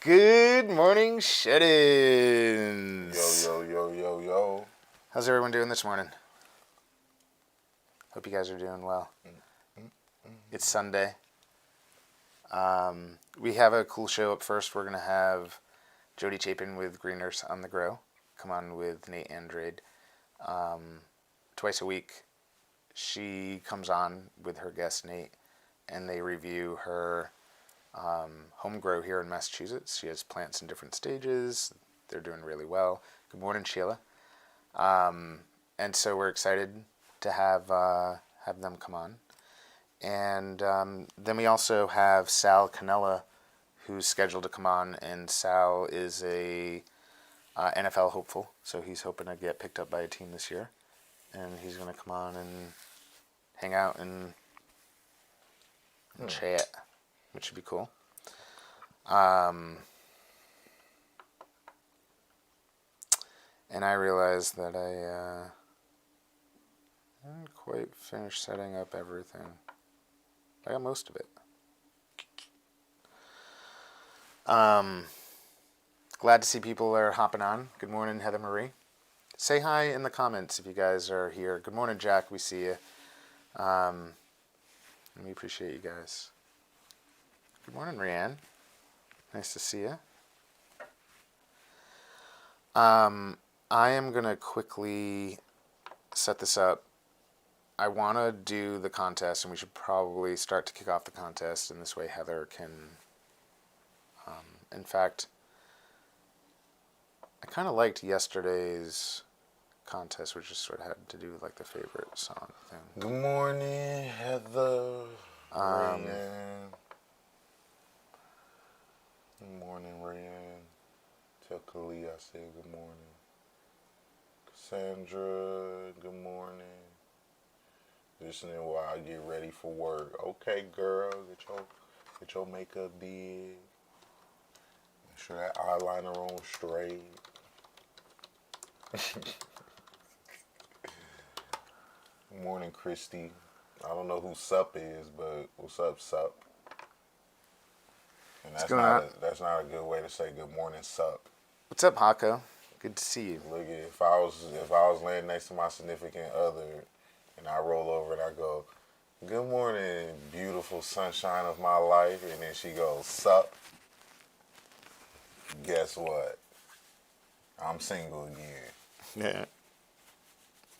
Good morning, shut-ins. Yo. How's everyone doing this morning? Hope you guys are doing well. It's Sunday. We have a cool show up first. We're going to have Jodi Chapin with Green Nurse on the Grow come on with Nate Andrade. Twice a week, she comes on with her guest Nate, and they review her home grow here in Massachusetts. She has plants in different stages. They're doing really well. Good morning, Sheila. And so we're excited to have them come on. And then we also have Sal Cannela, who's scheduled to come on. And Sal is a NFL hopeful, so he's hoping to get picked up by a team this year. And he's going to come on and hang out and chat, which would be cool. And I realized that I didn't quite finish setting up everything. I got most of it. Glad to see people are hopping on. Good morning, Heather Marie. Say hi in the comments if you guys are here. Good morning, Jack. We see you. We appreciate you guys. Good morning, Rianne. Nice to see you. I am going to quickly set this up. I want to do the contest, and we should probably start to kick off the contest, and this way Heather can... in fact, I kind of liked yesterday's contest, which just sort of had to do with like the favorite song thing. Good morning, Heather. Rayanne. Good morning, Rayanne. Tell Khalid I said good morning. Cassandra, good morning. Listening while I get ready for work. Okay, girl, get your makeup did. Make sure that eyeliner on straight. Good morning, Christy. I don't know who Sup is, but what's up, Sup? And that's not a good way to say good morning, Sup. What's up, Hako? Good to see you. Look at if I was laying next to my significant other, and I roll over and I go, "Good morning, beautiful sunshine of my life," and then she goes, "Sup?" Guess what? I'm single again. Yeah.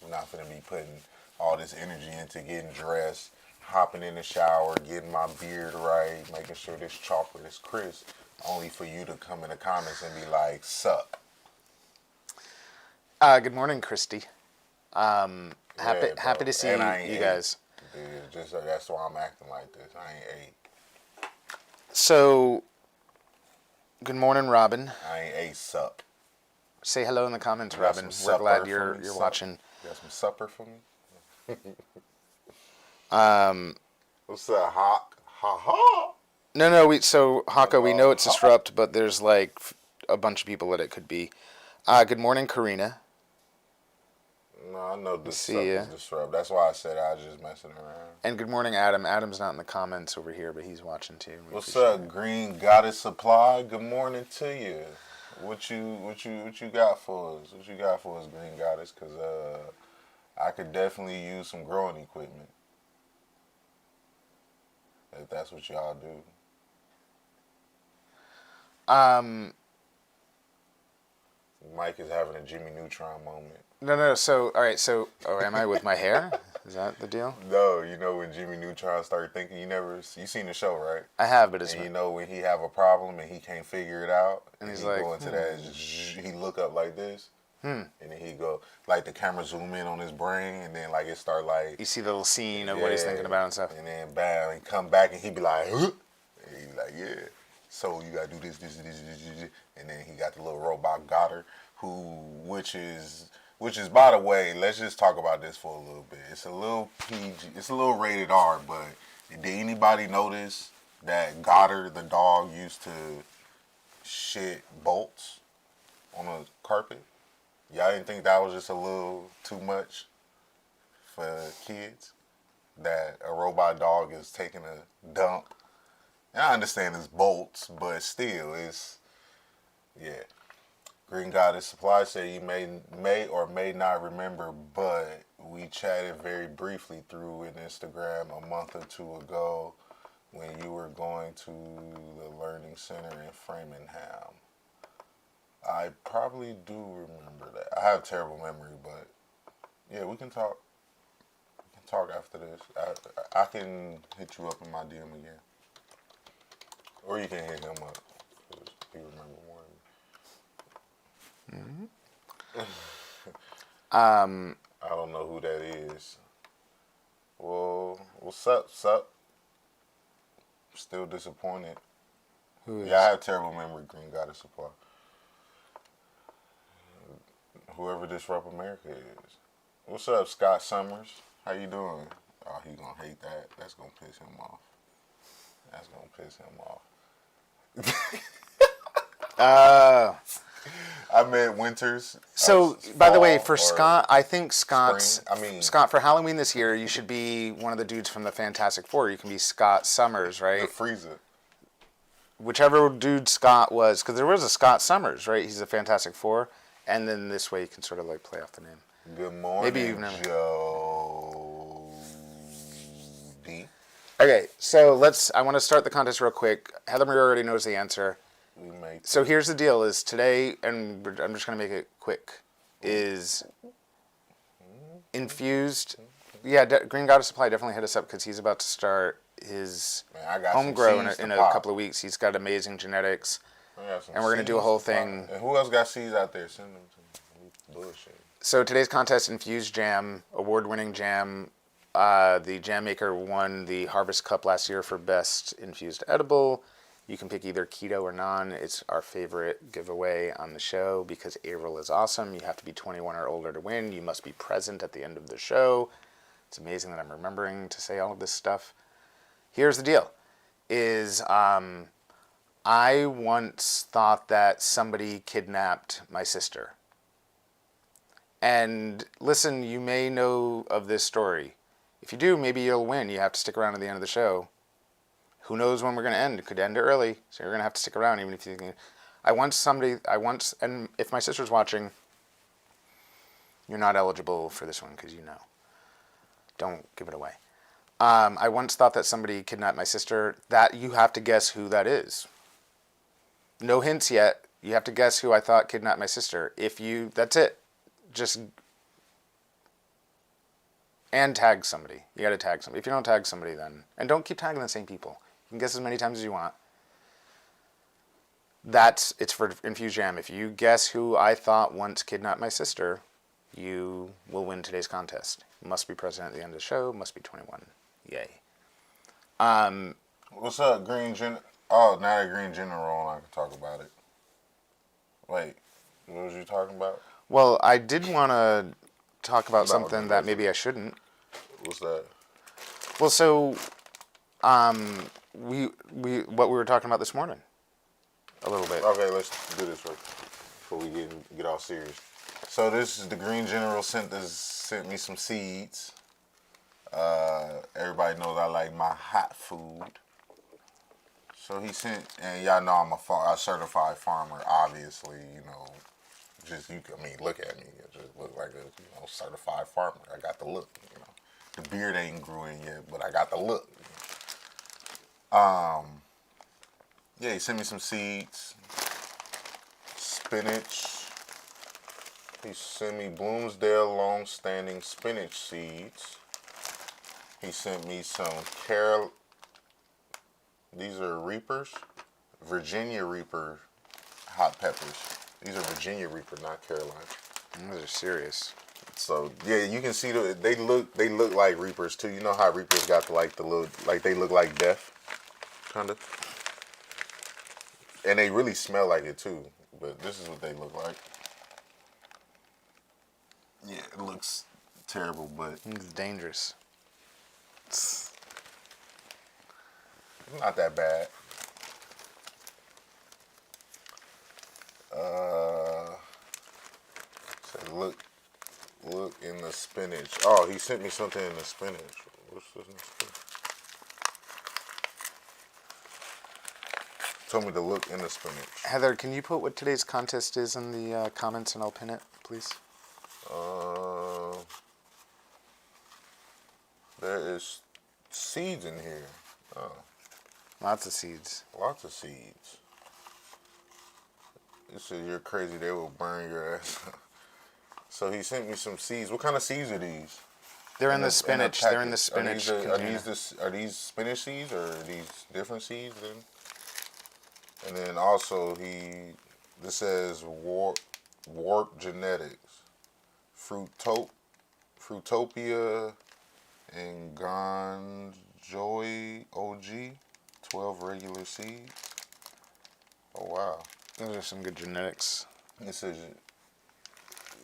I'm not gonna be putting all this energy into getting dressed, hopping in the shower, getting my beard right, making sure this chocolate is crisp, only for you to come in the comments and be like, "Sup?" Good morning, Christy. Happy to see you guys. Dude, that's why I'm acting like this. I ain't ate. So, good morning, Robin. I ain't ate. Sup? Say hello in the comments, Robin. We're glad you're watching. You got some supper for me? What's up, Hawk? Ha ha. No. Hako, we know it's Disrupt, but there's like a bunch of people that it could be. Good morning, Karina. No, I know Disrupt. That's why I said I was just messing around. And good morning, Adam. Adam's not in the comments over here, but he's watching too. What's up, Green Goddess Supply? Good morning to you. What you got for us? What you got for us, Green Goddess? Cause I could definitely use some growing equipment. If that's what y'all do. Mike is having a Jimmy Neutron moment. No. So, all right. So, am I with my hair? Is that the deal? No. You know when Jimmy Neutron started thinking, you seen the show, right? I have, but it's... And you know when he have a problem and he can't figure it out, and he's he like, go into that, he look up like this, and then he go, like the camera zoom in on his brain, and then like it start like... You see the little scene of what he's thinking about and stuff. And then bam, and come back and he be like, huh? And he be like, yeah. So you gotta do this, and then he got the little robot Goddard, which is by the way, let's just talk about this for a little bit. It's a little PG, it's a little rated R, but did anybody notice that Goddard the dog used to shit bolts on a carpet? Y'all didn't think that was just a little too much for kids? That a robot dog is taking a dump? And I understand it's bolts, but still, it's Yeah. Green Goddess Supply said you may or may not remember, but we chatted very briefly through an Instagram a month or two ago when you were going to the Learning Center in Framingham. I probably do remember that. I have terrible memory, but yeah, we can talk. We can talk after this. I can hit you up in my DM again, or you can hit him up. 'Cause he remember more than me. I don't know who that is. Well, what's up, sup? Still disappointed. Who is? Yeah, I have terrible memory. Green Goddess Supply. Whoever Disrupt America is. What's up, Scott Summers? How you doing? Oh, he gonna hate that. That's gonna piss him off. That's gonna piss him off. I meant Winters. So, by the way, for or Scott, I think Scott's. spring. Scott, for Halloween this year, you should be one of the dudes from the Fantastic Four. You can be Scott Summers, The right? Freezer. Whichever dude Scott was, because there was a Scott Summers, right? He's a Fantastic Four, and then this way you can sort of like play off the name. Good morning, Maybe you've never. Jodi. Okay, so I want to start the contest real quick. Heather Marie already knows the answer. So here's the deal: is today, and I'm just gonna make it quick. Is infused? Yeah, Green Goddess Supply definitely hit us up because he's about to start his Man, I got home some grow seeds in to a pop. couple of weeks. He's got amazing genetics, And and we're gonna do a whole thing. And who else got seeds out there? Send them to me. Bullshit. So today's contest, infused jam, award-winning jam. The jam maker won the Harvest Cup last year for best infused edible. You can pick either keto or non. It's our favorite giveaway on the show because Avril is awesome. You have to be 21 or older to win. You must be present at the end of the show. It's amazing that I'm remembering to say all of this stuff. Here's the deal: is I once thought that somebody kidnapped my sister. And listen, you may know of this story. If you do, maybe you'll win. You have to stick around to the end of the show. Who knows when we're going to end? It could end early, so you're going to have to stick around even if you can. And if my sister's watching, you're not eligible for this one because you know. Don't give it away. I once thought that somebody kidnapped my sister. That you have to guess who that is. No hints yet. You have to guess who I thought kidnapped my sister. That's it. Just and tag somebody. You got to tag somebody. If you don't tag somebody, then and don't keep tagging the same people. You can guess as many times as you want. It's for Infused Jam. If you guess who I thought once kidnapped my sister, you will win today's contest. Must be present at the end of the show. Must be 21. Yay. What's up, Green Gen? Oh, now that Green General, I can talk about it. Wait, what was you talking about? Well, I did want to talk about No, something that maybe I shouldn't. What's that? Well, so what we were talking about this morning, a little bit. Okay, let's do this first before we get all serious. So this is the Green General sent me some seeds. Everybody knows I like my hot food. So he sent, and y'all know I'm a certified farmer. Obviously, you know, look at me. It just look like a certified farmer. I got the look. You know, the beard ain't grew in yet, but I got the look. Yeah, he sent me some seeds, spinach. He sent me Bloomsdale long-standing spinach seeds. He sent me some these are Reapers, Virginia Reaper hot peppers. These are Virginia Reaper, not Carolina. Those are serious. So yeah, you can see they look like Reapers too. You know how Reapers got they look like death, kind of. And they really smell like it too. But this is what they look like. Yeah, it looks terrible, but It's dangerous. it's not that bad. So look in the spinach. Oh, he sent me something in the spinach. What's this in the spinach? told me to look in the spinach. Heather, can you put what today's contest is in the comments and I'll pin it, please? There is seeds in here. Oh, Lots of seeds. lots of seeds. It said you're crazy. They will burn your ass. So he sent me some seeds. What kind of seeds are these? They're in the spinach. They're in the packet. spinach container. Are these spinach seeds or are these different seeds? And then also this says warp genetics, Fruitopia, and Gonjoy OG, 12 regular seeds. Oh wow, Those are some good genetics. it says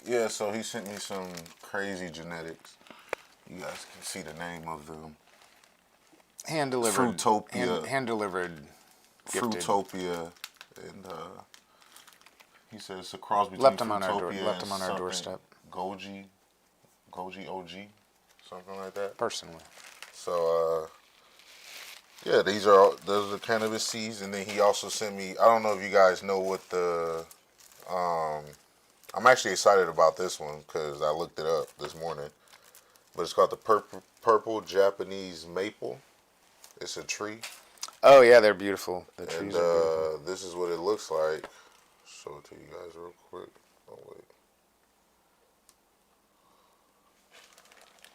yeah. So he sent me some crazy genetics. You guys can see the name of them. Hand delivered. Fruitopia. Hand delivered. Gifted. Fruitopia, and he says it's a cross between Left them on Fruitopia our doorstep. Goji OG, something like that. Personally. So yeah, those are cannabis seeds, and then he also sent me. I don't know if you guys know what the. I'm actually excited about this one because I looked it up this morning. But it's called the purple Japanese maple. It's a tree. Oh yeah, they're beautiful. The And trees are beautiful. this is what it looks like. Show it to you guys real quick. Oh wait.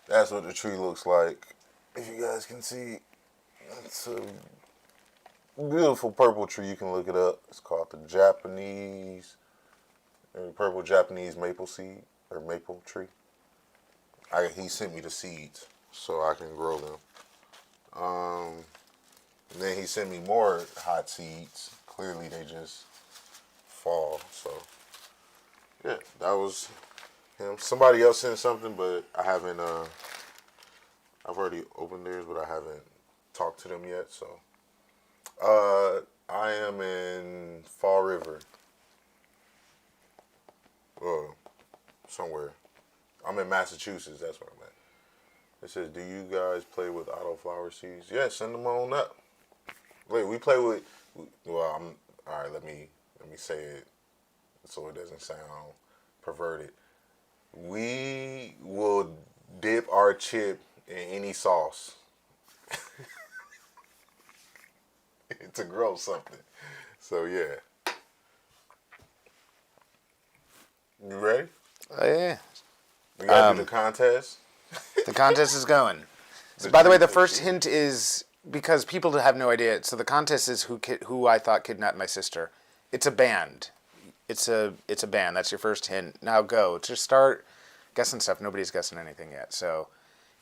That's what the tree looks like. If you guys can see, it's a beautiful purple tree. You can look it up. It's called the purple Japanese maple seed or maple tree. He sent me the seeds so I can grow them. And then he sent me more hot seeds. Clearly they just fall. So yeah, that was him. Somebody else sent something, but I haven't. I've already opened theirs, but I haven't talked to them yet. So I am in Fall River. Somewhere. I'm in Massachusetts. That's where I'm at. It says, "Do you guys play with autoflower seeds?" Yeah, send them on up. Wait, we play with. Well, all right. Let me say it so it doesn't sound perverted. We will dip our chip in any sauce to grow something. So yeah. You ready? Oh yeah. We gotta do the contest. The contest is going. So, by the way, the first hint is because people have no idea. So the contest is who I thought kidnapped my sister. It's a band. It's a band. That's your first hint. Now go. Just start guessing stuff. Nobody's guessing anything yet. So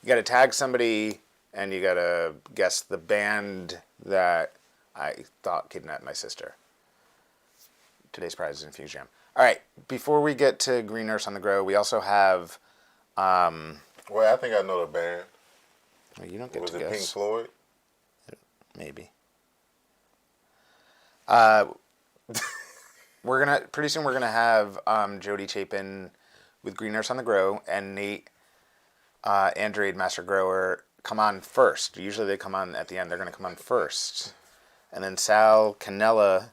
you got to tag somebody and you got to guess the band that I thought kidnapped my sister. Today's prize is Infuse Jam. All right. Before we get to Green Nurse on the Grow, we also have. Well, I think I know the band. Well, you don't get Was to it guess. Pink Floyd? Maybe. Pretty soon we're gonna have Jodi Chapin with Green Nurse on the Grow and Nate Andrade, Master Grower, come on first. Usually they come on at the end. They're gonna come on first, and then Sal Cannela,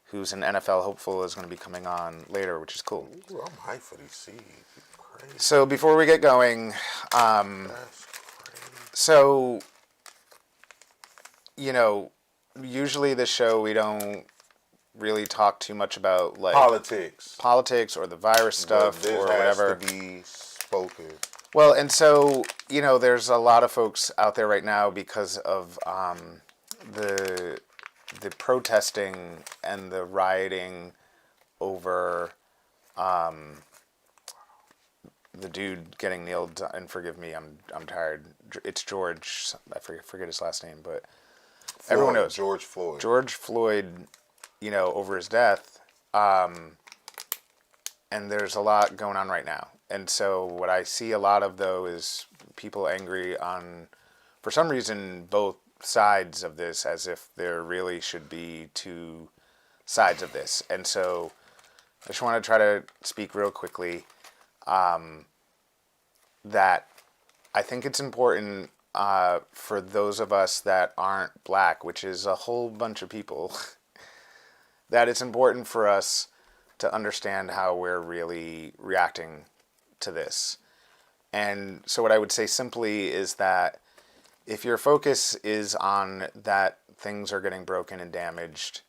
who's an NFL hopeful, is gonna be coming on later, which is cool. Ooh, I'm hyped for these seeds. Crazy. So before we get going, That's crazy. so usually the show we don't really talk too much about like politics or the virus stuff or whatever. This has to be spoken. Well, and so there's a lot of folks out there right now because of the protesting and the rioting over the dude getting nailed. And forgive me, I'm tired. It's George. I forget his last name, but everyone knows George Floyd. George Floyd. Over his death. And there's a lot going on right now. And so what I see a lot of, though, is people angry on, for some reason, both sides of this, as if there really should be two sides of this. And so I just want to try to speak real quickly that I think it's important for those of us that aren't black, which is a whole bunch of people, that it's important for us to understand how we're really reacting to this. And so what I would say simply is that if your focus is on that things are getting broken and damaged,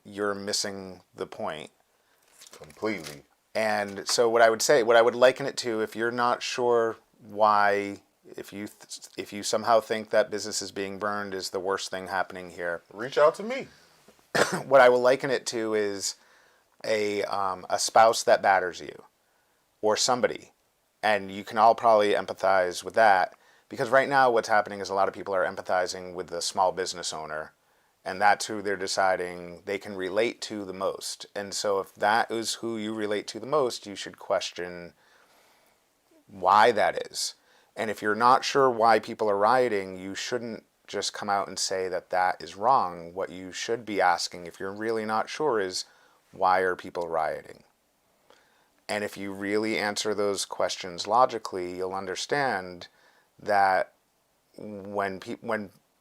you're missing the point. Completely. And so what I would say, what I would liken it to, if you're not sure why, if you somehow think that business is being burned is the worst thing happening here, Reach out to me. what I will liken it to is a spouse that batters you, or somebody, and you can all probably empathize with that, because right now what's happening is a lot of people are empathizing with the small business owner, and that's who they're deciding they can relate to the most. And so if that is who you relate to the most, you should question why that is. And if you're not sure why people are rioting, you shouldn't just come out and say that that is wrong. What you should be asking, if you're really not sure, is why are people rioting? And if you really answer those questions logically, you'll understand that when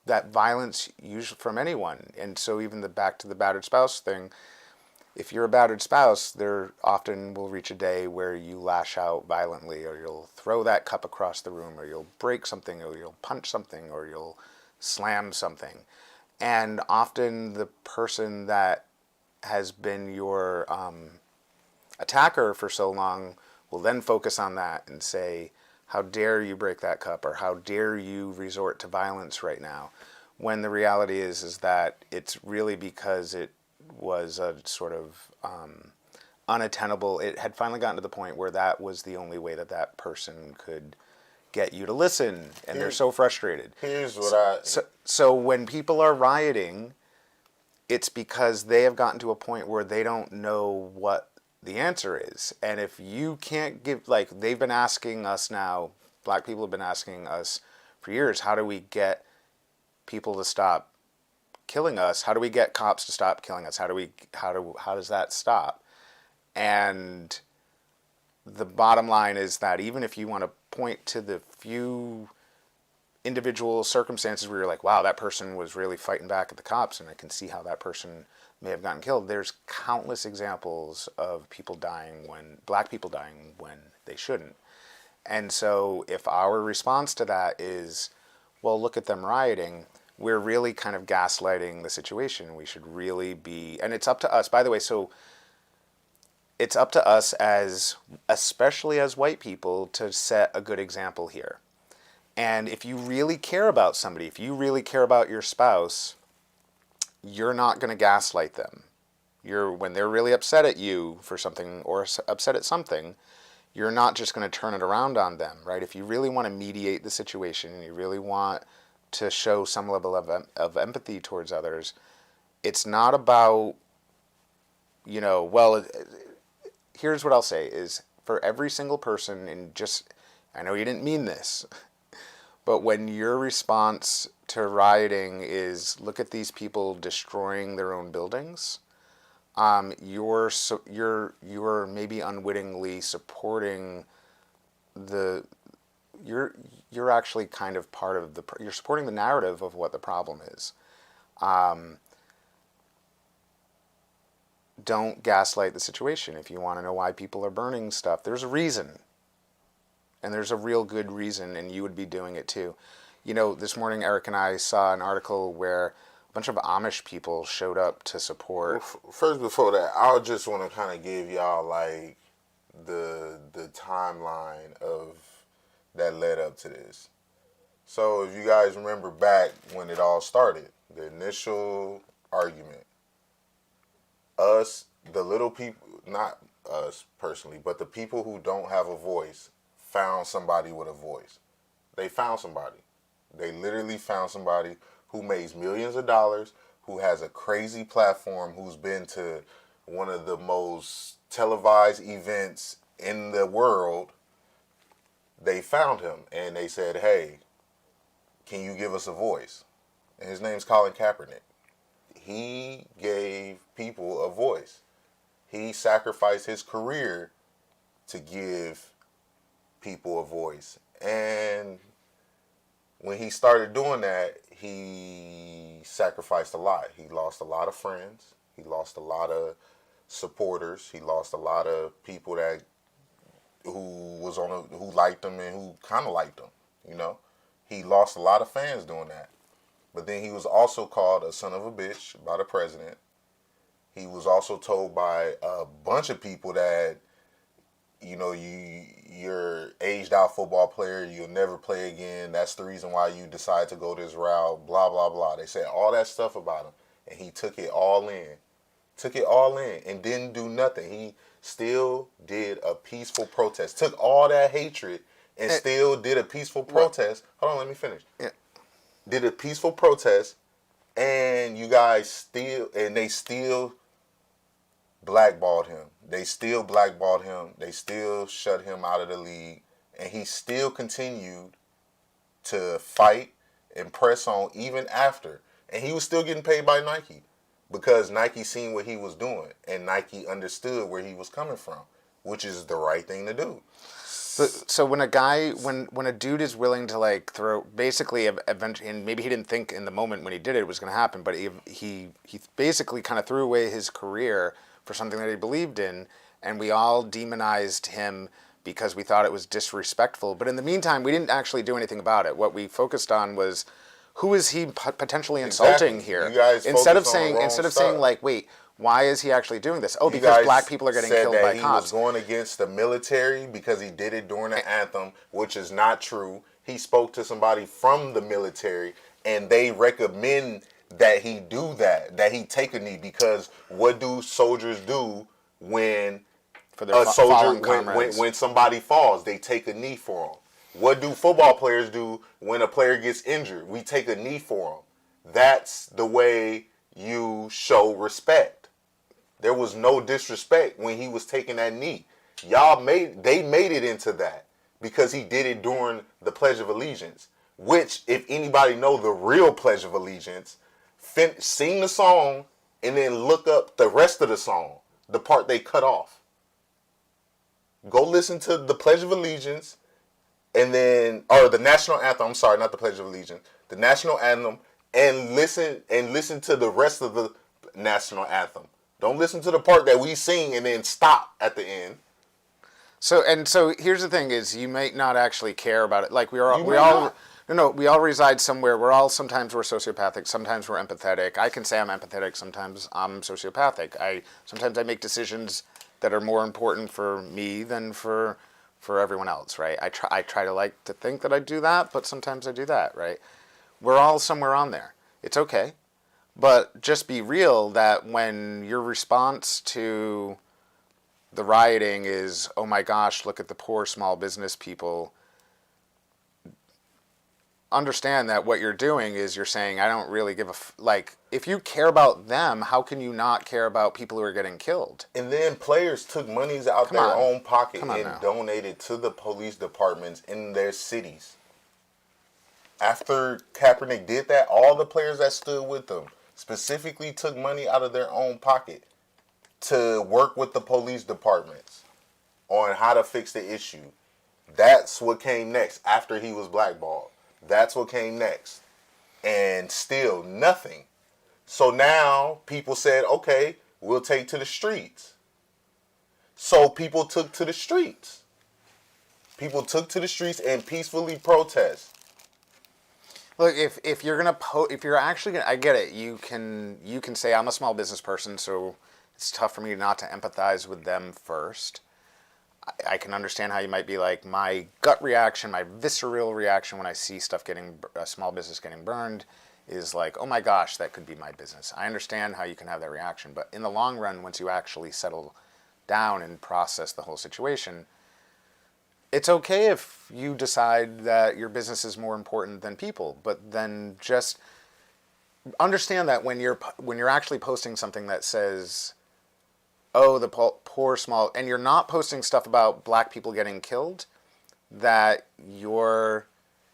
that violence usually from anyone, and so even back to the battered spouse thing, if you're a battered spouse, there often will reach a day where you lash out violently, or you'll throw that cup across the room, or you'll break something, or you'll punch something, or you'll slam something. And often the person that has been your attacker for so long will then focus on that and say, how dare you break that cup, or how dare you resort to violence right now, when the reality is that it's really because it was a sort of unattainable, it had finally gotten to the point where that was the only way that that person could get you to listen, and they're so frustrated. Here's what So when people are rioting, it's because they have gotten to a point where they don't know what the answer is. And if you can't give, like, they've been asking us now, black people have been asking us for years, how do we get people to stop killing us? How do we get cops to stop killing us? How does that stop? And the bottom line is that even if you want to point to the few individual circumstances where you're like, wow, that person was really fighting back at the cops, and I can see how that person may have gotten killed, there's countless examples of black people dying when they shouldn't. And so if our response to that is, well, look at them rioting, we're really kind of gaslighting the situation. We should really be, and it's up to us, by the way, so it's up to us, especially as white people, to set a good example here. And if you really care about somebody, if you really care about your spouse, you're not going to gaslight them. When they're really upset at you for something, or upset at something, you're not just going to turn it around on them, right? If you really want to mediate the situation, you really want to show some level of empathy towards others, it's not about, here's what I'll say is, for every single person, I know you didn't mean this, but when your response to rioting is, look at these people destroying their own buildings, you're maybe unwittingly supporting you're actually kind of part of you're supporting the narrative of what the problem is. Don't gaslight the situation. If you want to know why people are burning stuff, there's a reason. And there's a real good reason, and you would be doing it too. This morning Eric and I saw an article where a bunch of Amish people showed up to support. First, before that, I just want to kind of give y'all like the timeline of that led up to this. So if you guys remember back when it all started, the initial argument, us, the little people, not us personally, but the people who don't have a voice, found somebody with a voice. They found somebody. They literally found somebody who makes millions of dollars, who has a crazy platform, who's been to one of the most televised events in the world. They found him and they said, hey, can you give us a voice? And his name's Colin Kaepernick. He gave people a voice. He sacrificed his career to give people a voice. And when he started doing that, he sacrificed a lot. He lost a lot of friends. He lost a lot of supporters. He lost a lot of people that who liked him and who kind of liked him. You know, he lost a lot of fans doing that. But then he was also called a son of a bitch by the president. He was also told by a bunch of people that, you know, you're aged out football player, you'll never play again. That's the reason why you decide to go this route, blah, blah, blah. They said all that stuff about him. And he took it all in. Took it all in and didn't do nothing. He still did a peaceful protest. Took all that hatred and still did a peaceful protest. Hold on, let me finish. Yeah. Did a peaceful protest, and you guys still, and they still blackballed him. They still blackballed him. They still shut him out of the league. And he still continued to fight and press on even after. And he was still getting paid by Nike because Nike seen what he was doing. And Nike understood where he was coming from, which is the right thing to do. So when a dude is willing to like throw, basically eventually, and maybe he didn't think in the moment when he did it was going to happen, but he basically kind of threw away his career for something that he believed in, and we all demonized him because we thought it was disrespectful. But in the meantime, we didn't actually do anything about it. What we focused on was who is he potentially insulting here? You guys instead of stuff. saying like, wait, why is he actually doing this? Oh, because black people are getting killed by cops. He was going against the military because he did it during the anthem, which is not true. He spoke to somebody from the military, and they recommend that he do that he take a knee, because what do soldiers do when for their when somebody falls? They take a knee for them. What do football players do when a player gets injured? We take a knee for them. That's the way you show respect. There was no disrespect when he was taking that knee. They made it into that because he did it during the Pledge of Allegiance, which, if anybody know the real Pledge of Allegiance, sing the song and then look up the rest of the song, the part they cut off. Go listen to the Pledge of Allegiance and then, or the National Anthem. I'm sorry, not the Pledge of Allegiance. The National Anthem, and listen to the rest of the National Anthem. Don't listen to the part that we sing and then stop at the end. So here's the thing: is you might not actually care about it. Like we all reside somewhere. Sometimes we're sociopathic, sometimes we're empathetic. I can say I'm empathetic, sometimes I'm sociopathic. Sometimes I make decisions that are more important for me than for everyone else, right? I try to like to think that I do that, but sometimes I do that, right? We're all somewhere on there. It's okay. But just be real that when your response to the rioting is, oh my gosh, look at the poor small business people, understand that what you're doing is you're saying, I don't really give like, if you care about them, how can you not care about people who are getting killed? And then players took monies out their own pocket and donated to the police departments in their cities. After Kaepernick did that, all the players that stood with them specifically took money out of their own pocket to work with the police departments on how to fix the issue. That's what came next after he was blackballed. That's what came next. And still nothing. So now people said, okay, we'll take to the streets. So people took to the streets. People took to the streets and peacefully protest. Look, if you're gonna if you're actually gonna, I get it. You can say I'm a small business person, so it's tough for me not to empathize with them first. I can understand how you might be like, my gut reaction, my visceral reaction when I see stuff a small business getting burned is like, oh my gosh, that could be my business. I understand how you can have that reaction, but in the long run, once you actually settle down and process the whole situation, it's okay if you decide that your business is more important than people, but then just understand that when you're actually posting something that says, oh, the poor small, and you're not posting stuff about black people getting killed, that you're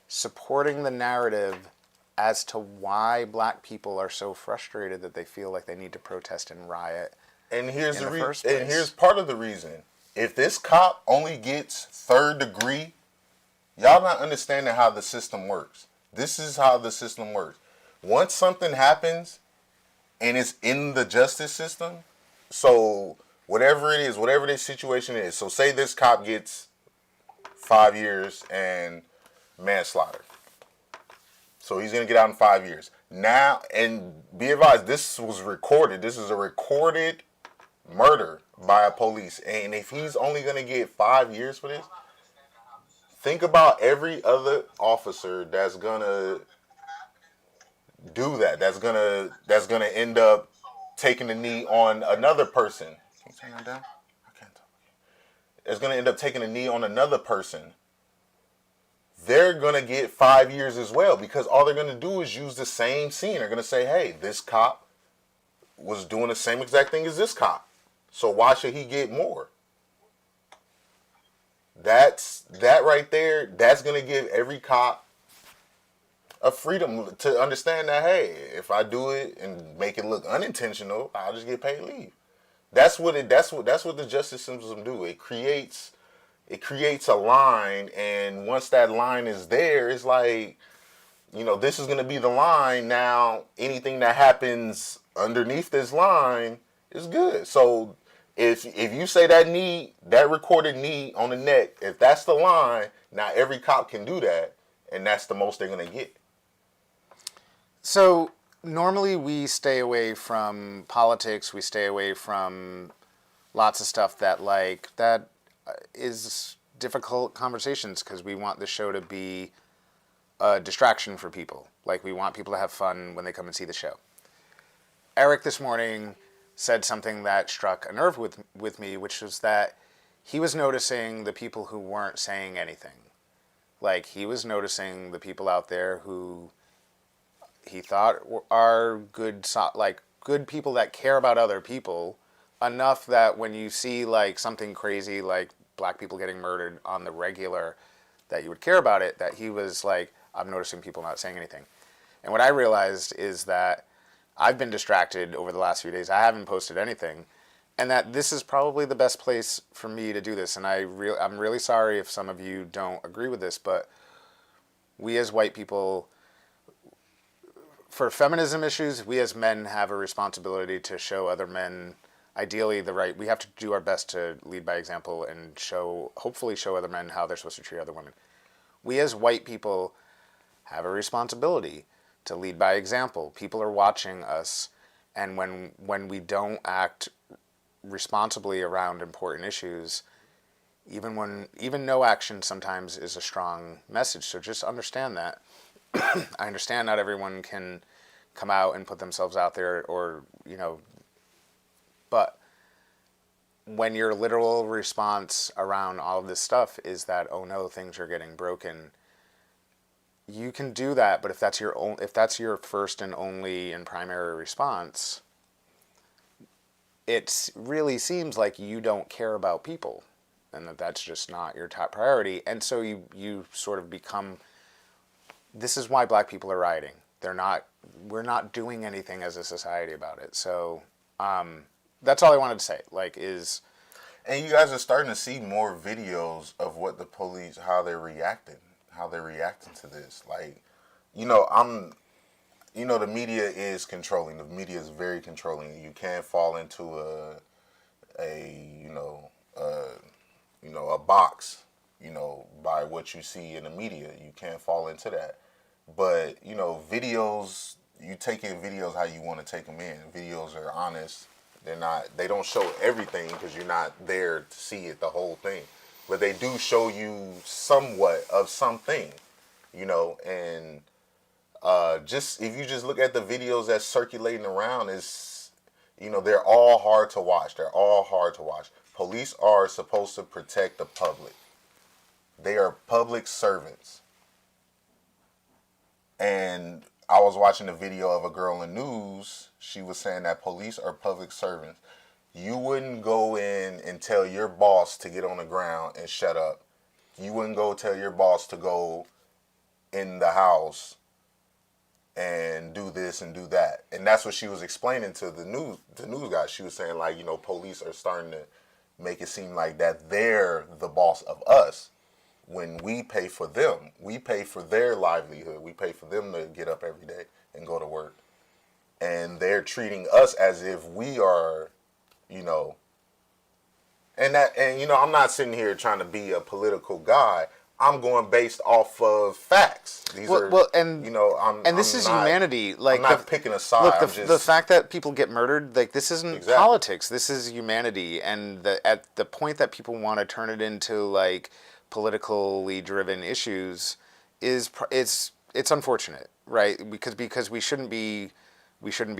supporting the narrative as to why black people are so frustrated that they feel like they need to protest and riot. And here's and here's part of the reason. If this cop only gets third degree, y'all not understanding how the system works. This is how the system works. Once something happens, and it's in the justice system. So whatever it is, whatever this situation is, so say this cop gets 5 years and manslaughter. So he's gonna get out in 5 years. Now, and be advised, this was recorded. This is a recorded murder by a police. And if he's only gonna get 5 years for this, think about every other officer that's gonna do that. That's gonna end up taking the knee on another person. Can you turn that down? I can't talk. That's gonna end up taking a knee on another person. They're gonna get 5 years as well, because all they're gonna do is use the same scene. They're gonna say, "Hey, this cop was doing the same exact thing as this cop, so why should he get more?" That right there. That's gonna give every cop a freedom to understand that, hey, if I do it and make it look unintentional, I'll just get paid leave. That's what the justice system do. It creates a line, and once that line is there, it's like, this is gonna be the line. Now anything that happens underneath this line is good. So if you say that recorded knee on the neck, if that's the line, now every cop can do that, and that's the most they're gonna get. So normally we stay away from politics. We stay away from lots of stuff that is difficult conversations, because we want the show to be a distraction for people. Like, we want people to have fun when they come and see the show. Eric this morning said something that struck a nerve with me, which was that he was noticing the people who weren't saying anything. Like, he was noticing the people out there who he thought are good people that care about other people enough that when you see like something crazy like black people getting murdered on the regular, that you would care about it. That he was like, I'm noticing people not saying anything. And what I realized is that I've been distracted over the last few days. I haven't posted anything, and that this is probably the best place for me to do this. And I'm really sorry if some of you don't agree with this, but we as white people, for feminism issues, we as men have a responsibility to show other men, ideally the right. We have to do our best to lead by example and hopefully show other men how they're supposed to treat other women. We as white people have a responsibility to lead by example. People are watching us, and when we don't act responsibly around important issues, even no action sometimes is a strong message. So just understand that. I understand not everyone can come out and put themselves out there, but when your literal response around all of this stuff is that, oh no, things are getting broken, you can do that. But if that's your first and only and primary response, it really seems like you don't care about people, and that's just not your top priority. And so you sort of become. This is why black people are rioting. We're not doing anything as a society about it. So that's all I wanted to say. And you guys are starting to see more videos of what the police, how they're reacting to this. The media is controlling. The media is very controlling. You can't fall into a box, by what you see in the media. You can't fall into that. But, videos, you take in videos how you want to take them in. Videos are honest. They don't show everything because you're not there to see it, the whole thing. But they do show you somewhat of something, and just if you just look at the videos that's circulating around, they're all hard to watch. They're all hard to watch. Police are supposed to protect the public. They are public servants. And I was watching a video of a girl in news. She was saying that police are public servants. You wouldn't go in and tell your boss to get on the ground and shut up. You wouldn't go tell your boss to go in the house and do this and do that. And that's what she was explaining to the news guy. She was saying, police are starting to make it seem like that they're the boss of us. When we pay for them, we pay for their livelihood. We pay for them to get up every day and go to work. and they're treating us as if we are, you know, and I'm not sitting here trying to be a political guy. I'm going based off of facts. These are, and this is not, humanity. Like, I'm not picking a side. Look, the fact that people get murdered, like, this isn't Exactly. politics. This is humanity, and at the point that people want to turn it into like politically driven issues, it's unfortunate, right? Because we shouldn't be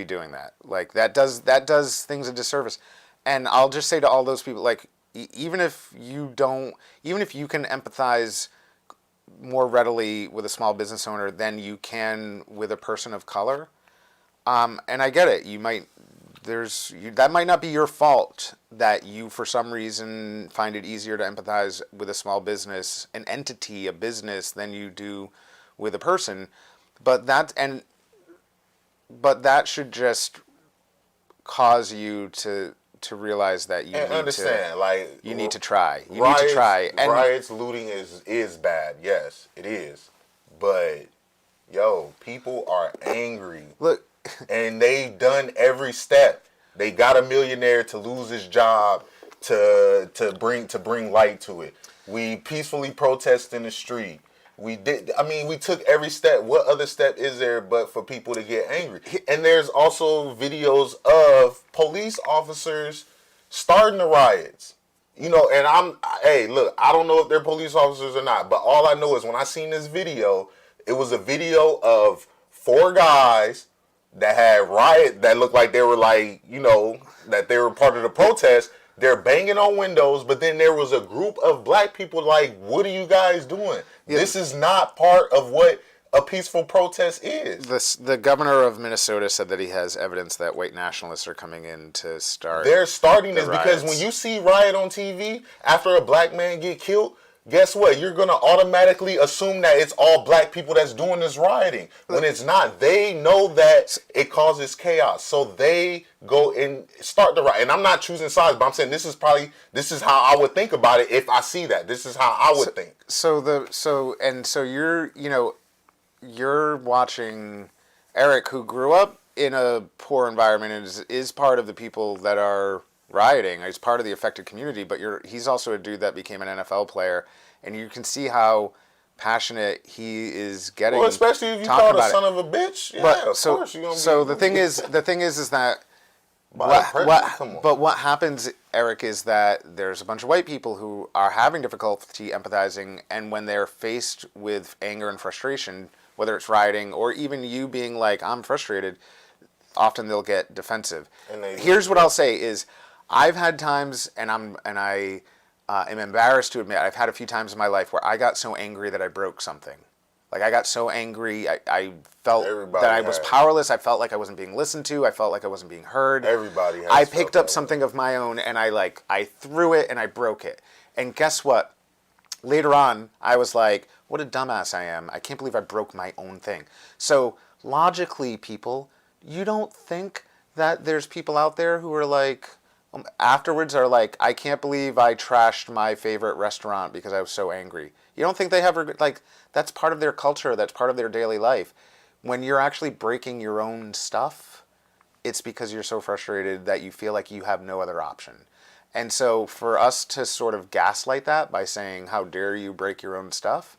doing that. Like, that does things a disservice. And I'll just say to all those people, like, even if you can empathize more readily with a small business owner than you can with a person of color, and I get it, that might not be your fault that you, for some reason, find it easier to empathize with a small business, an entity, a business, than you do with a person, but that should just cause you to realize that you need to try. And riots, looting is bad. Yes, it is. But yo, people are angry. Look, and they've done every step. They got a millionaire to lose his job to bring light to it. We peacefully protest in the street. We took every step. What other step is there but for people to get angry? And there's also videos of police officers starting the riots. And I don't know if they're police officers or not, but all I know is when I seen this video, it was a video of 4 guys that had that looked like they were that they were part of the protest. They're banging on windows, but then there was a group of black people like, what are you guys doing? Yeah. This is not part of what a peaceful protest is. The governor of Minnesota said that he has evidence that white nationalists are coming in to start. They're starting this because when you see riot on TV after a black man get killed, guess what? You're going to automatically assume that it's all black people that's doing this rioting. When it's not. They know that it causes chaos. So they go and start the riot. And I'm not choosing sides, but I'm saying this is how I would think about it if I see that. This is how I would think. So you're watching Eric, who grew up in a poor environment and is part of the people that are rioting. He's part of the affected community, but he's also a dude that became an NFL player, and you can see how passionate he is getting. Well, especially if you call a son of a bitch. Yeah, of course you're gonna be. So the thing is that what happens, Eric, is that there's a bunch of white people who are having difficulty empathizing, and when they're faced with anger and frustration, whether it's rioting or even you being like, I'm frustrated, often they'll get defensive. Here's what I'll say is, I've had times, and I am embarrassed to admit, I've had a few times in my life where I got so angry that I broke something. Like, I got so angry, I felt that I was powerless. I felt like I wasn't being listened to. I felt like I wasn't being heard. Everybody has. I picked up something of my own, and I threw it, and I broke it. And guess what? Later on, I was like, what a dumbass I am. I can't believe I broke my own thing. So, logically, people, you don't think that there's people out there who are like, afterwards are like, I can't believe I trashed my favorite restaurant because I was so angry. You don't think they have, like, that's part of their culture, that's part of their daily life. When you're actually breaking your own stuff, it's because you're so frustrated that you feel like you have no other option. And so for us to sort of gaslight that by saying, how dare you break your own stuff,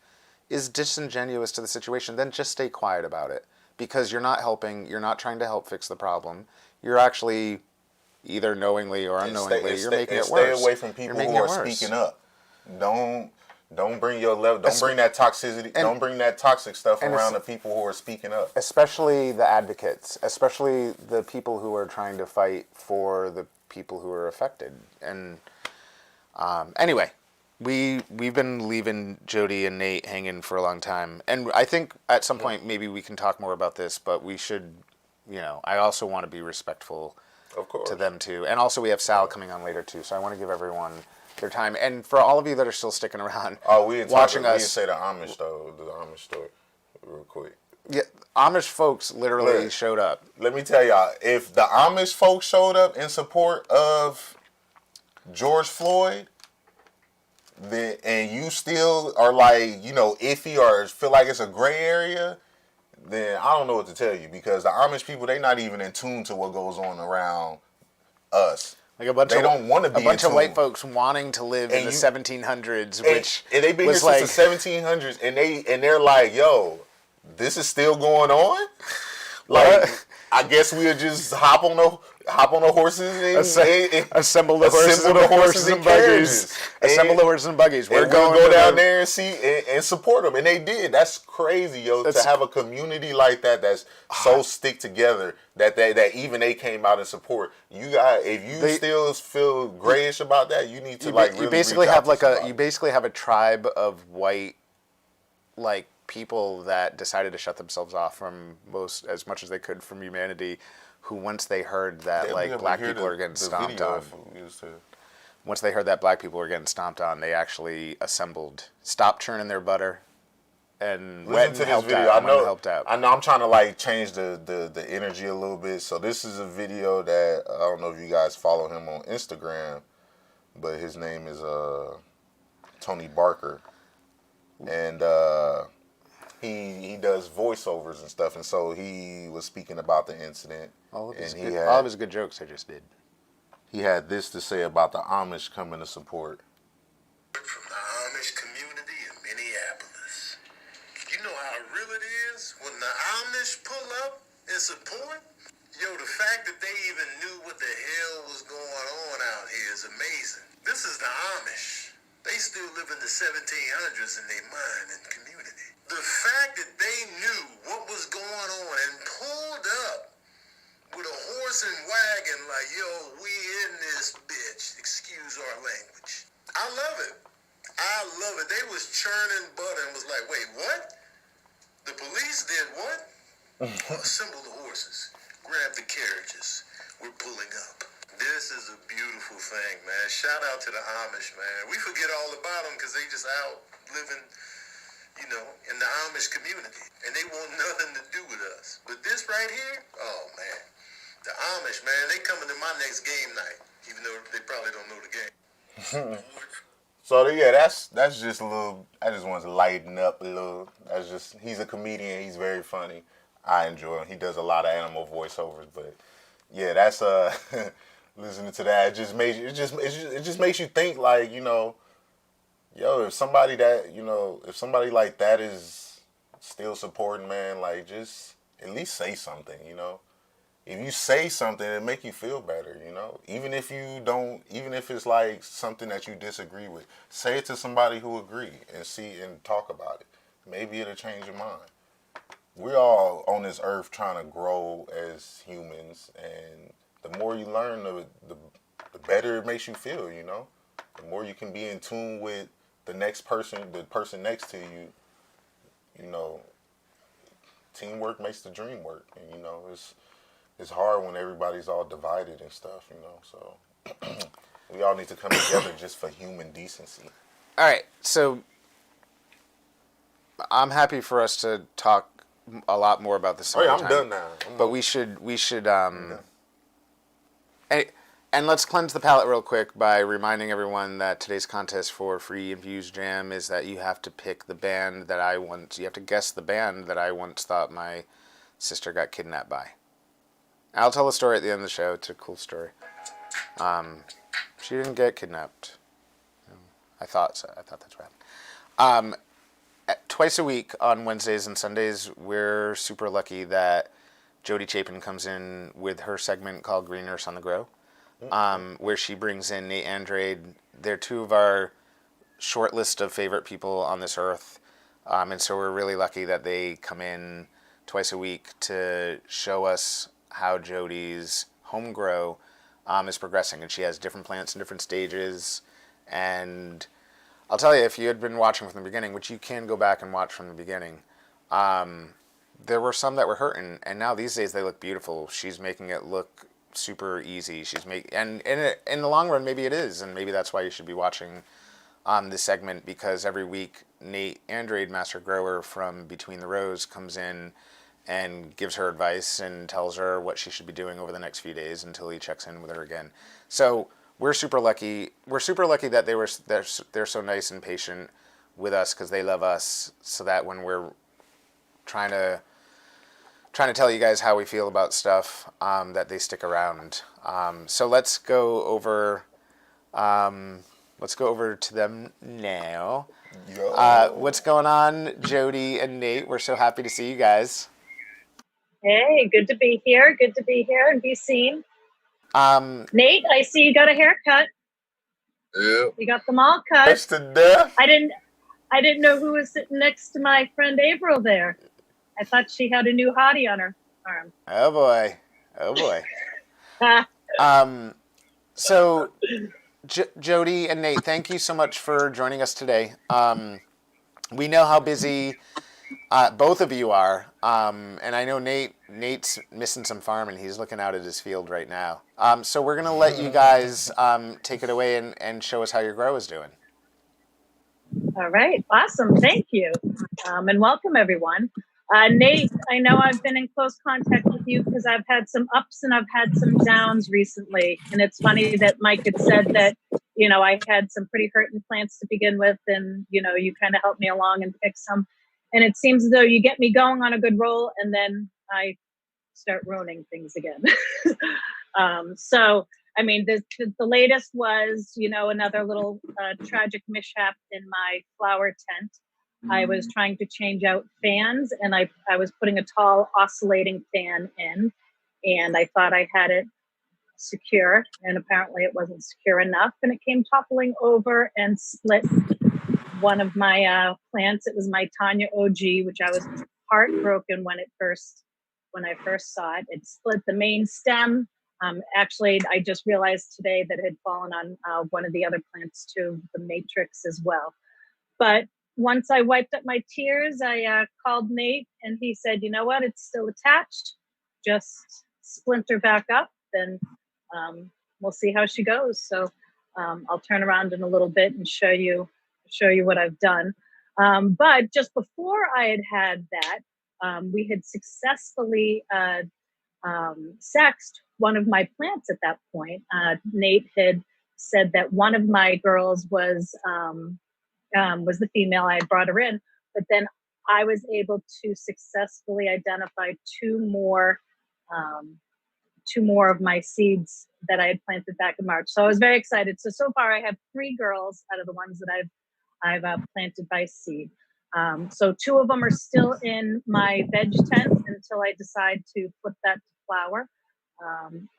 is disingenuous to the situation. Then just stay quiet about it, because you're not helping, you're not trying to help fix the problem. You're actually, either knowingly or unknowingly, you're making it worse. Stay away from people who are speaking up. Don't bring your level. Don't bring that toxicity. Don't bring that toxic stuff around the people who are speaking up. Especially the advocates. Especially the people who are trying to fight for the people who are affected. And anyway, we've been leaving Jodi and Nate hanging for a long time, and I think at some point maybe we can talk more about this. But we should, I also want to be respectful. Of course. To them too. And also we have Sal coming on later too, so I want to give everyone their time. And for all of you that are still sticking around, watching us. We didn't say the Amish though, the Amish story, real quick. Yeah, Amish folks literally showed up. Let me tell y'all, if the Amish folks showed up in support of George Floyd, and you still are like, iffy or feel like it's a gray area, then I don't know what to tell you, because the Amish people, they not even in tune to what goes on around us. Like a bunch They of don't want to be a bunch in of white tune. folks wanting to live in the 1700s, which and they've been here was like since the 1700s, and they're like, yo, this is still going on. Like, I guess we'll just hop on the horses and assemble the horses and buggies. Assemble the horses and buggies. We're going to go down there and see and support them. And they did. That's crazy, yo, to have a community like that that's so stick together that even they came out and support. If you still feel grayish about that, you need to you basically have a tribe of white people that decided to shut themselves off from as much as they could from humanity, who once they heard that black people are getting stomped on. Once they heard that black people were getting stomped on, they actually stopped churning their butter, and went and helped out. I know I'm trying to change the energy a little bit. So this is a video that I don't know if you guys follow him on Instagram, but his name is Tony Barker, and he does voiceovers and stuff, and so he was speaking about the incident. All of his good jokes I just did. He had this to say about the Amish coming to support. From the Amish community in Minneapolis. You know how real it is when the Amish pull up and support? Yo, the fact that they even knew what the hell was going on out here is amazing. This is the Amish. They still live in the 1700s in their mind and community. The fact that they knew what was going on and pulled up with a horse and wagon like, yo, we in this bitch. Excuse our language. I love it. I love it. They was churning butter and was like, wait, what? The police did what? Assemble the horses. Grab the carriages. We're pulling up. This is a beautiful thing, man. Shout out to the Amish, man. We forget all about them because they just out living, in the Amish community. And they want nothing to do with us. But this right here, oh, man. The Amish, man, they coming to my next game night, even though they probably don't know the game. So yeah, that's just a little. I just wanted to lighten up a little. He's a comedian. He's very funny. I enjoy him. He does a lot of animal voiceovers, but yeah, that's listening to that. It just makes you think yo, if somebody like that is still supporting, man, just at least say something, If you say something, it make you feel better, Even if it's something that you disagree with, say it to somebody who agree and talk about it. Maybe it'll change your mind. We're all on this earth trying to grow as humans, and the more you learn, the better it makes you feel, The more you can be in tune with the person next to you, teamwork makes the dream work, and it's hard when everybody's all divided and stuff, so we all need to come together just for human decency. All right, so I'm happy for us to talk a lot more about this. Oh yeah, I'm done now. But we should and let's cleanse the palate real quick by reminding everyone that today's contest for free Infused Jam is that you have to pick the band you have to guess the band that I once thought my sister got kidnapped by. I'll tell the story at the end of the show. It's a cool story. She didn't get kidnapped. I thought so. I thought that's what happened. Twice a week on Wednesdays and Sundays, we're super lucky that Jodi Chapin comes in with her segment called Green Nurse on the Grow, where she brings in Nate Andrade. They're two of our short list of favorite people on this earth, and so we're really lucky that they come in twice a week to show us how Jodi's home grow is progressing. And she has different plants in different stages. And I'll tell you, if you had been watching from the beginning, which you can go back and watch from the beginning, there were some that were hurting. And now these days they look beautiful. She's making it look super easy. And in the long run, maybe it is. And maybe that's why you should be watching this segment, because every week Nate Andrade, Master Grower from Between the Rows, comes in and gives her advice and tells her what she should be doing over the next few days until he checks in with her again. So we're super lucky. We're super lucky that they're so nice and patient with us, because they love us, so that when we're trying to trying to tell you guys how we feel about stuff, that they stick around. So let's go over. Let's go over to them now. Yo. What's going on, Jodi and Nate? We're so happy to see you guys. Hey, good to be here. Good to be here and be seen. Nate, I see you got a haircut. Yeah. You got them all cut. That's to death. I didn't know who was sitting next to my friend April there. I thought she had a new hottie on her arm. Oh boy. Oh boy. So Jodi and Nate, thank you so much for joining us today. We know how busy both of you are, and I know Nate's missing some farming. He's looking out at his field right now. So we're gonna let you guys take it away and show us how your grow is doing. All right, awesome, thank you, and welcome everyone. Nate, I know I've been in close contact with you because I've had some ups and I've had some downs recently. And it's funny that Mike had said that, you know, I had some pretty hurting plants to begin with, and, you know, you kind of helped me along and fix them. And it seems as though you get me going on a good roll and then I start ruining things again. So, I mean, the latest was, you know, another little tragic mishap in my flower tent. I was trying to change out fans and I was putting a tall oscillating fan in, and I thought I had it secure, and apparently it wasn't secure enough, and it came toppling over and split one of my plants. It was my Tanya OG, which I was heartbroken when I first saw it. It split the main stem. Actually, I just realized today that it had fallen on one of the other plants too, the matrix as well. But once I wiped up my tears, I called Nate and he said, you know what, it's still attached. Just splinter back up and we'll see how she goes. So I'll turn around in a little bit and show you what I've done. But just before I had that, we had successfully sexed one of my plants at that point. Nate had said that one of my girls was the female. I had brought her in, but then I was able to successfully identify two more of my seeds that I had planted back in March. So I was very excited. So far I have 3 girls out of the ones that I've planted by seed. So 2 of them are still in my veg tent until I decide to flip that to flower.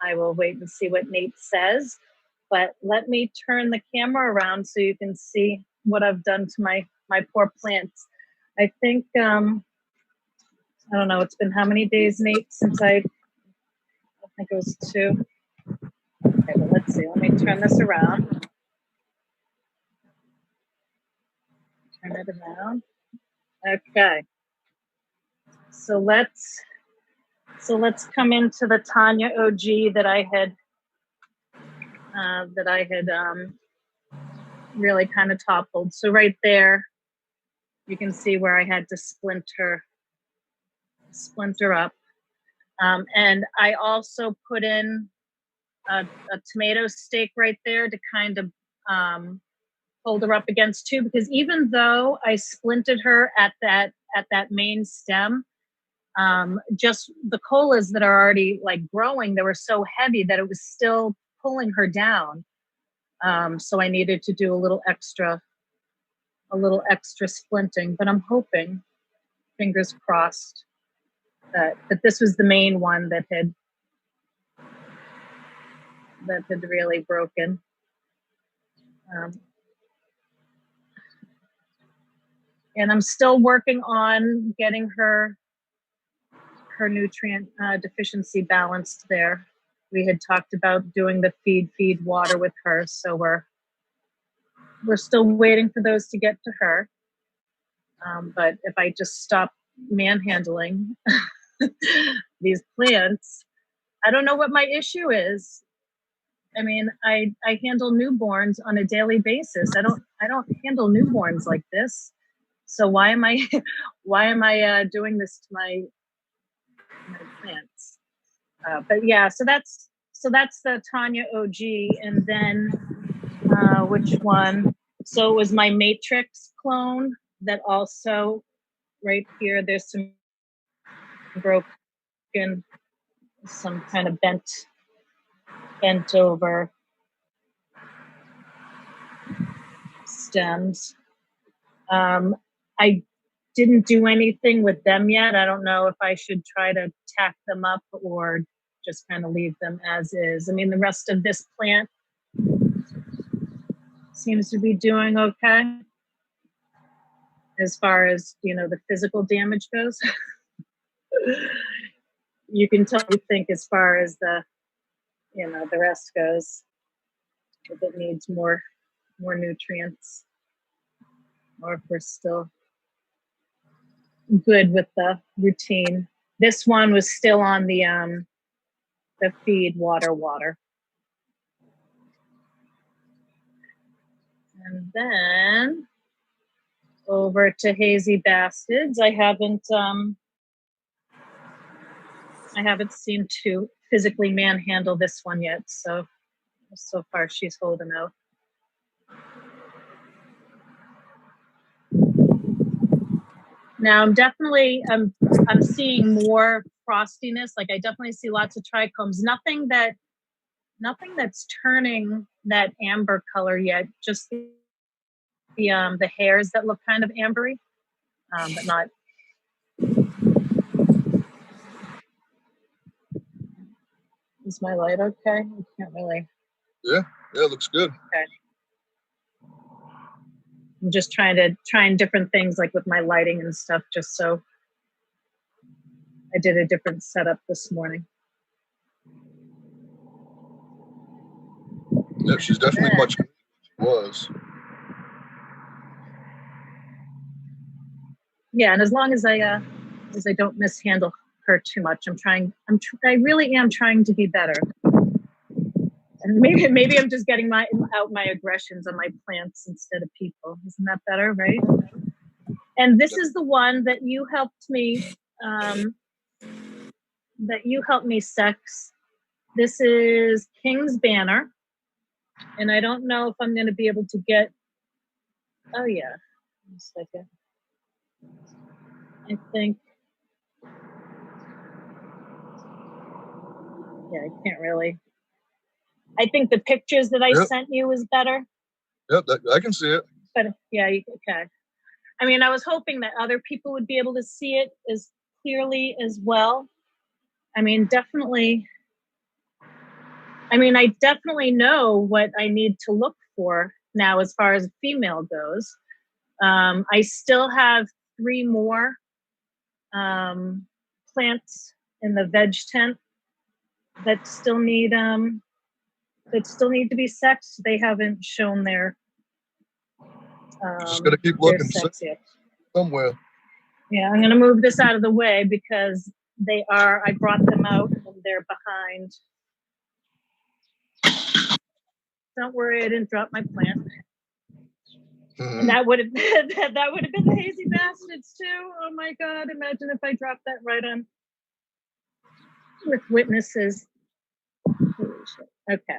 I will wait and see what Nate says, but let me turn the camera around so you can see what I've done to my poor plants. I think, I don't know, it's been how many days, Nate, since I think it was 2. Okay, well, let's see. Let me turn this around. Turn it around. Okay. So let's come into the Tanya OG that I had really kind of toppled. So right there, you can see where I had to splinter up. And I also put in a tomato stake right there to kind of hold her up against too, because even though I splinted her at that main stem, just the colas that are already like growing, they were so heavy that it was still pulling her down. So I needed to do a little extra splinting, but I'm hoping, fingers crossed, that this was the main one that had really broken. And I'm still working on getting her nutrient deficiency balanced there. We had talked about doing the feed water with her, so we're still waiting for those to get to her. But if I just stop manhandling these plants, I don't know what my issue is. I mean, I handle newborns on a daily basis. I don't handle newborns like this. So why am I doing this to my plants? But yeah, so that's the Tanya OG, and then which one? So it was my Matrix clone that also right here. There's some broke and some kind of bent over stems. I didn't do anything with them yet. I don't know if I should try to tack them up or just kind of leave them as is. I mean, the rest of this plant seems to be doing okay as far as, you know, the physical damage goes. You can tell you think as far as the, you know, the rest goes, if it needs more nutrients, or if we're still good with the routine. This one was still on the feed water. And then over to Hazy Bastards. I haven't seemed to physically manhandle this one yet, so far she's holding out. Now I'm definitely I'm seeing more frostiness. Like I definitely see lots of trichomes. Nothing that's turning that amber color yet. Just the hairs that look kind of ambery, but not. Is my light okay? I can't really. Yeah, it looks good. Okay. I'm just trying different things like with my lighting and stuff, just so I did a different setup this morning. Yeah, she's definitely much than she was. Yeah, and as long as I don't mishandle her too much, I really am trying to be better. And maybe I'm just getting out my aggressions on my plants instead of people. Isn't that better, right? And this is the one that you helped me sex. This is King's Banner. And I don't know if I'm going to be able to get. Oh yeah, one second. I think. Yeah, I can't really. I think the pictures that I sent you was better. Yep, I can see it. But yeah, okay. I mean, I was hoping that other people would be able to see it as clearly as well. I mean, definitely. I definitely know what I need to look for now as far as a female goes. I still have 3 more plants in the veg tent that still need to be sexed. They haven't shown their just gotta keep looking yet. Somewhere. Yeah, I'm gonna move this out of the way because I brought them out and they're behind. Don't worry, I didn't drop my plant. Mm-hmm. And that would have been the Hazy Bastards too. Oh my God! Imagine if I dropped that right on with witnesses. Okay.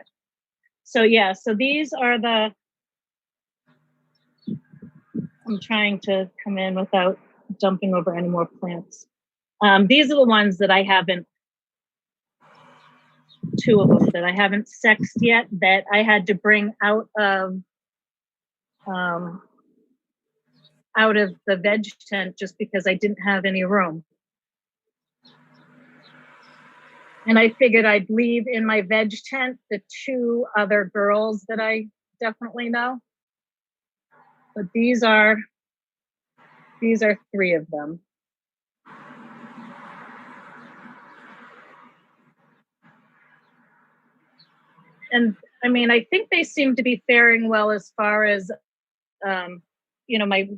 So yeah, so these are I'm trying to come in without dumping over any more plants. These are the ones that I haven't. 2 of them that I haven't sexed yet that I had to bring out of the veg tent just because I didn't have any room. And I figured I'd leave in my veg tent the 2 other girls that I definitely know. But these are 3 of them. And I mean, I think they seem to be faring well as far as, you know, my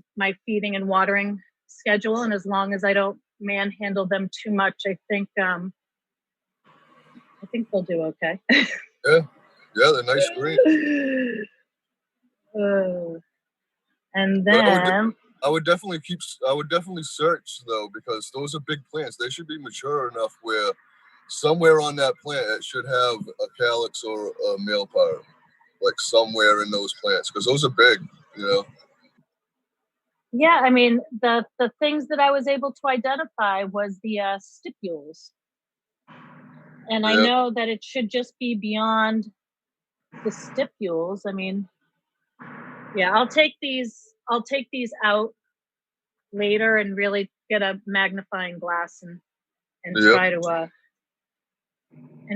feeding and watering schedule. And as long as I don't manhandle them too much, I think they'll do okay. Yeah, they're nice green. And then I would definitely search though, because those are big plants. They should be mature enough where somewhere on that plant it should have a calyx or a male part, like somewhere in those plants, because those are big, you know. Yeah, I mean the things that I was able to identify was the stipules. And I know that it should just be beyond the stipules. I mean, yeah, I'll take these out later and really get a magnifying glass and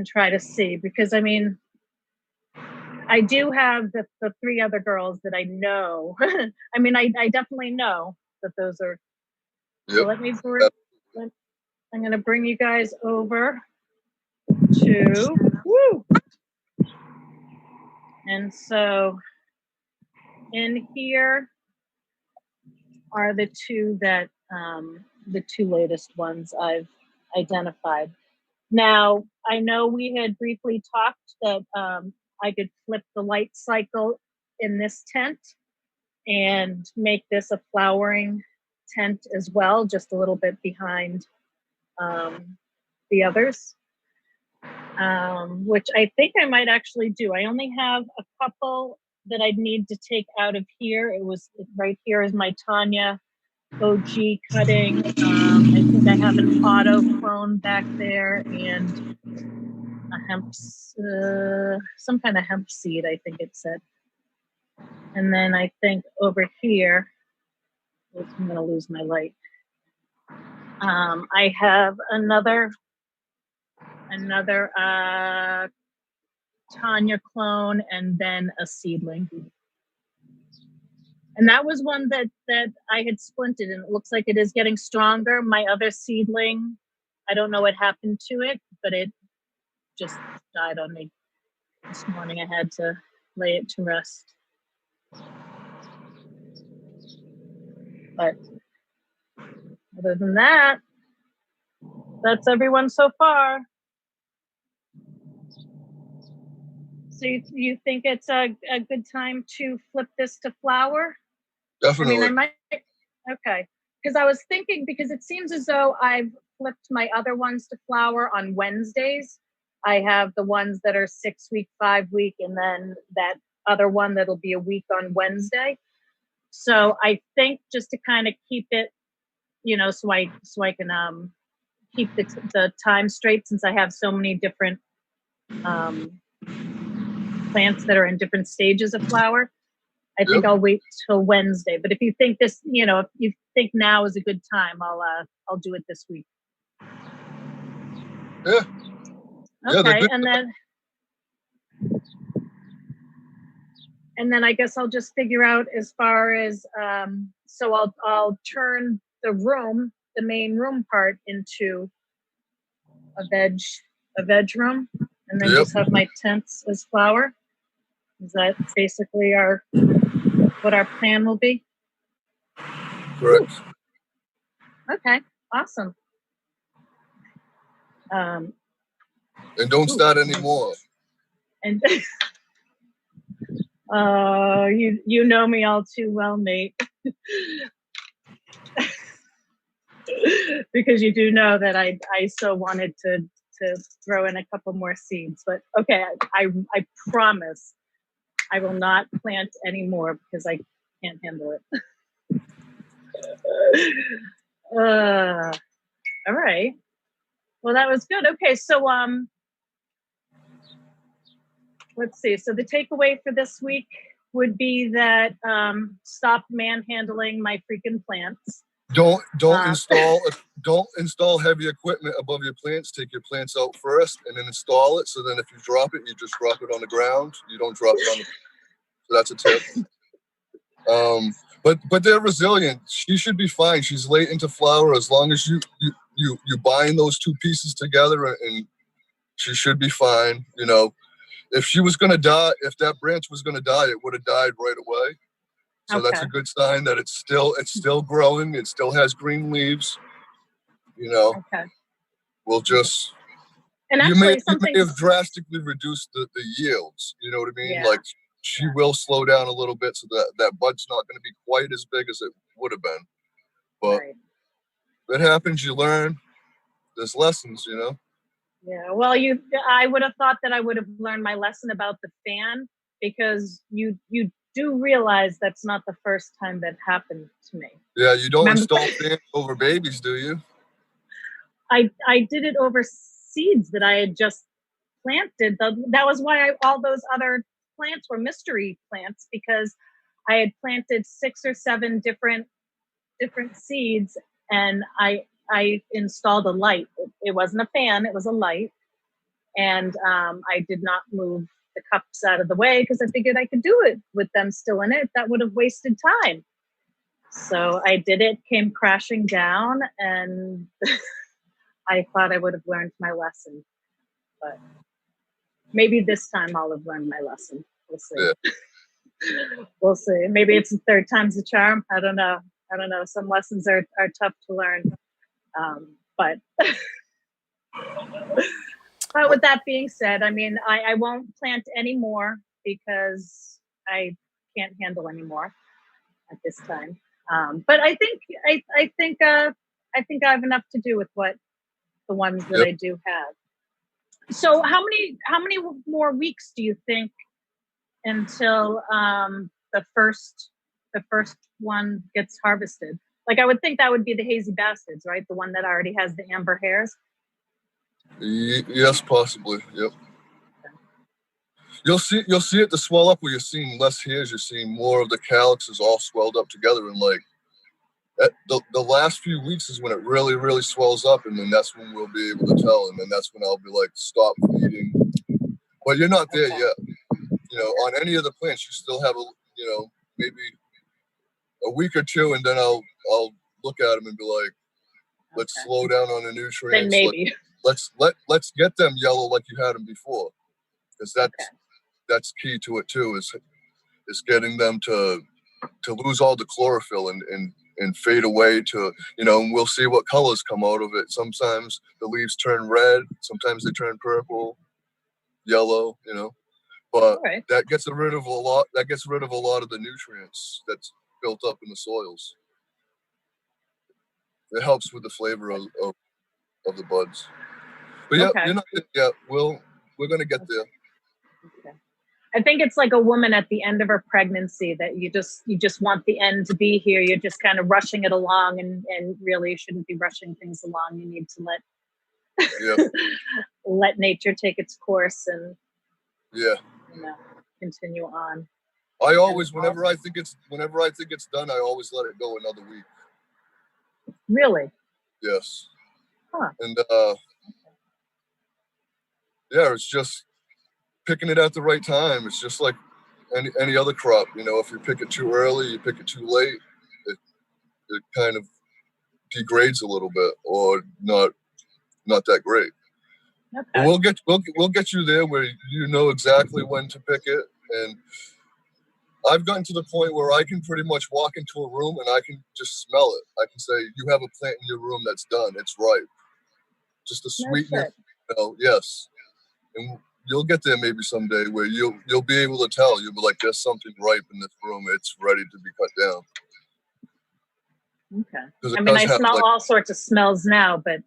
try to see, because I mean, I do have the three other girls that I know. I mean, I definitely know that those are. So let me I'm going to bring you guys over to, woo! And so in here are the two latest ones I've identified. Now, I know we had briefly talked that I could flip the light cycle in this tent and make this a flowering tent as well, just a little bit behind the others, which I think I might actually do. I only have a couple that I'd need to take out of here. Right here is my Tanya OG cutting. I think I have an auto clone back there and a hemp, some kind of hemp seed, I think it said. And then I think over here, I'm going to lose my light. I have another Tanya clone and then a seedling. And that was one that I had splinted, and it looks like it is getting stronger. My other seedling, I don't know what happened to it, but it just died on me this morning. I had to lay it to rest. But other than that, that's everyone so far. So you think it's a good time to flip this to flower? Definitely. I mean, I might. Okay, because I was thinking, because it seems as though I've flipped my other ones to flower on Wednesdays. I have the ones that are 6 week, 5 week, and then that other one that'll be a week on Wednesday. So I think just to kind of keep it, so I can keep the time straight, since I have so many different plants that are in different stages of flower. I think I'll wait till Wednesday. But if you think this, if you think now is a good time, I'll do it this week. Yeah. Okay, and then I guess I'll just figure out as far as so I'll turn the main room part into a veg room, and then just have my tents as flower. Is that basically what our plan will be? Correct. Ooh. Okay, awesome. And don't start anymore. And you know me all too well, Nate. Because you do know that I so wanted to throw in a couple more seeds. But okay, I promise I will not plant any more because I can't handle it. All right. Well, that was good. Okay, so let's see. So the takeaway for this week would be that stop manhandling my freaking plants. Don't install heavy equipment above your plants. Take your plants out first and then install it. So then if you drop it, you just drop it on the ground. You don't drop it on the. So that's a tip. But they're resilient. She should be fine. She's late into flower. As long as you bind those two pieces together, and she should be fine. If she was gonna die, if that branch was gonna die, it would have died right away. So that's a good sign that it's still growing. It still has green leaves. Okay. We'll just. And you actually, may have drastically reduced the yields. You know what I mean? Yeah. Like she will slow down a little bit, so that bud's not going to be quite as big as it would have been. But if it happens, you learn. There's lessons, Yeah. Well, I would have thought that I would have learned my lesson about the fan, because you do realize that's not the first time that happened to me. Yeah, you don't install fans over babies, do you? I did it over seeds that I had just planted. That was why all those other plants were mystery plants, because I had planted 6 or 7 different seeds, and I installed a light. It wasn't a fan, it was a light. And I did not move the cups out of the way because I figured I could do it with them still in it. That would have wasted time. So I did it, came crashing down, and I thought I would have learned my lesson. But maybe this time I'll have learned my lesson. We'll see. Yeah. We'll see. Maybe it's the third time's the charm. I don't know. Some lessons are tough to learn. But with that being said, I mean, I won't plant anymore because I can't handle anymore at this time. But I think I have enough to do with the ones that I do have. So how many more weeks do you think until the first one gets harvested? Like, I would think that would be the Hazy Bastards, right? The one that already has the amber hairs. Yes, possibly. Yep. You'll see it to swell up where you're seeing less hairs. You're seeing more of the calyxes all swelled up together, and like the last few weeks is when it really, really swells up, and then that's when we'll be able to tell, and then that's when I'll be like, stop feeding. But you're not there yet. You know, on any of the plants, you still have maybe a week or two, and then I'll look at them and be like, let's slow down on the nutrients. Then maybe let's get them yellow like you had them before, because that's key to it too. Is getting them to lose all the chlorophyll and fade away to, and we'll see what colors come out of it. Sometimes the leaves turn red, sometimes they turn purple, yellow, but that gets rid of a lot of the nutrients that's built up in the soils. It helps with the flavor of the buds. But you're not yet. We're gonna get there. Okay. I think it's like a woman at the end of her pregnancy that you just want the end to be here. You're just kind of rushing it along, and really shouldn't be rushing things along. You need to let nature take its course and continue on. I always, whenever I think it's done, I always let it go another week. Really? Yes. Huh. And it's just picking it at the right time. It's just like any other crop, if you pick it too early, you pick it too late, it kind of degrades a little bit, or not that great. Okay. But we'll get you there where you know exactly when to pick it. And I've gotten to the point where I can pretty much walk into a room and I can just smell it. I can say, you have a plant in your room that's done, it's ripe. Just the sweetness, yes. And you'll get there maybe someday where you'll be able to tell. You'll be like, there's something ripe in this room. It's ready to be cut down. Okay. I mean, I smell all sorts of smells now, but.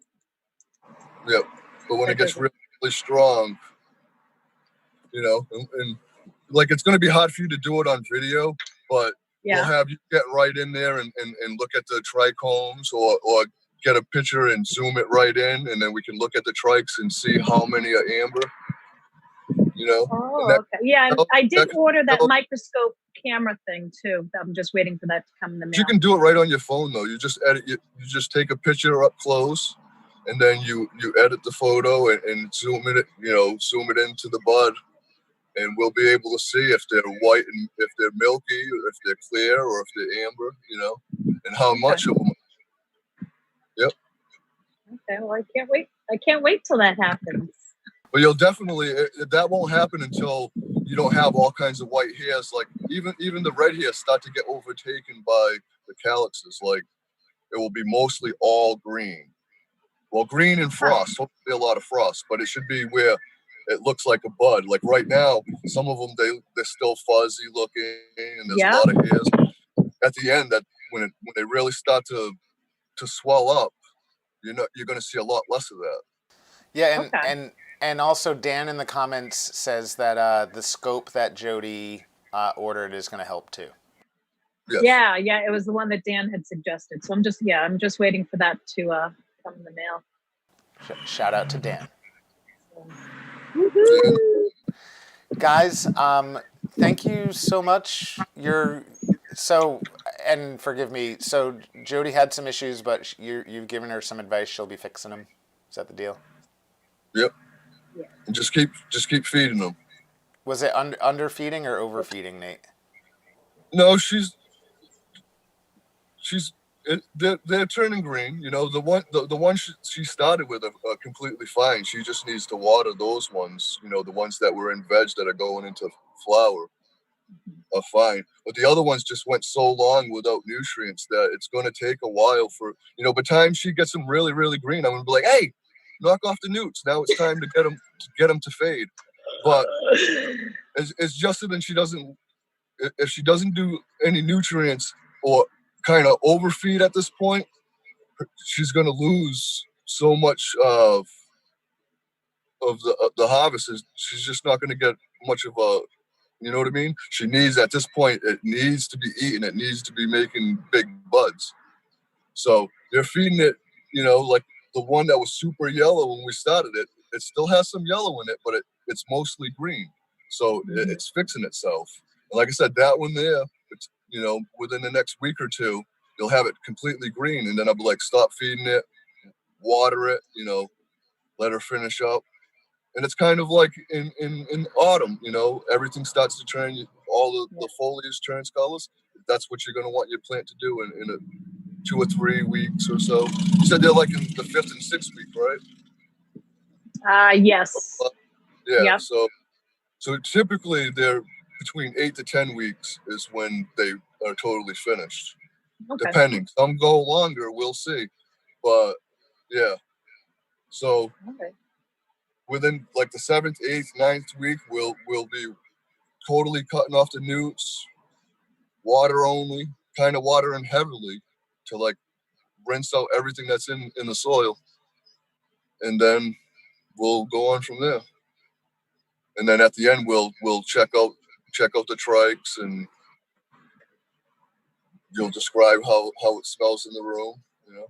Yeah, but when it gets really, really strong, and like, it's going to be hard for you to do it on video, but we'll have you get right in there and look at the trichomes, or get a picture and zoom it right in, and then we can look at the trikes and see how many are amber. Oh, okay. Yeah, I did order that microscope camera thing too. I'm just waiting for that to come in the mail. You can do it right on your phone though. You just edit. You just take a picture up close, and then you edit the photo and zoom it. Zoom it into the bud, and we'll be able to see if they're white and if they're milky, or if they're clear, or if they're amber. And how much of them. Yep. Okay. Well, I can't wait till that happens. But you'll definitely, that won't happen until you don't have all kinds of white hairs. Like even the red hairs start to get overtaken by the calyxes. Like, it will be mostly all green. Well, green and frost, hopefully a lot of frost, but it should be where it looks like a bud. Like right now, some of them, they're still fuzzy looking, and there's a lot of hairs. At the end, that when they really start to swell up, you're going to see a lot less of that. Yeah, and also Dan in the comments says that the scope that Jodi ordered is going to help too. Yes. Yeah, it was the one that Dan had suggested. So I'm just waiting for that to come in the mail. Shout out to Dan. Woohoo! Guys, thank you so much. And forgive me. So Jodi had some issues, but you've given her some advice. She'll be fixing them. Is that the deal? Yep. Yeah. And just keep feeding them. Was it underfeeding or overfeeding, Nate? No, they're turning green. You know, the one she started with are completely fine. She just needs to water those ones. You know, the ones that were in veg that are going into flower are fine. But the other ones just went so long without nutrients that it's going to take a while for, you know, by the time she gets them really, really green, I'm going to be like, hey, knock off the newts. Now it's time to get them to fade. But it's just that if she doesn't do any nutrients or kind of overfeed at this point, she's going to lose so much of the harvest. She's just not going to get much of a, you know what I mean? She needs, at this point, it needs to be eaten. It needs to be making big buds. So they're feeding it, you know, like the one that was super yellow when we started it. It still has some yellow in it, but it's mostly green. So it's fixing itself. And like I said, that one there, it's, you know, within the next week or two, you'll have it completely green. And then I'll be like, stop feeding it, water it, you know, let her finish up. And it's kind of like in autumn, you know, everything starts to turn, all the foliage turns colors. That's what you're going to want your plant to do in a 2 or 3 weeks or so. You said they're like in the 5th and 6th week, right? Yes. Yeah. Yep. So typically they're between 8 to 10 weeks is when they are totally finished. Okay. Depending. Some go longer, we'll see. But yeah. So within like the 7th, 8th, 9th week, we'll be totally cutting off the newts, water only, kind of watering heavily to like rinse out everything that's in the soil. And then we'll go on from there. And then at the end, we'll check out the trikes, and you'll describe how it smells in the room. You know,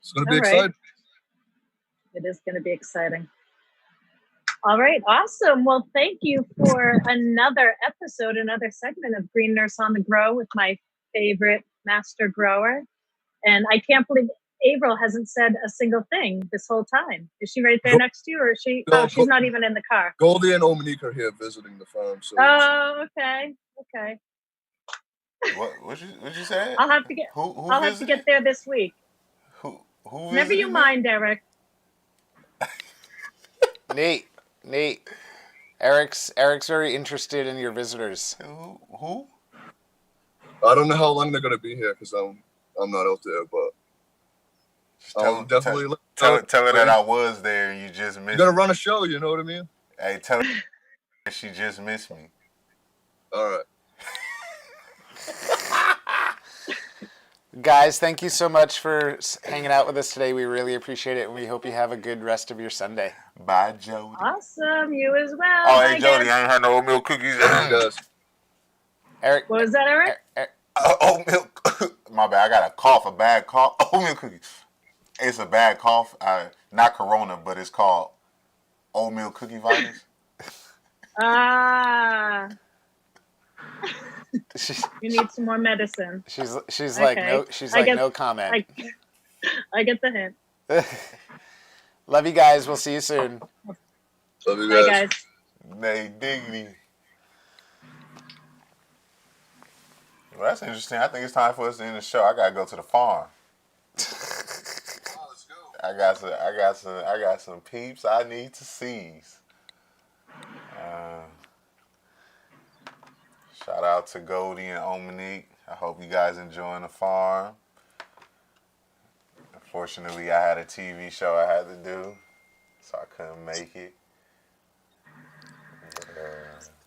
it's going to be exciting. It is going to be exciting. All right, awesome. Well, thank you for another episode, another segment of Green Nurse on the Grow with my favorite master grower. And I can't believe Avril hasn't said a single thing this whole time. Is she right there next to you, or is she? No, she's not even in the car. Goldie and Ominique are here visiting the farm. So okay. What you say? I'll have to get. I'll have to get there this week. Who Never you mind, Eric. Nate, Eric's very interested in your visitors. Who? I don't know how long they're gonna be here because I'm not out there, but I'll definitely tell her that I was there and you just missed. You gotta run a show, you know what I mean? Hey, tell her she just missed me. All right. Guys, thank you so much for hanging out with us today. We really appreciate it, and we hope you have a good rest of your Sunday. Bye, Jodi. Awesome. You as well. Oh, hey, Jodi, I ain't had no oatmeal cookies. Eric. What was that, Eric? Oatmeal. My bad. I got a cough, a bad cough. Oatmeal cookies. It's a bad cough. Not corona, but it's called oatmeal cookie virus. You need some more medicine. She's okay. like no comment. I get the hint. Love you guys. We'll see you soon. Love you guys. Bye, guys. Nay diggity. Well, that's interesting. I think it's time for us to end the show. I gotta go to the farm. Let's go. I got some peeps I need to seize. Shout out to Goldie and Ominique. I hope you guys enjoying the farm. Unfortunately, I had a TV show I had to do, so I couldn't make it.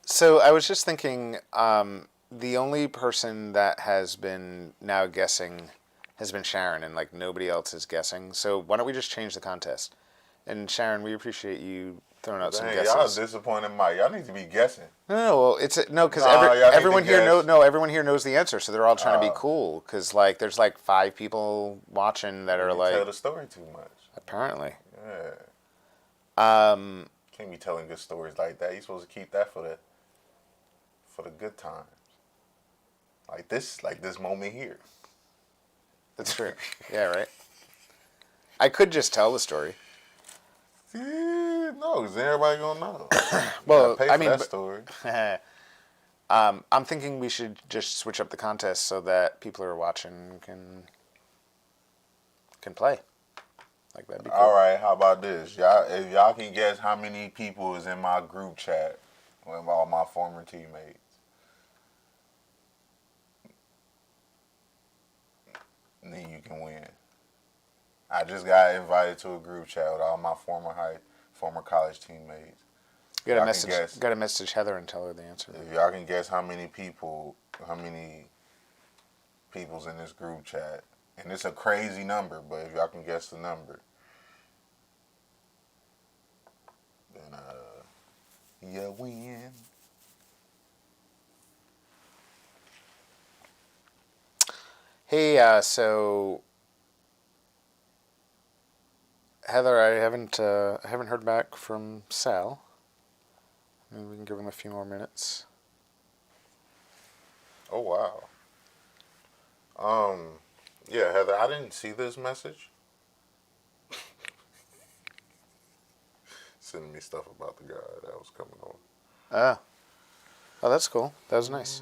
So I was just thinking, the only person that has been now guessing has been Sharon, and like nobody else is guessing. So why don't we just change the contest? And Sharon, we appreciate you throwing out some guesses. Y'all disappointed Mike. Y'all need to be guessing. No, because everyone here knows the answer, so they're all trying to be cool. Because like there's like 5 people watching that are like tell the story too much. Apparently. Yeah. Can't be telling good stories like that. You're supposed to keep that for the good times. Like this moment here. That's true. Yeah, right. I could just tell the story. Yeah, no, because everybody gonna know. Well, pay I for mean, that story. I'm thinking we should just switch up the contest so that people who are watching can play. Like that'd be cool. All right, how about this? If y'all can guess how many people is in my group chat with all my former teammates, then you can win. I just got invited to a group chat with all my former college teammates. Got to message Heather and tell her the answer. If y'all can guess how many people's in this group chat, and it's a crazy number, but if y'all can guess the number, then you win. Hey, so Heather, I haven't heard back from Sal. Maybe we can give him a few more minutes. Oh wow. Yeah, Heather, I didn't see this message. Sending me stuff about the guy that was coming on. Oh, that's cool. That was nice.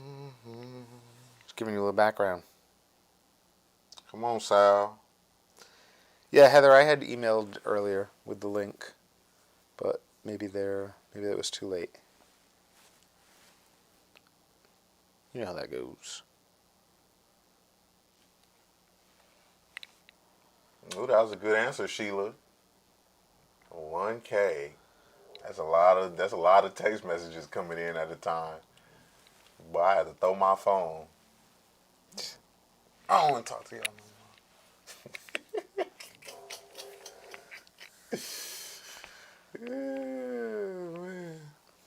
Just giving you a little background. Come on, Sal. Yeah, Heather, I had emailed earlier with the link, but maybe that was too late. You know how that goes. Ooh, that was a good answer, Sheila. 1K. That's a lot of text messages coming in at a time. But I had to throw my phone. I don't want to talk to y'all no more. Yeah,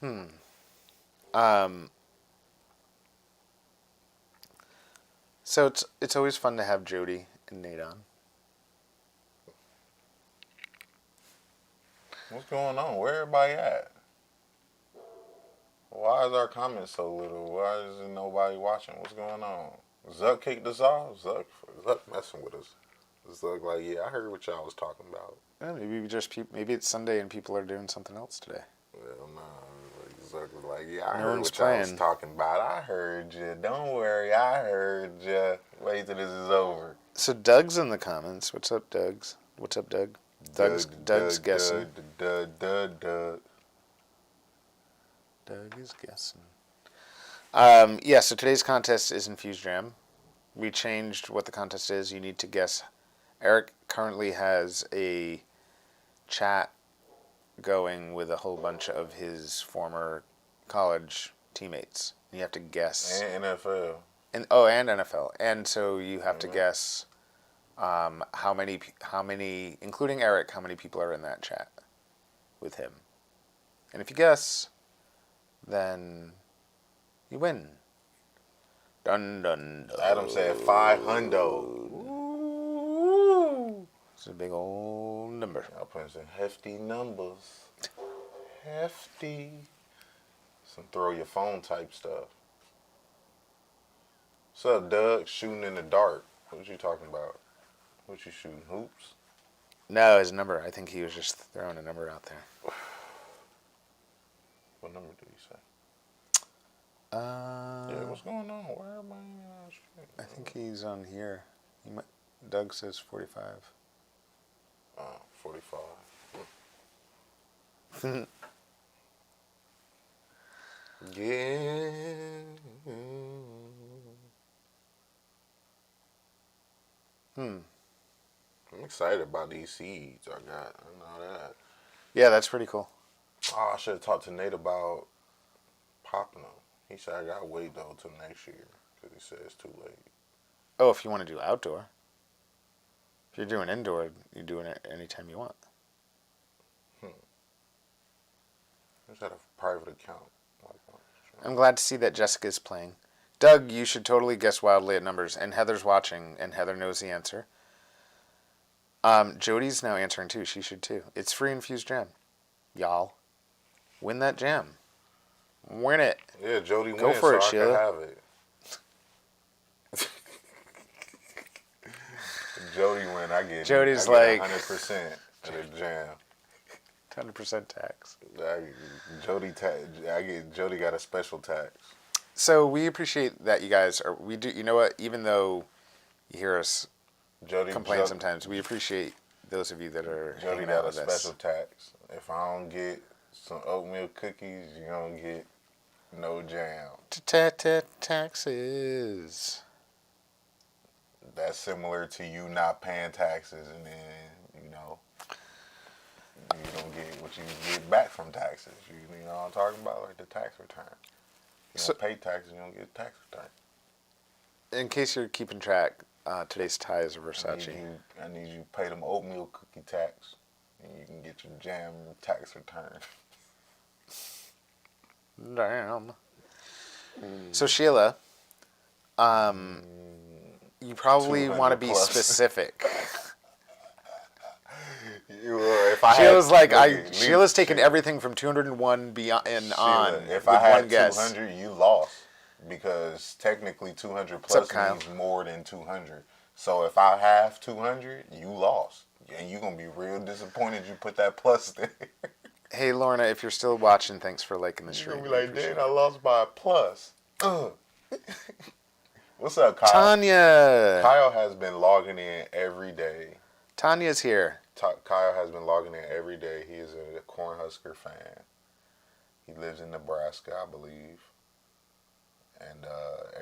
man. So it's always fun to have Jodi and Nate on. What's going on? Where everybody at? Why is our comments so little? Why is there nobody watching? What's going on? Zuck kicked us off? Zuck messing with us. Zuck like, yeah, I heard what y'all was talking about. Yeah, maybe it's Sunday and people are doing something else today. Well, no. Zuck was like, yeah, I No heard one's what y'all was playing. talking about. I heard you. Don't worry, I heard you. Wait till this is over. So Doug's in the comments. What's up, Doug? What's up, Doug? Doug's guessing. Doug. Doug is guessing. Yeah, so today's contest is Infused Jam. We changed what the contest is. You need to guess. Eric currently has a chat going with a whole bunch of his former college teammates. You have to guess. And NFL. And NFL. And so you have to guess how many, including Eric, how many people are in that chat with him. And if you guess, then you win. Dun dun dun. Adam said 500. Ooh. It's a big old number. Y'all putting some hefty numbers. Hefty. Some throw your phone type stuff. What's up, Doug? Shooting in the dark. What you talking about? What you shooting? Hoops? No, his number. I think he was just throwing a number out there. What number did he say? Yeah, what's going on? Where am I? I think he's on here. Doug says 45. 45. Yeah. I'm excited about these seeds I got. I know that. Yeah, that's pretty cool. Oh, I should have talked to Nate about popping them. He said I gotta wait though till next year because he said it's too late. Oh, if you want to do outdoor. If you're doing indoor, you're doing it anytime you want. I just had a private account. I'm glad to see that Jessica's playing. Doug, you should totally guess wildly at numbers, and Heather's watching, and Heather knows the answer. Jodi's now answering too. She should too. It's free Infused Jam. y'all. Win that jam. Win it. Yeah, Jodi Go wins, for so it, I Sheila. can have it. Jodi win, I get Jody's I like- get 100% of the jam. 100% tax. Jodi got a special tax. So we appreciate that you guys are. We do. You know what? Even though you hear us Jodi complain sometimes, we appreciate those of you that are Jodi hanging got out a with special us. tax. If I don't get some oatmeal cookies, you don't get no jam. Taxes. That's similar to you not paying taxes, and then you don't get what you get back from taxes. You know what I'm talking about, like the tax return. You don't pay taxes, you don't get a tax return. In case you're keeping track, today's tie is a Versace. I need you to pay them oatmeal cookie tax, and you can get your jam tax return. Damn. So Sheila, you probably want to be 200 plus. specific. If I Sheila's had, like, Sheila's taken everything from 201 beyond and on. If with I had one guess. 200, you lost, because technically 200 plus up, Kyle? means more than 200. So if I have 200, you lost, and you're gonna be real disappointed you put that plus there. Hey Lorna, if you're still watching, thanks for liking the You're stream. gonna be like, dang, I lost by a plus. What's up, Kyle? Tanya. Kyle has been logging in every day. Tanya's here. Kyle has been logging in every day. He is a Cornhusker fan. He lives in Nebraska, I believe. And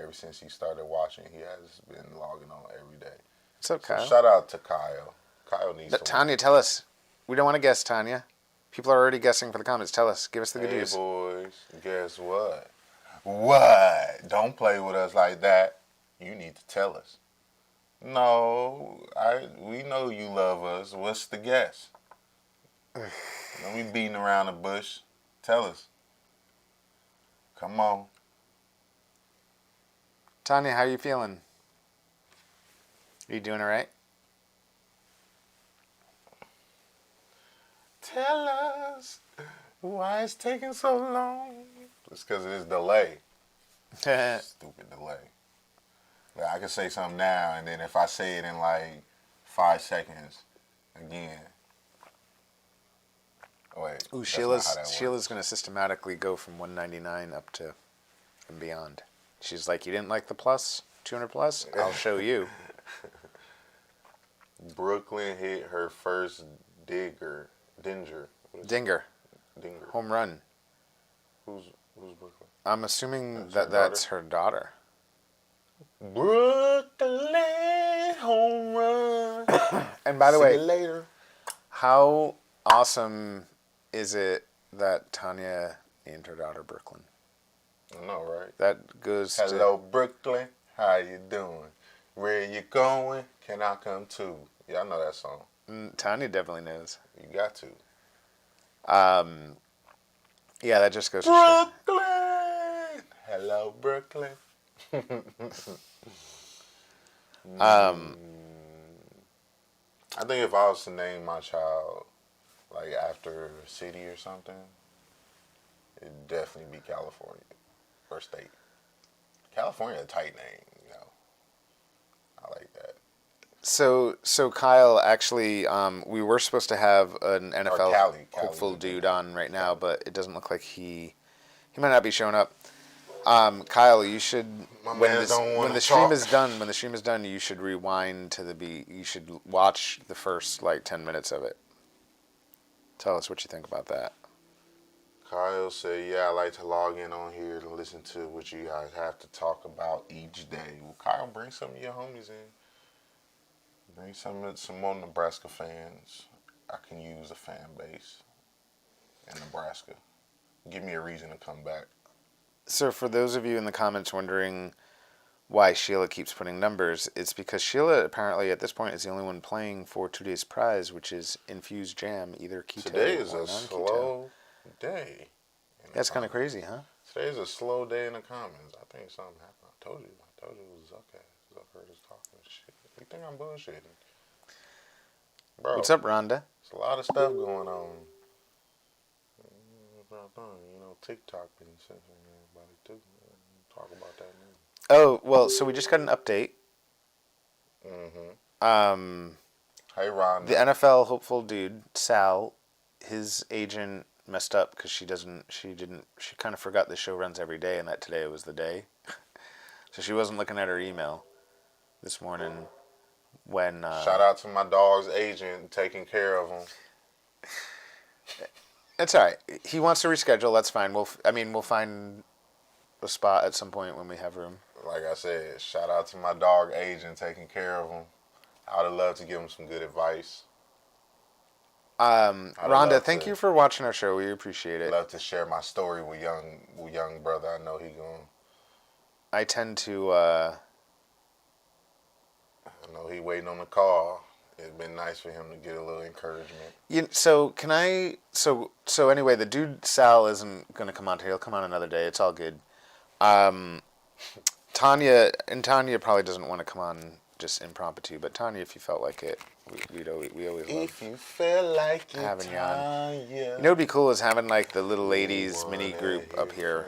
ever since he started watching, he has been logging on every day. What's up, So Kyle? shout out to Kyle. Kyle needs to Tanya, tell us. We don't want to guess, Tanya. People are already guessing for the comments. Tell us. Give us the good Hey news. boys, guess what? What? Don't play with us like that. You need to tell us. No, we know you love us. What's the guess? Don't be beating around the bush. Tell us. Come on. Tanya, how are you feeling? Are you doing all right? Tell us why it's taking so long. It's because of this delay. Stupid delay. Like, I can say something now, and then if I say it in like 5 seconds, again. Oh, wait. Ooh, that's not how that Sheila's works. going to systematically go from 199 up to and beyond. She's like, you didn't like the plus? 200 plus? I'll show you. Brooklyn hit her first dinger. Dinger. Home run. Who's Brooklyn? I'm assuming That's her that's her daughter. Brooklyn home run. And by the See way, you later. how awesome is it that Tanya named her daughter Brooklyn? I know, right? That goes Hello, Brooklyn. How you doing? Where you going? Can I come too? Yeah, I know that song. to... Tanya definitely knows. You got to. Yeah, that just goes to show. Brooklyn. Hello, Brooklyn. I think if I was to name my child like after a city or something, it'd definitely be California or state. California, a tight name, you know. I like that. So Kyle, actually, we were supposed to have an NFL Cali hopeful would be dude on right now, but it doesn't look like he might not be showing up. Kyle, you should when the stream is done, you should rewind to the beat. You should watch the first like 10 minutes of it. Tell us what you think about that. Kyle said, yeah, I like to log in on here to listen to what you guys have to talk about each day. Well, Kyle, bring some of your homies in. Bring some more Nebraska fans. I can use a fan base in Nebraska. Give me a reason to come back. So for those of you in the comments wondering why Sheila keeps putting numbers, it's because Sheila apparently at this point is the only one playing for today's prize, which is infused jam, either keto Today is or a non-keto. slow day. That's kind of crazy, huh? Today's a slow day in the comments. I think something happened. I told you it was okay. Zucker is talking shit. You think I'm bullshitting? Bro, What's up, Rhonda? there's a lot of stuff going on. done. You know, TikTok been censoring everybody too. Talk about that now. Oh, well, so we just got an update. Hey, Ron. The NFL hopeful dude, Sal, his agent messed up because she kind of forgot the show runs every day and that today was the day. So she wasn't looking at her email this morning when... Shout out to my dog's agent taking care of him. It's all right. He wants to reschedule. That's fine. We'll find a spot at some point when we have room. Like I said, shout out to my dog agent taking care of him. I would love to give him some good advice. Rhonda, thank you for watching our show. We appreciate it. Love to share my story with young brother. I know he going. I tend to. I know he waiting on the call. It'd been nice for him to get a little encouragement. So can I? So anyway, the dude Sal isn't gonna come on today. He'll come on another day. It's all good. Tanya probably doesn't want to come on just impromptu, but Tanya, if you felt like it, we always love. If you feel like it, having you on. Tanya, You know, what'd be cool is having like the little ladies mini group up here.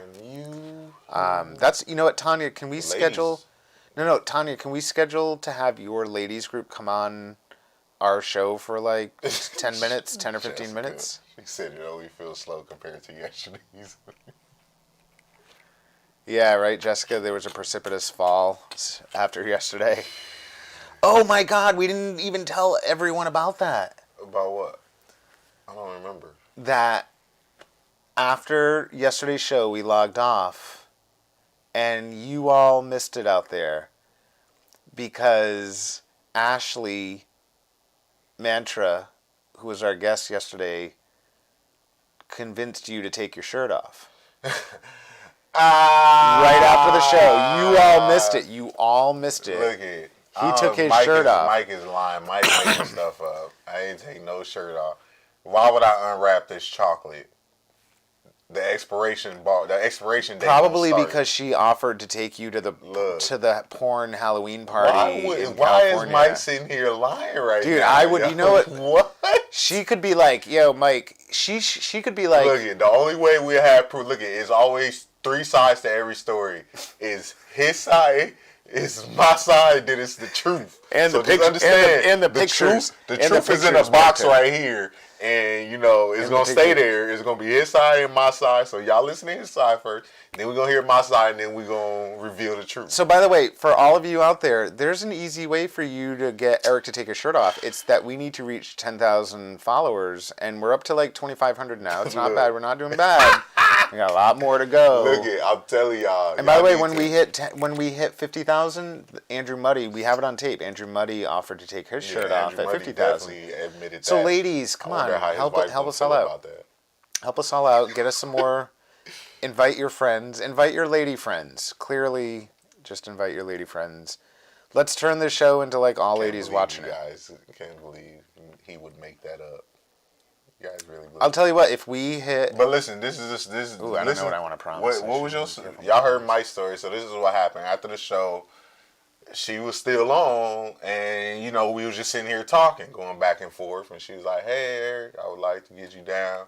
That's what, Tanya. Can we schedule? No, Tanya. Can we schedule to have your ladies group come on our show for like 10 minutes, 10 or 15 minutes? She said it only feels slow compared to yesterday's. Yeah, right, Jessica. There was a precipitous fall after yesterday. Oh my God, we didn't even tell everyone about that. About what? I don't remember. That after yesterday's show, we logged off, and you all missed it out there because Ashley Mantra, who was our guest yesterday, convinced you to take your shirt off. Right after the show. You all missed it. Look at He took his shirt off. Mike is lying. Mike making stuff up. I ain't take no shirt off. Why would I unwrap this chocolate? The expiration date. Probably because she offered to take you to the porn Halloween party. Why is Mike sitting here lying right now? Dude, I would. You know what? What? She could be like, yo, Mike. She could be like. Look at the only way we have proof. Look at it's always 3 sides to every story. Is his side. It's my side, then it's the truth. And so the picture, and the pictures. The truth is in a box right here, and it's gonna stay there. It's gonna be his side and my side. So y'all listen to his side first, then we're gonna hear my side, and then we're gonna reveal the truth. So by the way, for all of you out there, there's an easy way for you to get Eric to take his shirt off. It's that we need to reach 10,000 followers, and we're up to like 2,500 now. It's not bad. We're not doing bad. We got a lot more to go. Look at, I'm telling y'all. And by the way, when we hit 50,000, Andrew Muddy, we have it on tape. Andrew Muddy offered to take his shirt off at 50,000. So ladies, come on, help us all out. Help us all out. Get us some more. Invite your friends. Invite your lady friends. Clearly, just invite your lady friends. Let's turn this show into like all ladies watching it. Guys, can't believe he would make that up. You guys really believe. I'll tell you what. If we hit, but listen, this is. Ooh, I don't know what I want to promise. What was your? Y'all heard my story, so this is what happened after the show. She was still on, and we was just sitting here talking, going back and forth, and she was like, "Hey, Eric, I would like to get you down,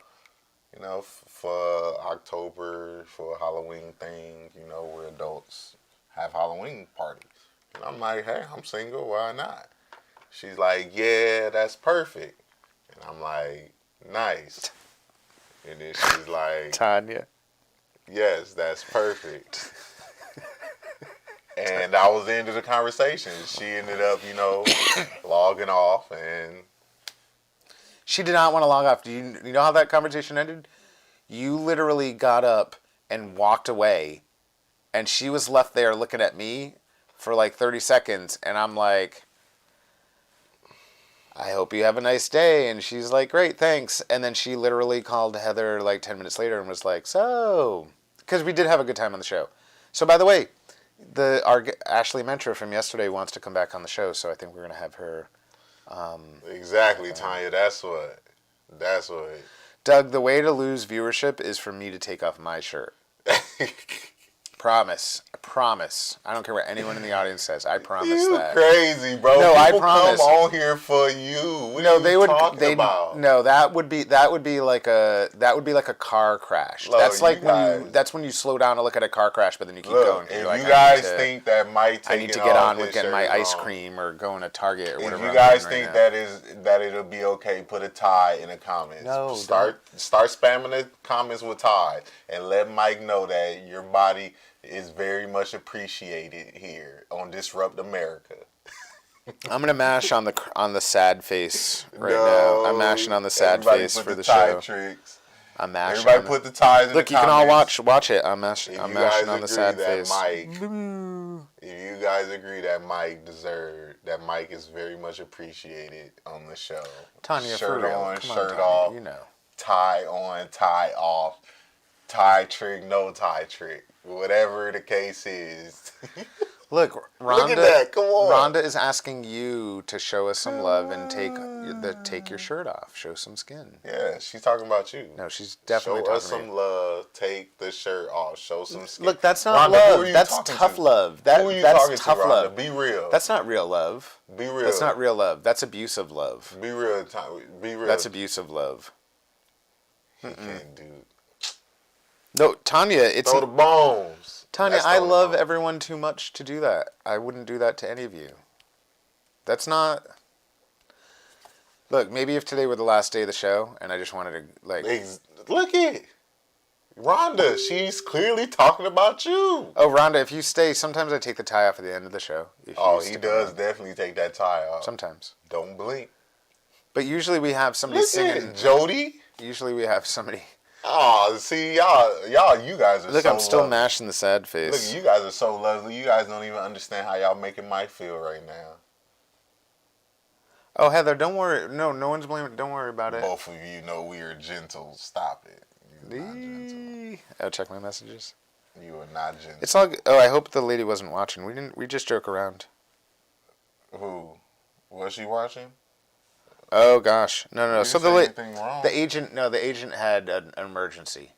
for October for a Halloween thing. Where adults have Halloween parties." And I'm like, "Hey, I'm single. Why not?" She's like, "Yeah, that's perfect," and I'm like, "Nice." And then she's like, Tanya, "Yes, that's perfect." And that was the end of the conversation. She ended up, logging off, and she did not want to log off. Do you know how that conversation ended? You literally got up and walked away, and she was left there looking at me for like 30 seconds, and I'm like, I hope you have a nice day. And she's like, great, thanks. And then she literally called Heather like 10 minutes later and was like, because we did have a good time on the show. So by the way, our Ashley Mentor from yesterday wants to come back on the show, so I think we're going to have her. Exactly, Tanya. That's what. Doug, the way to lose viewership is for me to take off my shirt. Promise. I promise. I don't care what anyone in the audience says. I promise You that. crazy, bro. No, People I promise. come on here for you. What No, are you they would. talking about? No, that would be like a car crash. Look, That's like you when guys- that's when you slow down to look at a car crash, but then you keep Look, going. 'Cause if you're like, you I guys need to- think that Mike I need to taking get off on with his getting my shirt ice wrong, cream or going to Target or if whatever. you I'm guys doing think right that it'll be okay, put a tie in the comments. No, start spamming the comments with tie and let Mike know that your body is very much appreciated here on Disrupt America. I'm gonna mash on the sad face right No, now. I'm mashing on the sad everybody face put for the tie show. Tricks. I'm mashing. Everybody on put the ties in Look, the you can all comments. watch it. I'm If mashing you on guys the agree sad that face. if you guys agree that Mike is very much appreciated on the show. Tanya, shirt for real. on, Come shirt Tanya, off, you know. tie on, tie off, tie trick, no tie trick, whatever the case is. Look, Rhonda. Look at that! Come on, Rhonda is asking you to show us some love and take your shirt off, show some skin. Yeah, she's talking about you. No, she's definitely show talking us to some you. love. Take the shirt off. Show some skin. Look, that's not Rhonda, who are love. you That's talking tough to? love. Who are you That's talking tough to, Rhonda? love. Be real. That's not real love. Be real. That's not real love. That's abusive love. Be real. Be real. That's abusive love. He can't do. No, Tanya, it's Throw the bones. Tanya, That's I throwing the love bones. everyone too much to do that. I wouldn't do that to any of you. That's not. Look, maybe if today were the last day of the show and I just wanted to, like. Look at Rhonda. She's clearly talking about you. Oh, Rhonda, if you stay, sometimes I take the tie off at the end of the show. If Oh, you he stick does around. definitely take that tie off. Sometimes. Don't blink. But usually we have somebody Look singing. at Jodi. Usually we have somebody. Oh, see, y'all, you guys are Look, so I'm still lovely. mashing the sad Look, face. you guys are so lovely. You guys don't even understand how y'all making Mike feel right now. Oh, Heather, don't worry. No one's blaming. Don't worry about it. Both of you know we are gentle. Stop it. You're not gentle. I'll check my messages. You are not gentle. It's all. Oh, I hope the lady wasn't watching. We didn't. We just joke around. Who? Was she watching? Oh gosh, no. You So didn't say anything wrong. the agent had an emergency,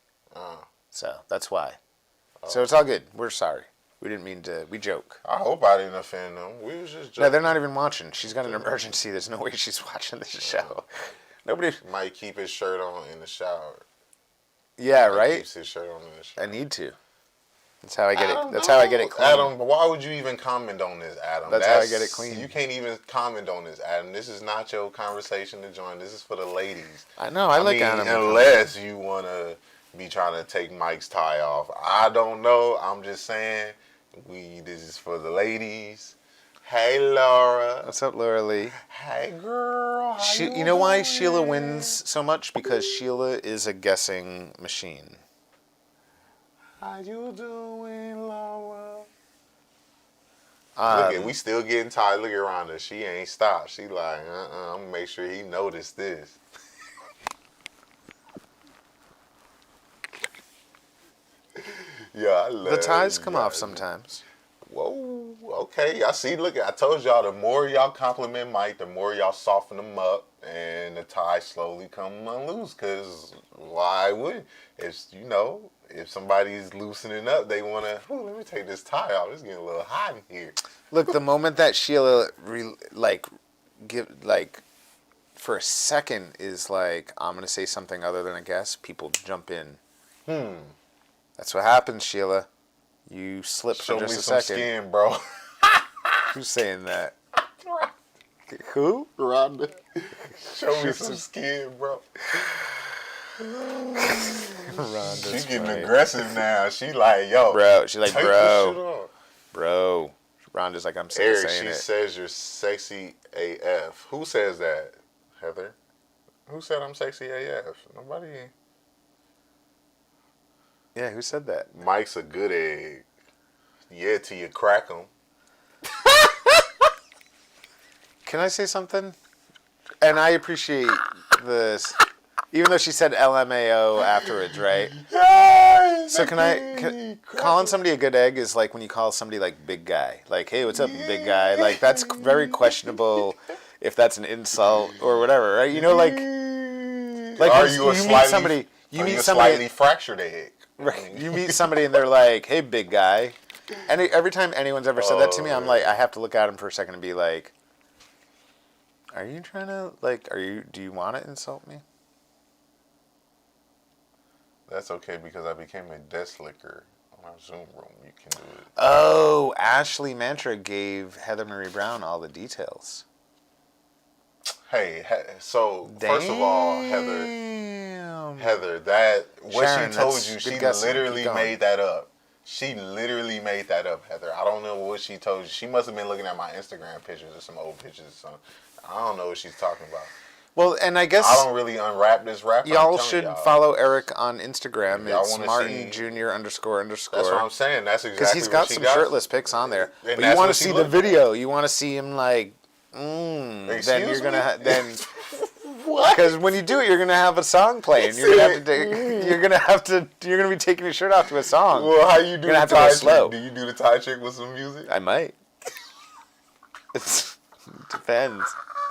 so that's why. So it's all good. We're sorry. We didn't mean to. We joke. I hope I didn't offend them. We was just joking. No, they're not even watching. She's got an emergency. There's no way she's watching this show. Nobody. Might keep his shirt on in the shower. Yeah, Mike right. Keeps his shirt on in the shower. I need to. That's how I get Adam, it. That's how I get it clean. Adam, why would you even comment on this, Adam? That's how I get it clean. You can't even comment on this, Adam. This is not your conversation to join. This is for the ladies. I know. I like mean, Adam. Unless you want to be trying to take Mike's tie off. I don't know. I'm just saying, this is for the ladies. Hey, Laura. What's up, Laura Lee? Hey, girl. How You know why doing? Sheila wins so much? Because Sheila is a guessing machine. How you doing, Laura? Um, Look at, we still getting tired. Look at Rhonda. She ain't stopped. She like, I'm gonna make sure he noticed this. Yeah, I love the ties you come off guys. sometimes. Whoa, okay. I see. Look, I told y'all the more y'all compliment Mike, the more y'all soften him up, and the tie slowly come unloose. Cause why would if if somebody's loosening up, they wanna. Let me take this tie off. It's getting a little hot in here. Look, the moment that Sheila for a second is like, I'm gonna say something other than a guess, people jump in. That's what happens, Sheila. You slip Show for me just some a second. skin, bro. Who's saying that? Who? Rhonda. Show me some skin, bro. Rhonda's She getting funny. aggressive now. She like, yo. Bro, she's like, take this shit off. bro. Rhonda's like, I'm sick Eric, of saying she it. says you're sexy AF. Who says that, Heather? Who said I'm sexy AF? Nobody. Yeah, who said that? Mike's a good egg. Yeah, till you crack him. Can I say something? And I appreciate this, even though she said LMAO afterwards, right? So calling somebody a good egg is like when you call somebody like big guy. Like, hey, what's up, big guy? Like, that's very questionable if that's an insult or whatever, right? You know, like Are you a meet slightly, somebody. You are meet you a somebody. slightly fractured egg? Right. You meet somebody and they're like, "Hey, big guy." And every time anyone's ever said that to me, I'm like, I have to look at him for a second and be like, "Are you trying to do you want to insult me?" That's okay because I became a desk licker on our Zoom room. You can do it. Oh, Ashley Mantra gave Heather Marie Brown all the details. Hey, so first of all, Heather, that what Sharon, she told that's you, good she guessing. literally Keep going. made that up. She literally made that up, Heather. I don't know what she told you. She must have been looking at my Instagram pictures or some old pictures or something. I don't know what she's talking about. Well, and I guess I don't really unwrap this rapper. y'all should follow Eric on Instagram. Y'all It's wanna Martin see- Jr. __. That's what I'm saying. That's exactly Because he's got some shirtless pics on there. And But that's you want what to she see the looked video. You want to see him like, then Excuse you're gonna me? then. What? Because when you do it, you're gonna have a song playing. You're gonna have to. You're gonna be taking your shirt off to a song. Well, how you do You're the gonna have to go tie slow. trick? Do you do the tie trick with some music? I might. It depends.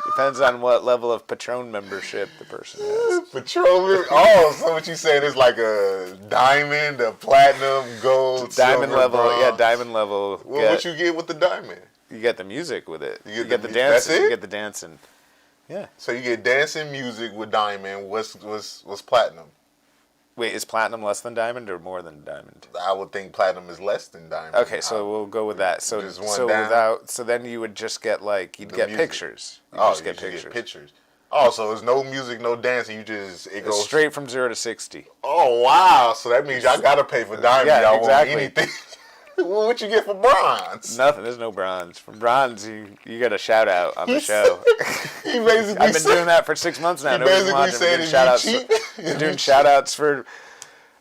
Depends on what level of Patron membership the person has. Petroleum. Oh, so what you saying is like a diamond, a platinum, gold, Diamond silver, level, bronze. yeah, diamond level. Well, what you get with the diamond? You get the music with it. You You get get the the mu- that's dancing. it? You get the dancing. Yeah. So you get dancing music with diamond. What's platinum? Wait, is platinum less than diamond or more than diamond? I would think platinum is less than diamond. Okay, so we'll go with that. So Just one down. so then you would just get like you'd The get music. pictures. You'd Oh, just you get just pictures. get pictures. Oh, so there's no music, no dancing. You just it It's goes straight from 0 to 60. Oh wow! So that means y'all gotta pay for diamond. Yeah, y'all exactly. want anything. Well, what you get for bronze? Nothing. There's no bronze. From bronze, you get a shout out on the show. He basically I've been said- doing that for 6 months now. He Nobody's basically watching. said I'm doing if shout you outs. cheap, I'm doing shout outs for.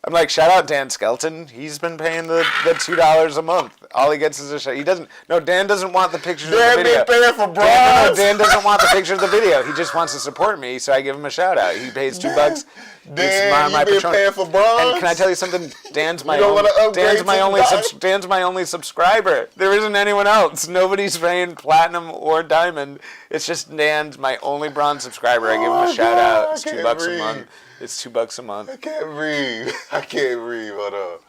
I'm like, shout out Dan Skelton. He's been paying the $2 a month. All he gets is a shout. He doesn't. No, Dan doesn't want the pictures of Dan the video. been paying for bronze. Dan doesn't want the picture of the video. He just wants to support me, so I give him a shout out. He pays $2. Dan, you been Patron. paying for bronze? And can I tell you something? Dan's my You don't only, wanna upgrade Dan's my to only diamond? Dan's my only subscriber. There isn't anyone else. Nobody's paying platinum or diamond. It's just Dan's my only bronze subscriber. I give him Oh, a shout God, out. It's I $2 can't a breathe. month. It's $2 a month. I can't breathe. I can't breathe. Hold on.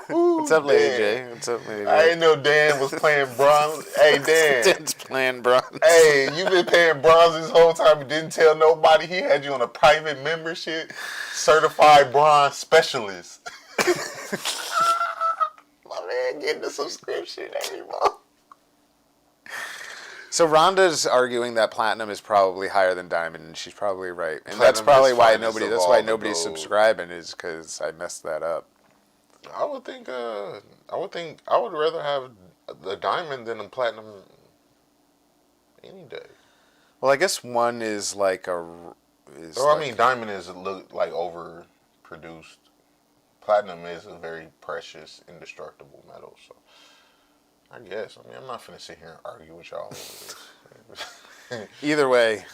What's up, Lady Dan. J? What's up, Lady J? I didn't know Dan was playing bronze. Hey, Dan. Dan's playing bronze. Hey, you been paying bronze this whole time and didn't tell nobody. He had you on a private membership, certified bronze specialist. My man getting a subscription every month. So Rhonda's arguing that platinum is probably higher than diamond, and she's probably right. And that's Platinum probably is why finest nobody. of That's all why the nobody's gold. subscribing is because I messed that up. I would rather have the diamond than a platinum any day. Well, I guess one is like a. Diamond is look like overproduced. Platinum is a very precious, indestructible metal. So, I guess. I'm not finna sit here and argue with y'all over this. Either way,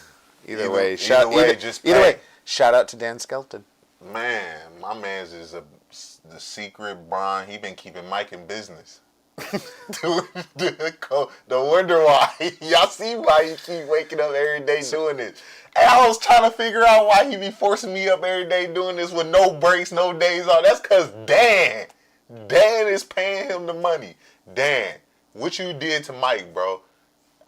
Either way, just either pay. way. Shout out to Dan Skelton. Man, my man's is the secret Brian. He been keeping Mike in business. No wonder why. Y'all see why he keep waking up every day doing this. And I was trying to figure out why he be forcing me up every day doing this with no breaks, no days off. That's because Dan is paying him the money. Dan, what you did to Mike, bro?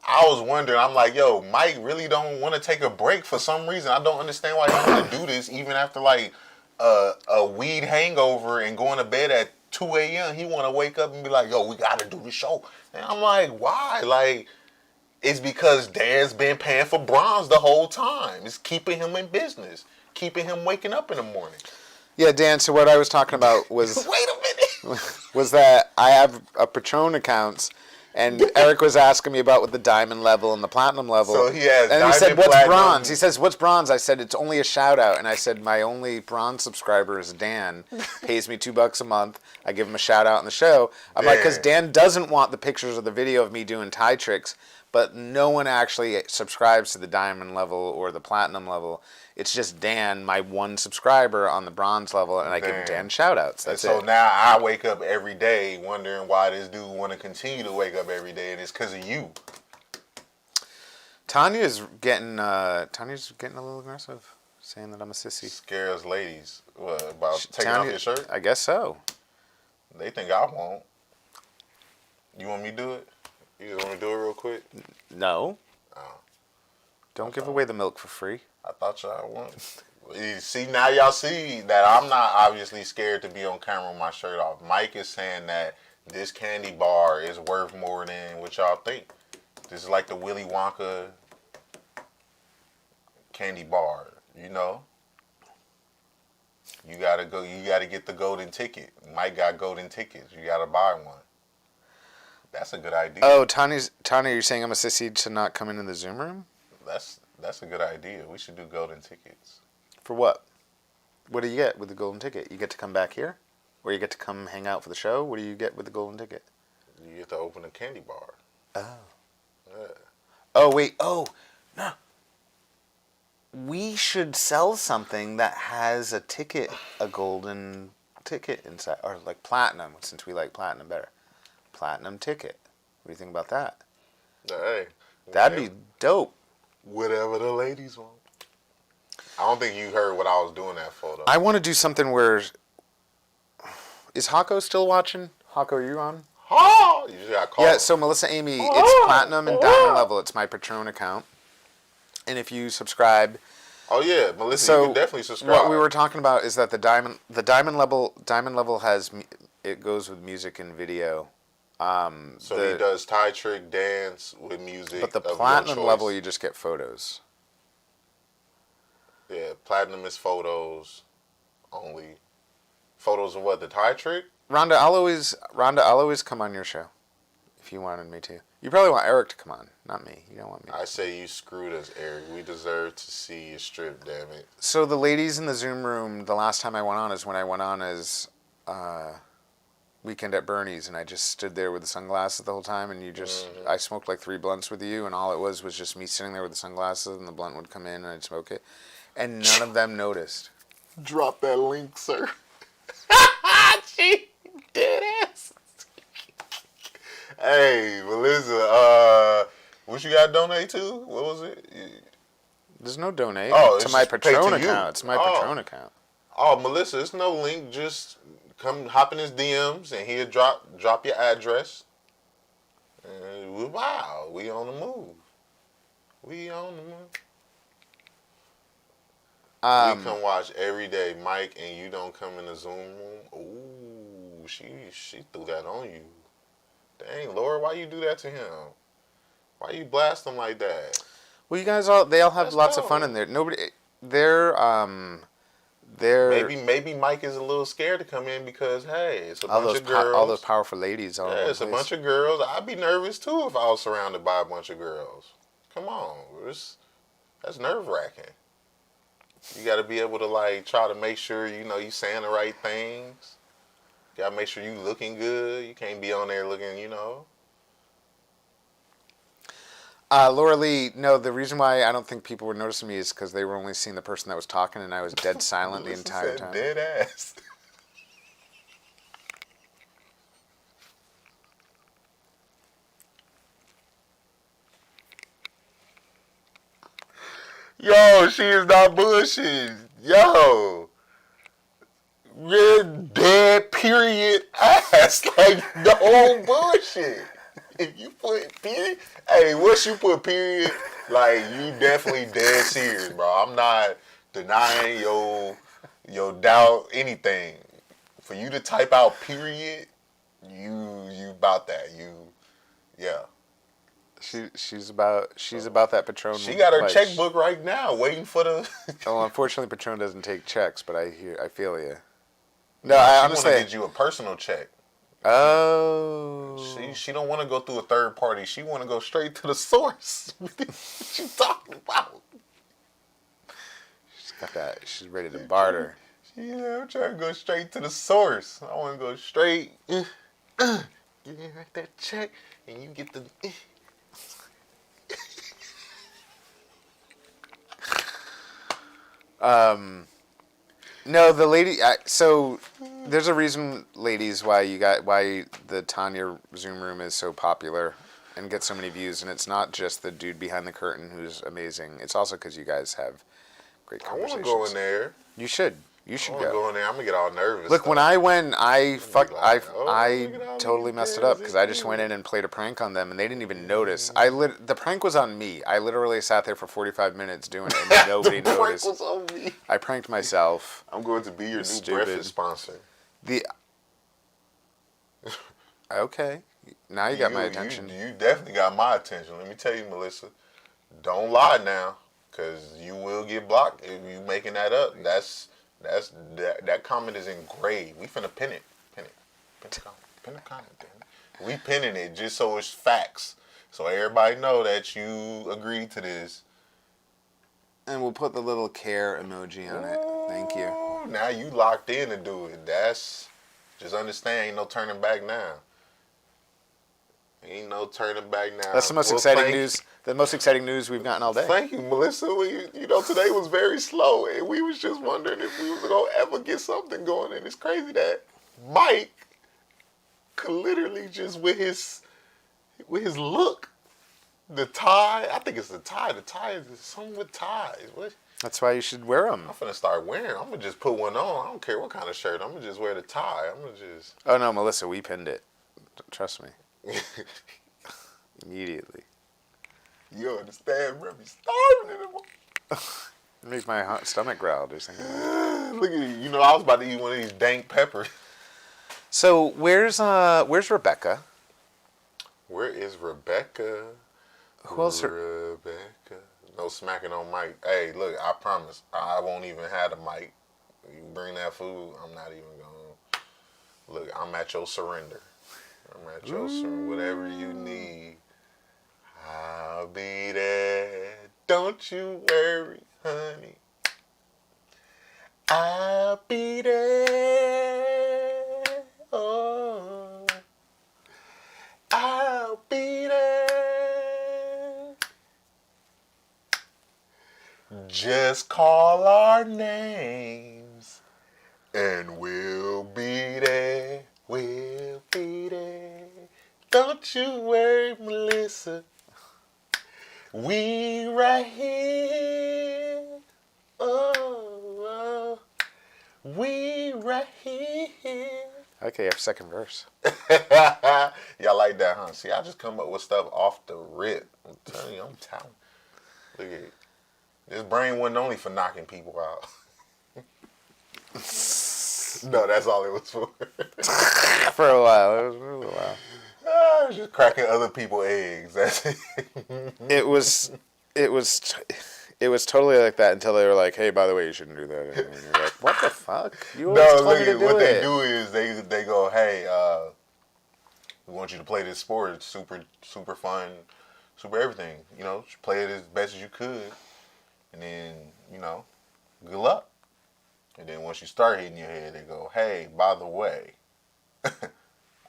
I was wondering, I'm like, yo, Mike really don't want to take a break for some reason. I don't understand why he want to do this even after like a weed hangover and going to bed at 2 a.m. He want to wake up and be like, yo, we got to do the show. And I'm like, why? Like, it's because Dan's been paying for bronze the whole time. It's keeping him in business, keeping him waking up in the morning. Yeah, Dan. So what I was talking about was Wait a minute. was that I have a Patron accounts, and Eric was asking me about with the diamond level and the platinum level. So he has and he said, diamond, "What's platinum." bronze?" He says, "What's bronze?" I said, "It's only a shout out." And I said, "My only bronze subscriber is Dan. Pays me $2 a month. I give him a shout out on the show." I'm like, because Dan doesn't want the pictures of the video of me doing tie tricks, but no one actually subscribes to the diamond level or the platinum level. It's just Dan, my one subscriber on the bronze level, and I give Dan shout outs. That's so it. now I wake up every day wondering why this dude want to continue to wake up every day, and it's because of you. Tanya's getting a little aggressive, saying that I'm a sissy. Scares ladies. What, about taking Tanya, off your shirt? I guess so. They think I won't. You want me to do it? You just want me to do it real quick? No. Oh. Don't give away the milk for free. I thought y'all wanted. See, now y'all see that I'm not obviously scared to be on camera with my shirt off. Mike is saying that this candy bar is worth more than what y'all think. This is like the Willy Wonka candy bar, you know? You gotta get the golden ticket. Mike got golden tickets. You gotta buy one. That's a good idea. Oh, Tanya, you're saying I'm a sissy to not come into the Zoom room? That's a good idea. We should do golden tickets. For what? What do you get with the golden ticket? You get to come back here? Or you get to come hang out for the show? What do you get with the golden ticket? You get to open a candy bar. Oh. Yeah. Oh, wait. Oh, no. We should sell something that has a ticket, a golden ticket inside. Or like platinum, since we like platinum better. Platinum ticket. What do you think about that? Hey. That'd be dope. Whatever the ladies want. I don't think you heard what I was doing that for, though. I want to do something where... Is Hako still watching? Hako, are you on? Oh! You just got called. Yeah, so Melissa Amy, it's platinum and diamond level. It's my Patreon account. And if you subscribe... Oh, yeah. Melissa, so you can definitely subscribe. What we were talking about is that the diamond level has... It goes with music and video. So he does tie trick, dance with music. But the of your platinum choice. level, you just get photos. Yeah, platinum is photos only. Photos of what? The tie trick? Rhonda, I'll always come on your show if you wanted me to. You probably want Eric to come on, not me. You don't want me. I say you screwed us, Eric. We deserve to see you strip, damn it. So the ladies in the Zoom room, the last time I went on is when I went on as Weekend at Bernie's, and I just stood there with the sunglasses the whole time, and I smoked like 3 blunts with you, and all it was just me sitting there with the sunglasses, and the blunt would come in, and I'd smoke it, and none of them noticed. Drop that link, sir. She dead ass. Hey, Melissa, what you got to donate to? What was it? There's no donate it's to my just pay Patreon to you. account. It's my Patreon account. Oh, Melissa, it's no link. Just come hop in his DMs and he'll drop your address. And wow, we on the move. We on the move. We come watch every day, Mike, and you don't come in the Zoom room. Ooh, she threw that on you. Dang, Laura, why you do that to him? Why you blast him like that? Well, you guys they all have lots of fun in there. They're maybe Mike is a little scared to come in because hey, it's a bunch of girls. All those powerful ladies. It's a bunch of girls. I'd be nervous too if I was surrounded by a bunch of girls. Come on, that's nerve wracking. You got to be able to try to make sure you saying the right things. You got to make sure you looking good. You can't be on there looking, Laura Lee, no, the reason why I don't think people were noticing me is because they were only seeing the person that was talking, and I was dead silent the entire time. Dead ass. Yo, she is not bullshit. Yo. Red, dead, period, ass. The whole bullshit. If you put period, hey, once you put period, you definitely dead serious, bro. I'm not denying your doubt, anything. For you to type out period, you about that. Yeah. She's about that Patron. She got her checkbook right now, waiting for the. Well, unfortunately, Patron doesn't take checks, but I feel you. No, I honestly want to get you a personal check. Oh. She don't want to go through a third party. She want to go straight to the source. What you talking about? She's got that. She's ready to barter. Yeah, I'm trying to go straight to the source. I want to go straight. You write that check, and you get the. No, the lady. So there's a reason, ladies, why the Tanya Zoom room is so popular. and get so many views. And it's not just the dude behind the curtain who's amazing. It's also because you guys have great I want conversations. to go in there. You should. You should I want to go in there. I'm gonna get all nervous. Look, when I went, I look at all totally these messed it up girls because in I just went here. in and played a prank on them and they didn't even notice. The prank was on me. I literally sat there for 45 minutes doing it and nobody the prank noticed. was on me. I pranked myself. I'm going to be your new Stupid. breakfast sponsor. Okay, now you got my attention. You definitely got my attention. Let me tell you, Melissa, don't lie now, because you will get blocked if you making that up. That comment is engraved. We finna pin it. Pin the comment, damn it. We pinning it just so it's facts. So everybody know that you agreed to this. And we'll put the little care emoji on it. Thank you. Ooh, now you locked in to do it. Just understand, ain't no turning back now. Ain't no turning back now. That's the most exciting news. The most exciting news we've gotten all day. Thank you, Melissa. Today was very slow, and we was just wondering if we was gonna ever get something going. And it's crazy that Mike could literally just with his look, the tie. I think it's the tie. The tie is something with ties. What? That's why you should wear them. I'm finna start wearing. I'm gonna just put one on. I don't care what kind of shirt. I'm gonna just wear the tie. I'm gonna just. Oh no, Melissa, we pinned it. Trust me. Immediately. You don't understand, bro. Be starving anymore. It makes my stomach growl just thinking about it. Look at you. I was about to eat one of these dank peppers. So where's Rebecca? Where is Rebecca? Who else? Rebecca. No smacking on Mike. Hey, look, I promise I won't even have the mic. You bring that food, I'm not even gonna. Look, I'm at your surrender. I'm at your surrender. Whatever you need, I'll be there. Don't you worry, honey. I'll be there. Oh, I'll be there. Just call our names and we'll be there. We'll be there. Don't you worry, Melissa. We right here. Oh, we right here. Okay, our second verse. Y'all like that, huh? See, I just come up with stuff off the rip. I'm telling you, I'm talented. Look at it. This brain wasn't only for knocking people out. No, that's all it was for. For a while. It was for a while. I was just cracking other people's eggs. That's it. It was totally like that until they were like, "Hey, by the way, you shouldn't do that." And you're like, "What the fuck? You always No, told look me to at do what it." they do is they go, "Hey, we want you to play this sport. It's super fun, super everything. Play it as best as you could, and then good luck." And then once you start hitting your head, they go, "Hey, by the way,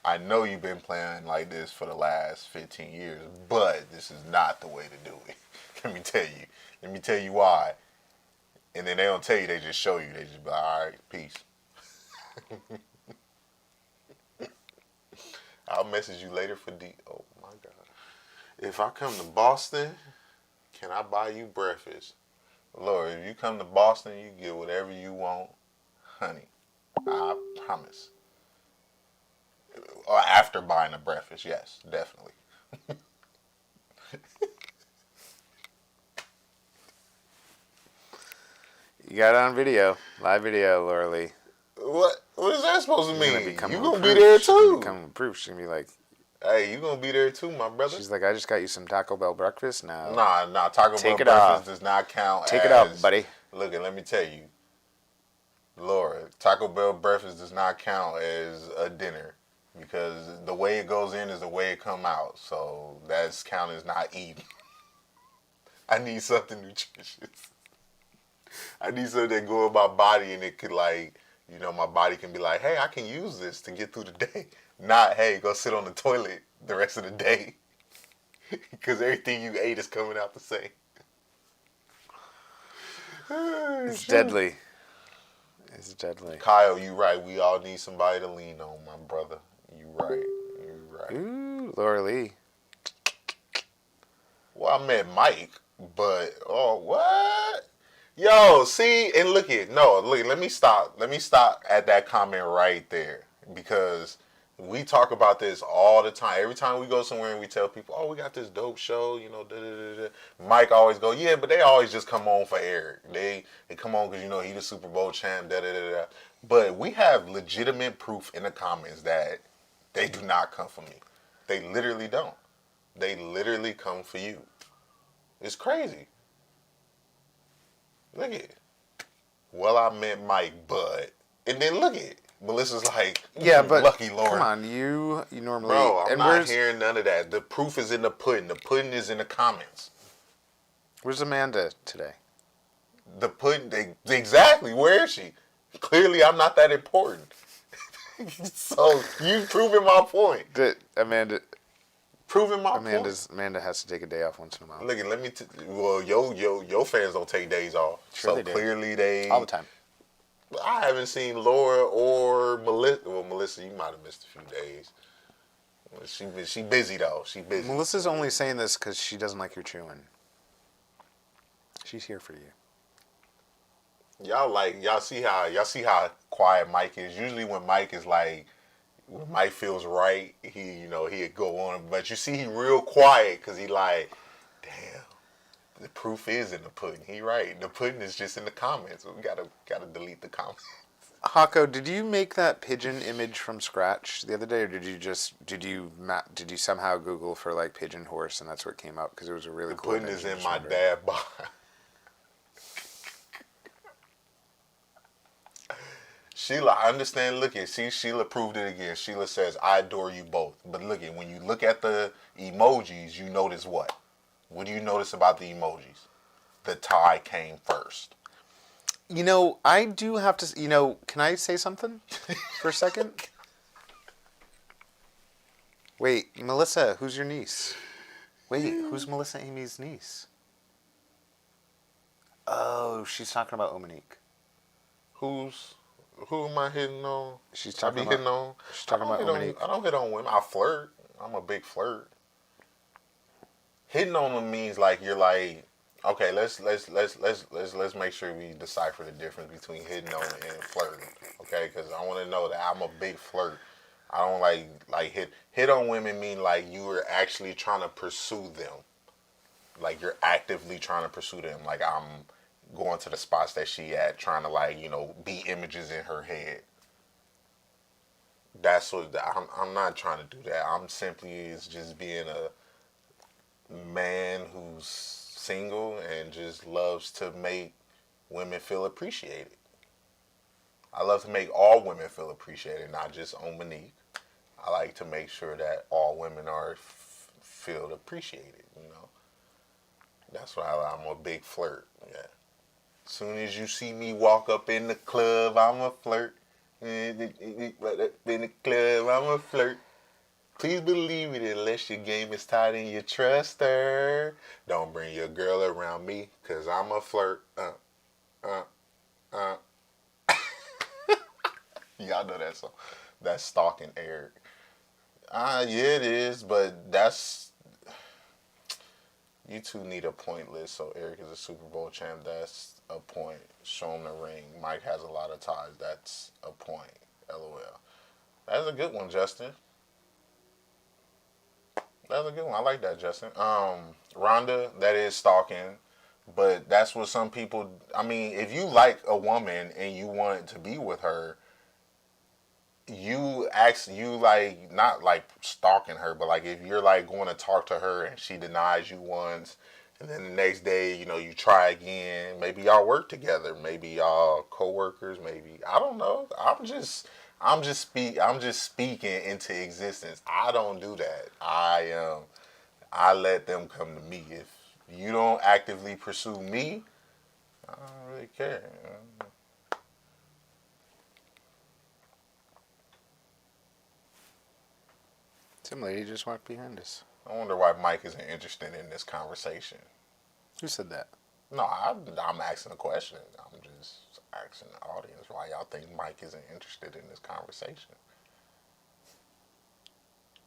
I know you've been playing like this for the last 15 years, but this is not the way to do it. Let me tell you. Let me tell you why." And then they don't tell you, they just show you. They just be like, "All right, peace." I'll message you later for oh my God. If I come to Boston, can I buy you breakfast? Lord, if you come to Boston, you get whatever you want, honey. I promise. Or after buying the breakfast, yes, definitely. You got it on video, live video, Laura Lee. What is that supposed to mean? You gonna be proof. there She's gonna too? become proof. She's gonna be like, "Hey, you gonna be there too, my brother?" she's like, "I just got you some Taco Bell breakfast now." Nah. Taco Take Bell it breakfast off. does not count. Take it off, buddy. Look, and let me tell you, Laura, Taco Bell breakfast does not count as a dinner because the way it goes in is the way it come out. So that's counted as not eating. I need something nutritious. I need something that go in my body and it could my body can be like, "Hey, I can use this to get through the day." Not, "Hey, go sit on the toilet the rest of the day." Because everything you ate is coming out the same. It's deadly. It's deadly. Kyle, you right. We all need somebody to lean on, my brother. You right. Ooh, Laura Lee. I met Mike, but oh what? Yo, see and look at no, look. Let me stop. Let me stop at that comment right there because we talk about this all the time. Every time we go somewhere and we tell people, "Oh, we got this dope show," you know. Da, da, da, da. Mike always go, "Yeah," but they always just come on for Eric. They come on because you know he the Super Bowl champ. Da da da da. But we have legitimate proof in the comments that they do not come for me. They literally don't. They literally come for you. It's crazy. Look at it. Well, I met Mike, but and then look at it. Melissa's like, Yeah, but lucky Lauren. come on, you normally. Bro, I'm and not hearing none of that. The proof is in the pudding. The pudding is in the comments. Where's Amanda today? The pudding, exactly. Where is she? Clearly, I'm not that important. So you proving my point. Amanda Proving my point. Amanda has to take a day off once in a while. Look, let me. Well, your fans don't take days off. Sure so they do. Clearly they All the time. I haven't seen Laura or Melissa. Well, Melissa, you might have missed a few days. She busy though. She busy. Melissa's only saying this because she doesn't like your chewing. She's here for you. Y'all see how quiet Mike is. Usually when Mike feels right, he'd go on. But you see he real quiet because he like, damn. The proof is in the pudding. He right. The pudding is just in the comments. We gotta delete the comments. Hako, did you make that pigeon image from scratch the other day, or did you somehow Google for like pigeon horse and that's what came up because it was a really cool. The pudding is in my dad box. Sheila, I understand. Look at, see, Sheila proved it again. Sheila says, "I adore you both." But look at, when you look at the emojis, you notice what? What do you notice about the emojis? The tie came first. I do have to, can I say something for a second? Wait, Melissa, who's your niece? Wait, who's Melissa Amy's niece? Oh, she's talking about Omanique. Who am I hitting on? She's talking about Omanique. I don't hit on women. I flirt. I'm a big flirt. Hitting on them means like you're like, okay, let's make sure we decipher the difference between hitting on and flirting, okay? Because I want to know that I'm a big flirt. I don't like hit on women mean like you are actually trying to pursue them, like you're actively trying to pursue them. Like I'm going to the spots that she at, trying to be images in her head. That's what I'm not trying to do that. I'm simply just being a man who's single and just loves to make women feel appreciated. I love to make all women feel appreciated, not just on Monique. I like to make sure that all women feel appreciated, That's why I'm a big flirt, yeah. As soon as you see me walk up in the club, I'm a flirt. In the club, I'm a flirt. Please believe it unless your game is tight and you trust her. Don't bring your girl around me, cause I'm a flirt. Y'all know that song. That's stalking Eric. Yeah, it is, but you two need a point list, so Eric is a Super Bowl champ. That's a point. Show him the ring. Mike has a lot of ties. That's a point. LOL. That's a good one, Justin. That's a good one. I like that, Justin. Rhonda, that is stalking, but that's what some people. I mean, if you like a woman and you want to be with her, you not like stalking her, but like if you're like going to talk to her and she denies you once, and then the next day, you try again. Maybe y'all work together. Maybe y'all co-workers. Maybe I don't know. I'm just speaking into existence. I don't do that. I let them come to me. If you don't actively pursue me, I don't really care. Some lady just walked behind us. I wonder why Mike isn't interested in this conversation. Who said that? No, I'm asking a question. I'm just asking the audience, why y'all think Mike isn't interested in this conversation?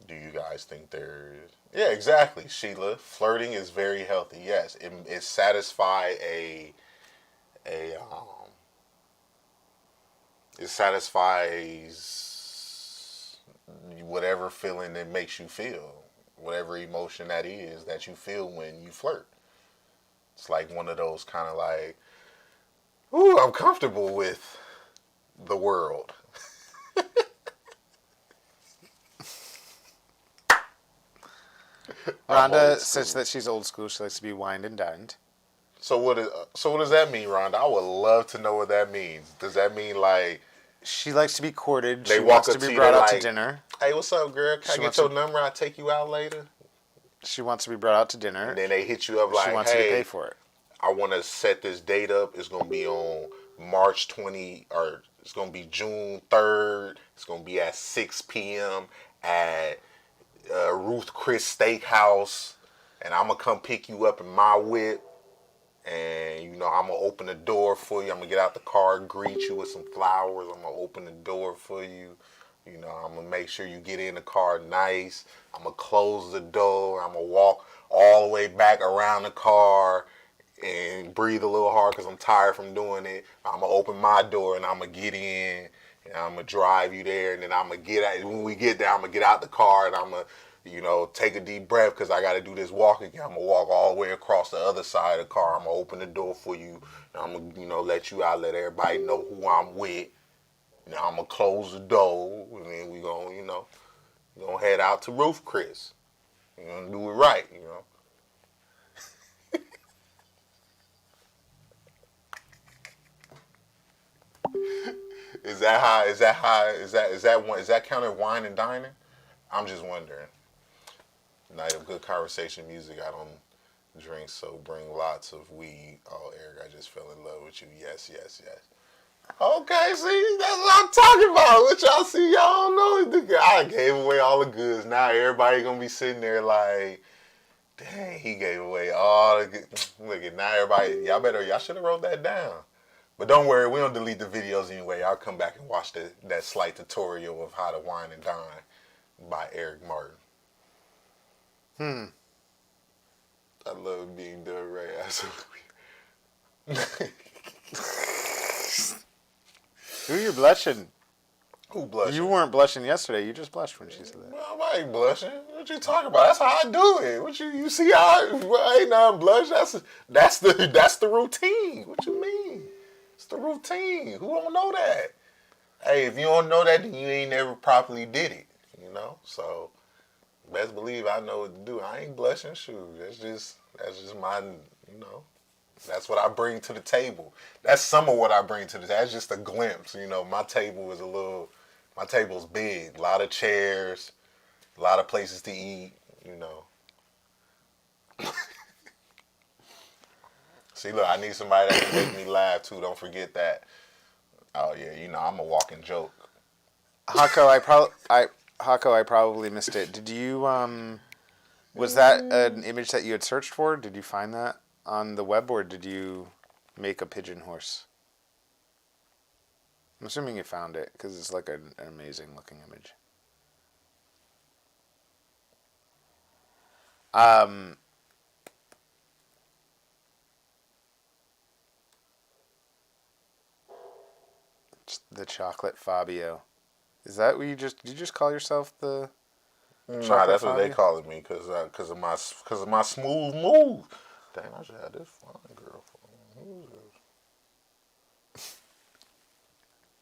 Do you guys think there's... Yeah, exactly, Sheila. Flirting is very healthy. Yes, it satisfies it satisfies whatever feeling it makes you feel, whatever emotion that is that you feel when you flirt. It's like one of those kind of like, ooh, I'm comfortable with the world. Rhonda says that she's old school. She likes to be wined and dined. So what does that mean, Rhonda? I would love to know what that means. Does that mean like She likes to be courted. they She walk wants up to to be you, brought they out to like, dinner. hey, what's up, girl? Can She I get wants your to- number? I'll take you out later. She wants to be brought out to dinner. And then they hit you up like, She wants you to hey, pay for it. I want to set this date up. It's going to be on March 20, or it's going to be June 3rd. It's going to be at 6 p.m. at Ruth Chris Steakhouse. And I'm going to come pick you up in my whip. And, you know, I'm going to open the door for you. I'm going to get out the car, greet you with some flowers. I'm going to open the door for you. You know, I'm going to make sure you get in the car nice. I'm going to close the door. I'm going to walk all the way back around the car and breathe a little hard because I'm tired from doing it. I'm going to open my door and I'm going to get in. And I'm going to drive you there. And then I'm going to get out. When we get there, I'm going to get out the car and I'm going to, you know, take a deep breath because I got to do this walk again. I'm going to walk all the way across the other side of the car. I'm going to open the door for you. And I'm going to, you know, let you out, let everybody know who I'm with. Now I'm going to close the door, and then we going to, you know, head out to Ruth Chris. We're going to do it right, you know. Is that counted wine and dining? I'm just wondering. Night of good conversation music. I don't drink, so bring lots of weed. Oh, Eric, I just fell in love with you. Yes, yes, yes. Okay, see, that's what I'm talking about. What y'all see, y'all don't know. I gave away all the goods. Now everybody gonna be sitting there like, dang, he gave away all the goods. Look at now everybody, y'all should have wrote that down. But don't worry, we don't delete the videos anyway. I'll come back and watch that slight tutorial of how to wine and dine by Eric Martin. I love being done right, absolutely. Who are you blushing? Who blushing? You weren't blushing yesterday. You just blushed when she said that. Well, I ain't blushing. What you talking about? That's how I do it. What you see how I ain't not blush? That's the routine. What you mean? It's the routine. Who don't know that? Hey, if you don't know that, then you ain't never properly did it. You know? So best believe I know what to do. I ain't blushing. Shoot. That's just my, you know. That's what I bring to the table. That's some of what I bring to the table. That's just a glimpse. You know, my table's big. A lot of chairs, a lot of places to eat, you know. See, look, I need somebody that can make me laugh, too. Don't forget that. Oh, yeah, you know, I'm a walking joke. Hako, I probably missed it. Did you, was that an image that you had searched for? Did you find that on the web, or did you make a pigeon horse? I'm assuming you found it, because it's like an amazing looking image. The chocolate Fabio. Is that what did you just call yourself the Nah, that's what they calling me, because of my smooth move. Dang, I should have this fine girl for me. Who is this?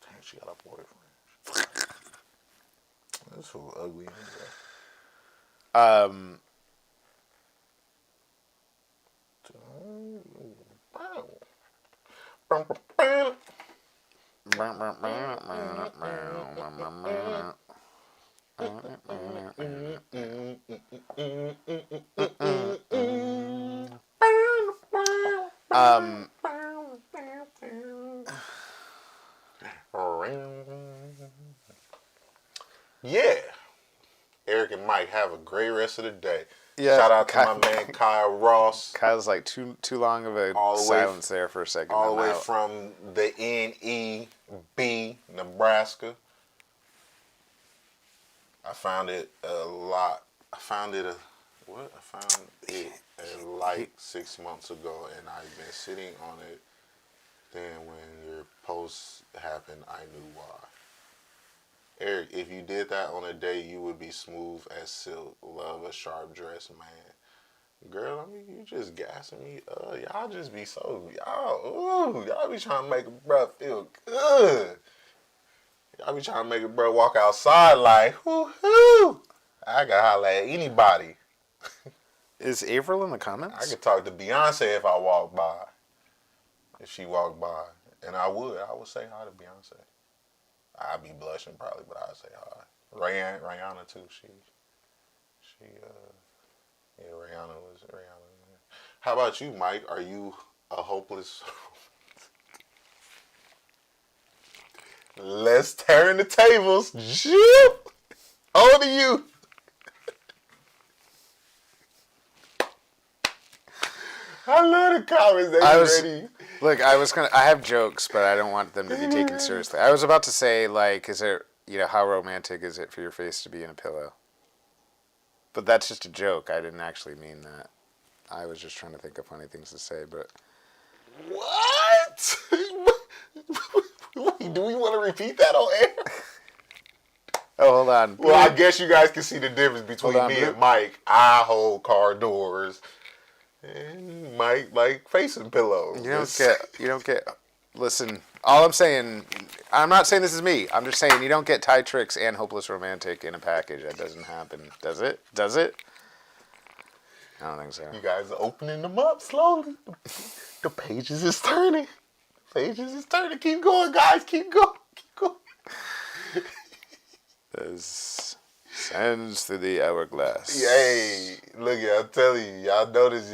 Dang, she got a boyfriend. This fool ugly anyway. Yeah. Eric and Mike, have a great rest of the day. Yeah, shout out to my man Kyle Ross. Kyle's like too long of a silence there for a second. All the way from the NEB, Nebraska. I found it a lot. I found it like 6 months ago, and I've been sitting on it. Then when your post happened, I knew why. Eric, if you did that on a day, you would be smooth as silk. Love a sharp dressed man. Girl, I mean, you just gassing me up. Y'all just be so, y'all be trying to make a bruh feel good. Y'all be trying to make a bruh walk outside like, whoo-hoo. I can holler at anybody. Is Avril in the comments? I could talk to Beyonce if I walked by. If she walked by. And I would say hi to Beyonce. I'd be blushing probably, but I'd say hi. Rihanna too. Rihanna. How about you, Mike? Are you a hopeless? Let's turn the tables. Shoot! On to you. I love the comments. Ready. Look, I have jokes, but I don't want them to be taken seriously. I was about to say, like, is it, how romantic is it for your face to be in a pillow? But that's just a joke. I didn't actually mean that. I was just trying to think of funny things to say, but. What? Do we want to repeat that on air? Oh, hold on. Well, I guess you guys can see the difference between me and Mike. I hold car doors. And Mike like facing pillows. You don't get. Listen, all I'm saying, I'm not saying this is me. I'm just saying you don't get tie tricks and hopeless romantic in a package. That doesn't happen, does it? Does it? I don't think so. You guys are opening them up slowly. The pages is turning. Keep going, guys. Keep going. There's sands through the hourglass. Hey, look, I'm telling you, y'all notice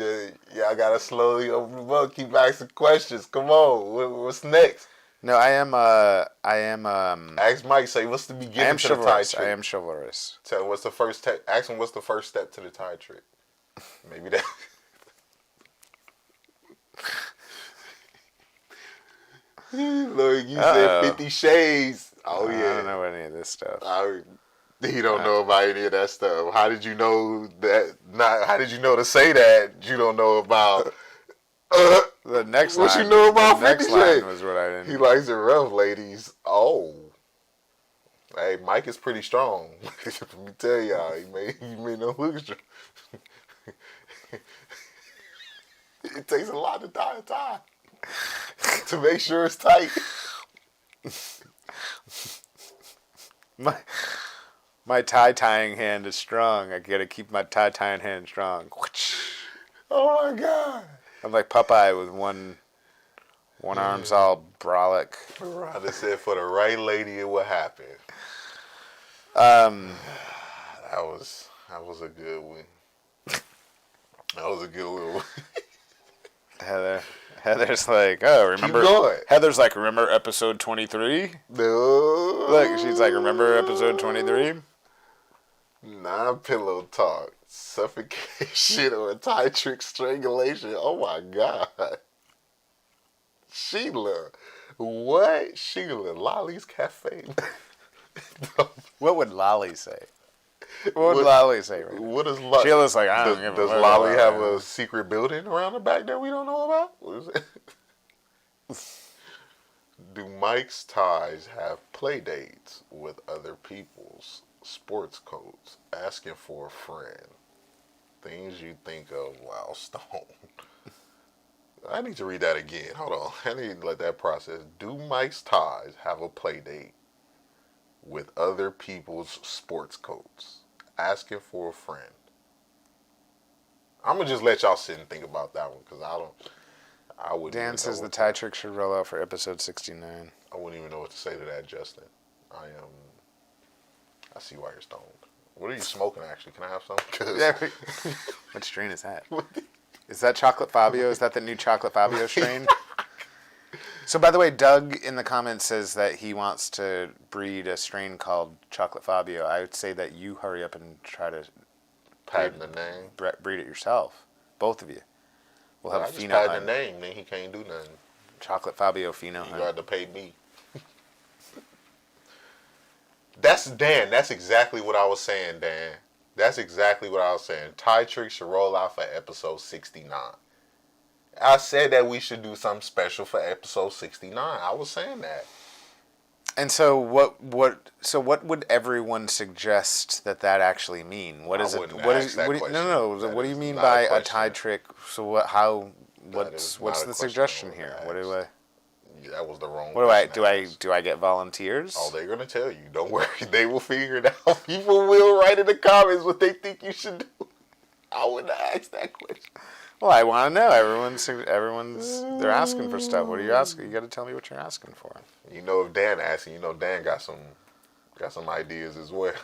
y'all gotta slowly open them up. Keep asking questions. Come on, what's next? No, I am. Ask Mike. Say, what's the beginning to the tie trick? I am chivalrous. Tell him what's the first. Ask him what's the first step to the tie trick. Maybe that. Look, you said 50 Shades. Oh yeah. I don't know any of this stuff. He don't know about any of that stuff. How did you know that? How did you know to say that? You don't know about. The next what line. You know about the next 50 line Shades? was what I didn't. He likes it rough, ladies. Oh. Hey, Mike is pretty strong. Let me tell y'all, he may not look strong. It takes a lot to tie a tie to make sure it's tight. My tie-tying hand is strong. I gotta keep my tie-tying hand strong. Oh my God. I'm like Popeye with one arm's all brolic. Rhonda said, for the right lady, it would happen. That was a good one. That was a good one. Heather's like, oh, remember? Keep going. Heather's like, remember episode 23? No. Look, she's like, remember episode 23? Non-pillow talk, suffocation, or tie trick strangulation. Oh my God. Sheila. What? Sheila, Lolly's Cafe. What would Lolly say? What would Lolly say? Right what is Lolly? Sheila's like, I don't give a fuck. Does Lolly have a secret building around the back that we don't know about? What is it? Do Mike's ties have play dates with other people's sports coats? Asking for a friend. Things you think of while stoned. I need to read that again. Hold on. I need to let that process. Do Mike's ties have a play date with other people's sports coats? Asking for a friend. I'm going to just let y'all sit and think about that one because I wouldn't. Dan says the tie trick should roll out for episode 69. I wouldn't even know what to say to that, Justin. I see why you're stoned. What are you smoking, actually? Can I have some? What strain is that? Is that Chocolate Fabio? Is that the new Chocolate Fabio strain? So, by the way, Doug in the comments says that he wants to breed a strain called Chocolate Fabio. I would say that you hurry up and try to patent the name. Breed it yourself. Both of you. We'll have a pheno patent hunt. the name, then he can't do nothing. Chocolate Fabio pheno You hunt. got to pay me. That's Dan. That's exactly what I was saying, Dan. That's exactly what I was saying. Tie Trick should roll out for episode 69. I said that we should do something special for episode 69. I was saying that. And so what would everyone suggest that actually mean? What is I it? wouldn't What ask is that what? question. No. That What do you is mean not by a a tie question. trick? So what? How? That is What's not a the question suggestion I would here? ask. What do I? That was the wrong What do I question do? to I ask. do I get volunteers? Oh, they're gonna tell you. Don't worry. They will figure it out. People will write in the comments what they think you should do. I wouldn't ask that question. Well, I want to know. Everyone's they're asking for stuff. What are you asking? You got to tell me what you're asking for. You know, if Dan asking, Dan got some ideas as well.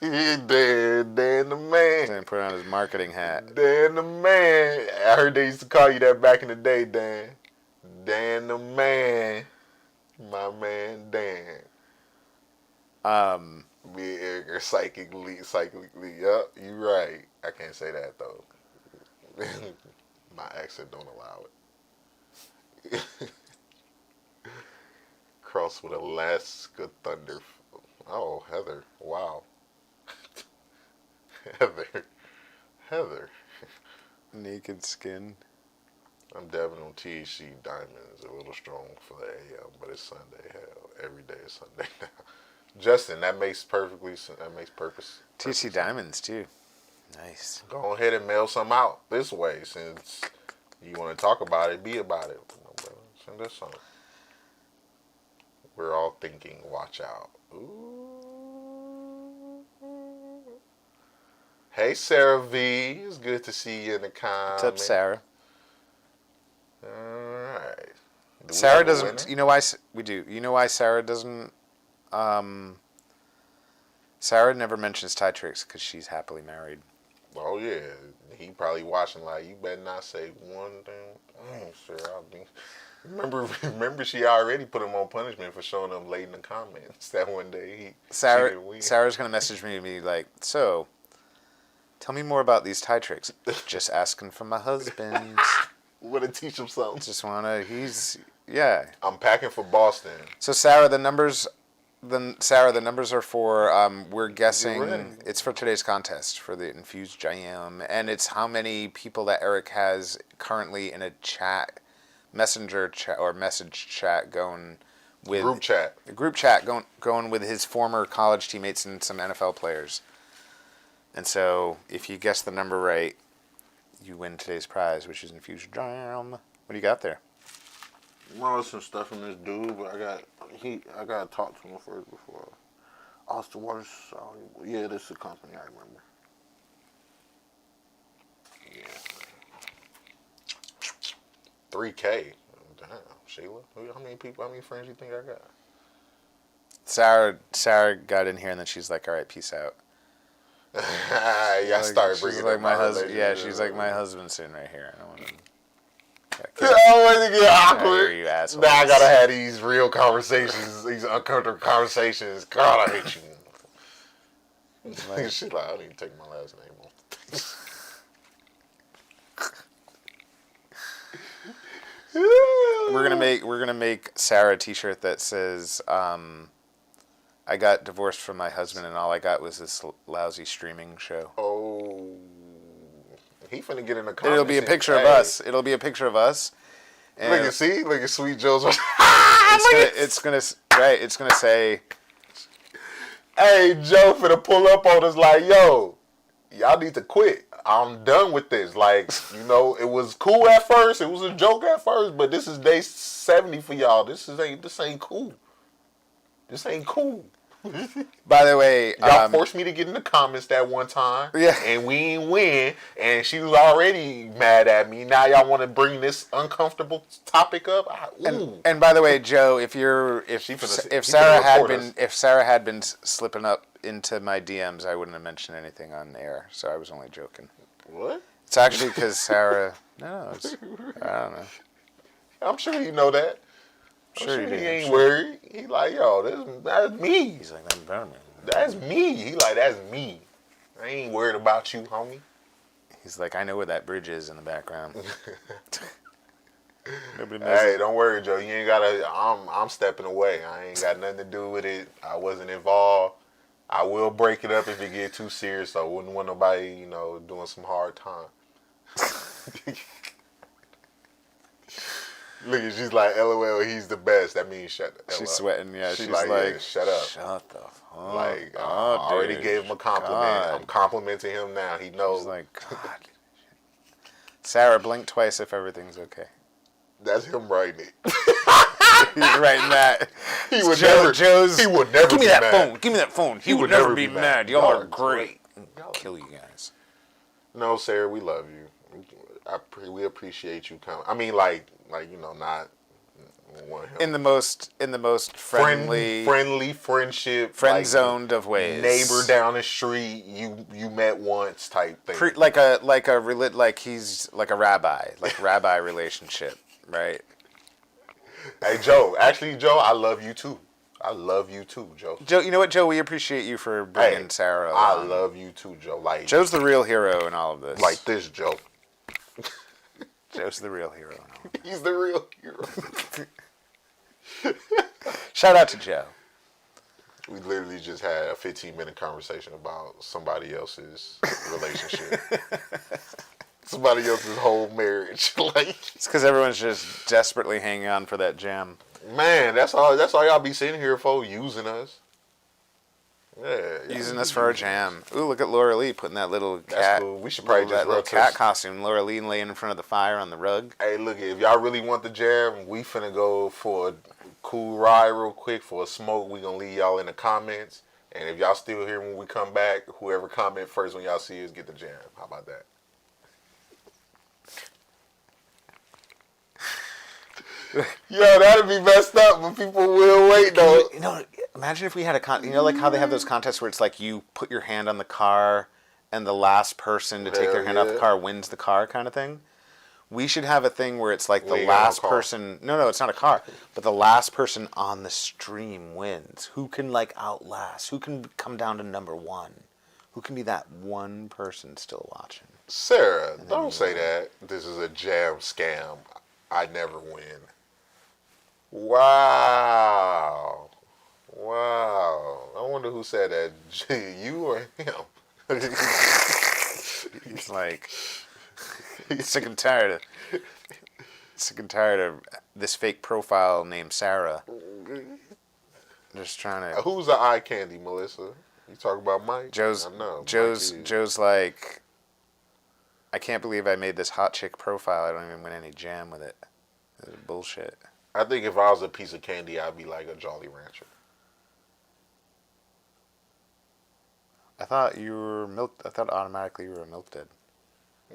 Dan the man. Then put on his marketing hat. Dan the man. I heard they used to call you that back in the day, Dan. Dan the man. My man, Dan. Me and Eric are psychically. Yup, you right. I can't say that though. My accent don't allow it. Cross with Alaska Thunder. Oh, Heather. Wow. Heather. Naked skin. I'm dabbing on THC diamonds. A little strong for the AM, but it's Sunday. Hell, every day is Sunday now. Justin, that makes purpose. TC Diamonds too. Nice. Go ahead and mail some out this way since you want to talk about it. Be about it. Send us some. We're all thinking. Watch out. Ooh. Hey, Sarah V. It's good to see you in the comments. What's up, Sarah? All right. Sarah doesn't. You know why we do? You know why Sarah doesn't? Sarah never mentions tie tricks because she's happily married. Oh yeah, he probably watching like you better not say one thing. Sarah, I'll be. Remember, she already put him on punishment for showing up late in the comments that one day. Sarah's gonna message me and be like, "So, tell me more about these tie tricks." Just asking for my husband. Want to teach him something? Just wanna. Yeah. I'm packing for Boston. So Sarah, the numbers are for. We're guessing it's for today's contest for the Infused Jam, and it's how many people that Eric has currently in a chat, messenger chat or message chat going with Group chat. A group chat going with his former college teammates and some NFL players. And so, if you guess the number right, you win today's prize, which is Infused Jam. What do you got there? Well, some stuff from this dude, but I gotta talk to him first before. Austin Waters. Yeah, this is a company I remember. Yeah. 3K. Damn, Sheila. How many friends you think I got? Sarah got in here and then she's like, "All right, peace out." Yeah, I started bringing like up my husband. Yeah, relationship. she's like, "My husband's sitting right here. I don't want to." I want to get awkward. You assholes. Now I gotta have these real conversations, these uncomfortable conversations. God, I hate you. Shit, like, I don't even take my last name off. We're gonna make Sarah a T-shirt that says, "I got divorced from my husband, and all I got was this lousy streaming show." Oh, he finna get in the comments. It'll be a picture of us. It'll be a picture of us. And look at Sweet Joe's. It's gonna say, "Hey, Joe finna pull up on us like, yo, y'all need to quit. I'm done with this. Like, it was cool at first. It was a joke at first, but this is day 70 for y'all. This ain't cool. This ain't cool." By the way, y'all forced me to get in the comments that one time, and we ain't win, and she was already mad at me. Now y'all want to bring this uncomfortable topic up? And by the way, Joe, if Sarah had been slipping up into my DMs, I wouldn't have mentioned anything on air. So I was only joking. What? It's actually because Sarah. I don't know. I'm sure you know that. Sure he ain't worried. He like, yo, that's me. He's like, that's better, man. That's me. He like, that's me. I ain't worried about you, homie. He's like, I know where that bridge is in the background. Nobody knows. Hey, don't worry, Joe. You ain't gotta. I'm stepping away. I ain't got nothing to do with it. I wasn't involved. I will break it up if it get too serious. So I wouldn't want nobody, doing some hard time. Look, she's like, LOL, he's the best. That means shut up. She's sweating. Yeah, she's like, like, yeah, shut up. Shut the fuck Like, I up, already dude. gave him a compliment. God. I'm complimenting him now. He knows. She's like, God. Sarah, blink twice if everything's okay. That's him writing it. He's writing that. He would never. Joe's. He would never. Give me be that mad. phone. Give me that phone. He would never be mad. Y'all are great. Y'all- Kill you guys. No, Sarah, we love you. We appreciate you coming. I mean, like not want him. In the most friendly, friendship, friend zoned of ways. Neighbor down the street, you met once type thing. Like he's like a rabbi, like rabbi relationship, right? Hey, Joe. Actually, Joe, I love you too. I love you too, Joe. Joe, you know what, Joe? We appreciate you for bringing Sarah I along. love you too, Joe. Like Joe's the real hero in all of this. like this, Joe. Joe's the real hero in all of this. He's the real hero. Shout out to Joe. We literally just had a 15-minute conversation about somebody else's relationship. Somebody else's whole marriage. Like, It's because everyone's just desperately hanging on for that jam. man, that's all y'all be sitting here for, using us. Yeah. Using us for our jam. Ooh, look at Laura Lee putting that little That's cat. cool. We should probably that just little rotate. cat costume. Laura Lee laying in front of the fire on the rug. Hey, look, if y'all really want the jam, we finna go for a cool ride real quick for a smoke. We gonna leave y'all in the comments. And if y'all still here when we come back, whoever comment first when y'all see us get the jam. How about that? Yo, that'd be messed up, but people will wait though. Imagine if we had a like how they have those contests where it's like you put your hand on the car and the last person to take their hand off the yeah. car wins the car kind of thing. We should have a thing where it's like We the ain't got no last car. person. No, it's not a car, but the last person on the stream wins. Who can like outlast? Who can come down to number one? Who can be that one person still watching? Sarah, don't say that. This is a jam scam. I never win. Wow. I wonder who said that. You or him? He's like sick and tired of this fake profile named Sarah. Just trying to. Who's the eye candy, Melissa? You talking about Mike? Joe's I know. Joe's like, I can't believe I made this hot chick profile. I don't even win any jam with it. This is bullshit. I think if I was a piece of candy, I'd be like a Jolly Rancher. I thought you were milk. I thought automatically you were a milk dud.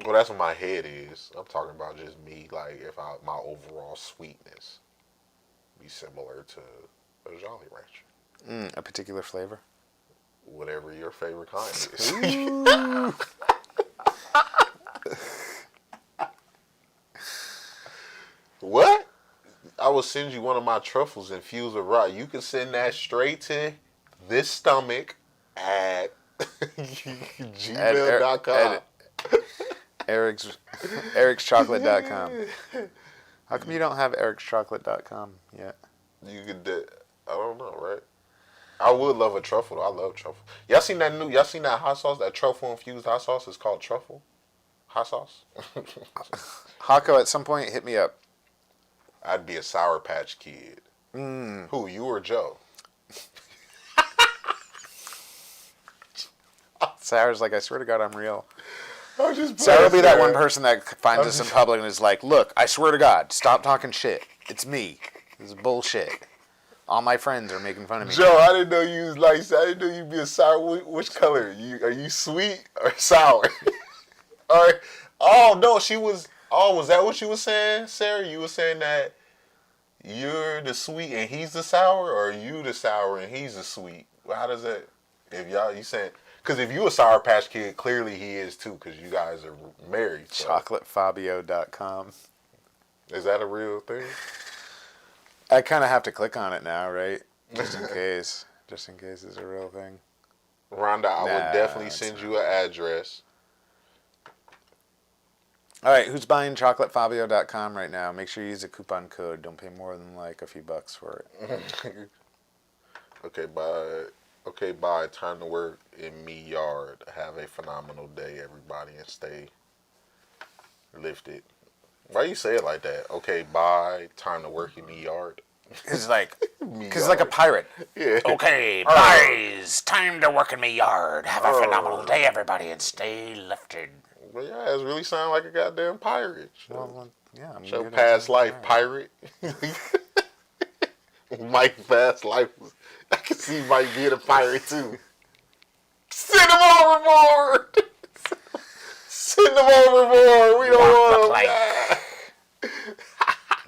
Well, that's what my head is. I'm talking about just me, like if my overall sweetness be similar to a Jolly Rancher. A particular flavor. Whatever your favorite kind is. What? I will send you one of my truffles infused with rye. You can send that straight to this stomach at gmail.com. EricsChocolate.com. How come you don't have EricsChocolate.com yet? You could, I don't know, right? I would love a truffle. Though. I love truffle. Y'all seen that hot sauce? That truffle infused hot sauce is called truffle hot sauce. Hako, at some point, hit me up. I'd be a Sour Patch Kid. Who, you or Joe? Sarah's like, I swear to God, I'm real. I'm just Sarah will be that Sarah. one person that finds us in public and is like, look, I swear to God, stop talking shit. It's me. This is bullshit. All my friends are making fun of me. Joe, I didn't know you was like. I didn't know you'd be a sour. Which color? Are you sweet or sour? All right. Oh no, she was. Oh, was that what you was saying, Sarah? You were saying that you're the sweet and he's the sour, or are you the sour and he's the sweet? Well, how does that? If you saying? Because if you a Sour Patch Kid, clearly he is too. Because you guys are married. So. ChocolateFabio.com. Is that a real thing? I kind of have to click on it now, right? Just in case. Just in case it's a real thing. Rhonda, I would definitely it's send not. you an address. All right, who's buying chocolatefabio.com right now? Make sure you use a coupon code. Don't pay more than like a few bucks for it. Okay, bye. Okay, bye. Time to work in me yard. Have a phenomenal day, everybody, and stay lifted. Why you say it like that? Okay, bye. Time to work in me yard. It's like, Me because like a yard. pirate. Yeah. Okay, boys, time to work in me yard. Have a phenomenal day, everybody, and stay lifted. But yeah, it really sound like a goddamn pirate. Well, yeah, I'm Show good at past that. life All right. pirate. Mike past life. I can see Mike being a pirate too. Send him overboard. Send him overboard. We don't want him.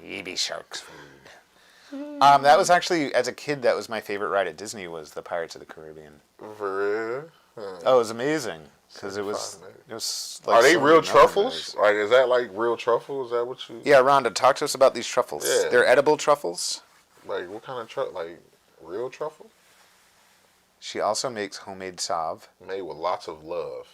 Baby sharks food. That was actually, as a kid, that was my favorite ride at Disney, was the Pirates of the Caribbean. For real? Oh, it was amazing. Because it was like Are they so real many truffles? nothing Like, is that like real truffle? Is that what you? Yeah, Rhonda, talk to us about these truffles. Yeah. They're edible truffles. Like, what kind of truffle? Like, real truffle? She also makes homemade salve. Made with lots of love.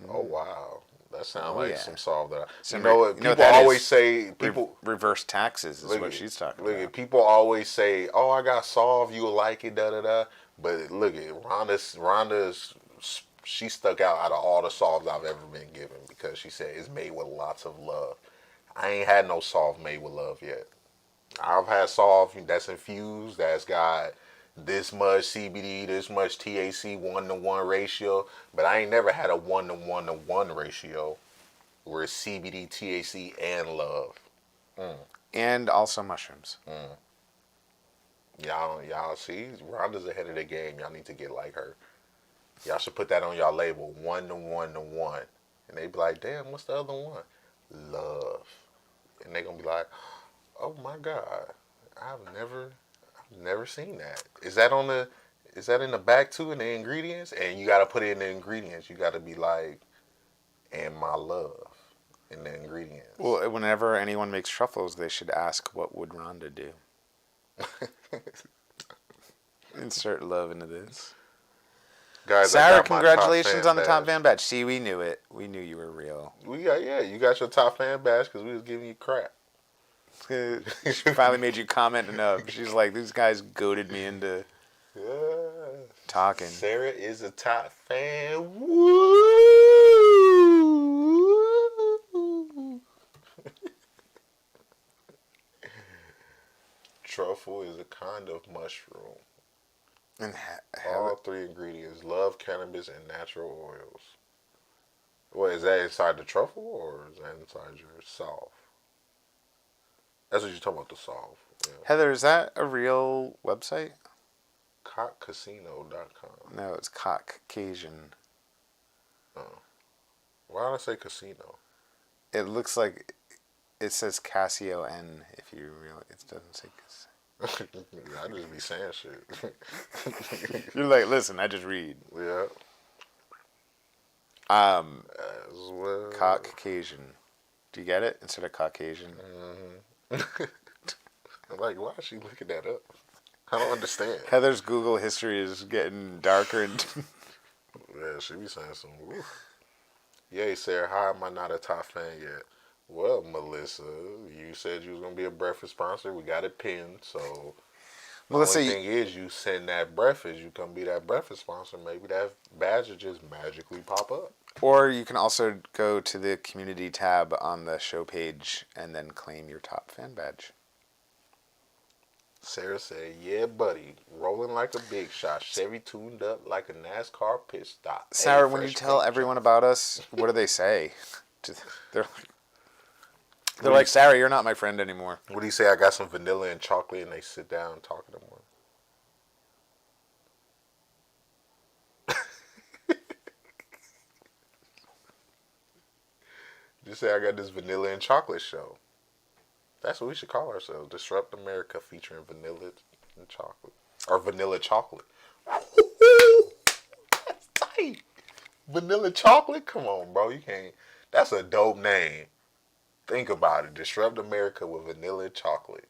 Oh, wow. That sounds like yeah. some salve that Some you know what? you know what People that always is? say, people, Reverse taxes is look what at- she's talking look about. at, people always say, oh, I got salve, you'll like it, da-da-da. But look at Rhonda's, she stuck out of all the salves I've ever been given because she said it's made with lots of love. I ain't had no salve made with love yet. I've had salve that's infused, that's got this much CBD, this much THC, 1-to-1 ratio, but I ain't never had a 1-to-1-to-1 ratio where it's CBD, THC, and love. And also mushrooms. Y'all see, Rhonda's ahead of the game. Y'all need to get like her. Y'all should put that on y'all label, 1-to-1-to-1. And they be like, damn, what's the other one? Love. And they gonna be like, oh my God, I've never seen that. Is that in the back too, in the ingredients? And you gotta put it in the ingredients. You gotta be like, and my love in the ingredients. Well, whenever anyone makes truffles, they should ask, what would Rhonda do? Insert love into this. Guys, I Sarah, got my congratulations top on the fan top badge. fan badge. See, we knew it. We knew you were real. You got your top fan badge because we was giving you crap. She finally made you comment enough. She's like, these guys goaded me into Yeah. talking. Sarah is a top fan. Woo! Truffle is a kind of mushroom. And All three ingredients: love, cannabis, and natural oils. What is that inside the truffle, or is that inside your salve? That's what you're talking about, the salve. Yeah. Heather, is that a real website? Cockcasino.com. No, it's Caucasian. Why did I say casino? It looks like it says Casio N. If you really, it doesn't say. I just be saying shit. You're like, listen, I just read. Yeah. As well. Caucasian. Do you get it? Instead of Caucasian. I'm like, why is she looking that up? I don't understand. Heather's Google history is getting darker and. Yeah, she be saying some. Yay, Sarah, how am I not a top fan yet? Well, Melissa, you said you was gonna be a breakfast sponsor. We got it pinned, so. Melissa, the only thing is, you send that breakfast, you come be that breakfast sponsor. Maybe that badge will just magically pop up. or you can also go to the community tab on the show page and then claim your top fan badge. Sarah said, yeah, buddy. Rolling like a big shot. Chevy tuned up like a NASCAR pit stop. Sarah, Hey, when you fresh tell paint everyone job. about us, what do they say? They're like, Sarah, you're not my friend anymore. What do you say? I got some vanilla and chocolate, and they sit down and talk to them. Just say I got this vanilla and chocolate show. That's what we should call ourselves. Disrupt America featuring vanilla and chocolate. Or vanilla chocolate. That's tight. Vanilla chocolate? Come on, bro. You can't. That's a dope name. Think about it. Disrupt America with vanilla chocolate.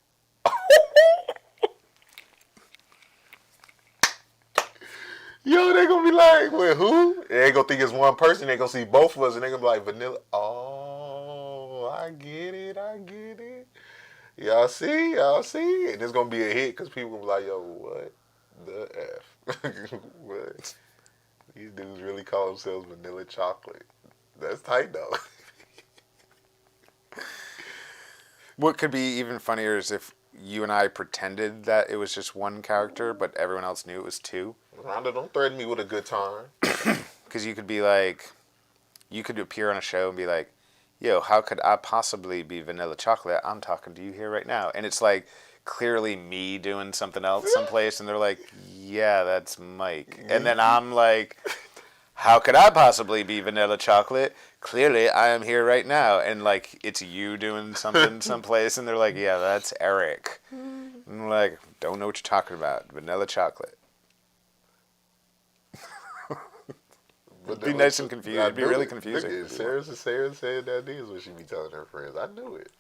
Yo, they gonna be like, wait, who? They ain't gonna think it's one person. They gonna see both of us, and they gonna be like, vanilla. Oh. Oh, I get it. I get it. Y'all see? Y'all see? And it's going to be a hit because people going to be like, yo, what the F? What? These dudes really call themselves vanilla chocolate. That's tight, though. What could be even funnier is if you and I pretended that it was just one character, but everyone else knew it was two. Rhonda, don't threaten me with a good time. Because you could be like, you could appear on a show and be like, yo, how could I possibly be vanilla chocolate? I'm talking to you here right now. And it's like clearly me doing something else someplace. And they're like, yeah, that's Mike. And then I'm like, how could I possibly be vanilla chocolate? Clearly I am here right now. And like, it's you doing something someplace. And they're like, yeah, that's Eric. And I'm like, don't know what you're talking about. Vanilla chocolate. It'd be nice and confusing. It'd be really confusing. Sarah said that is what she be telling her friends. I knew it.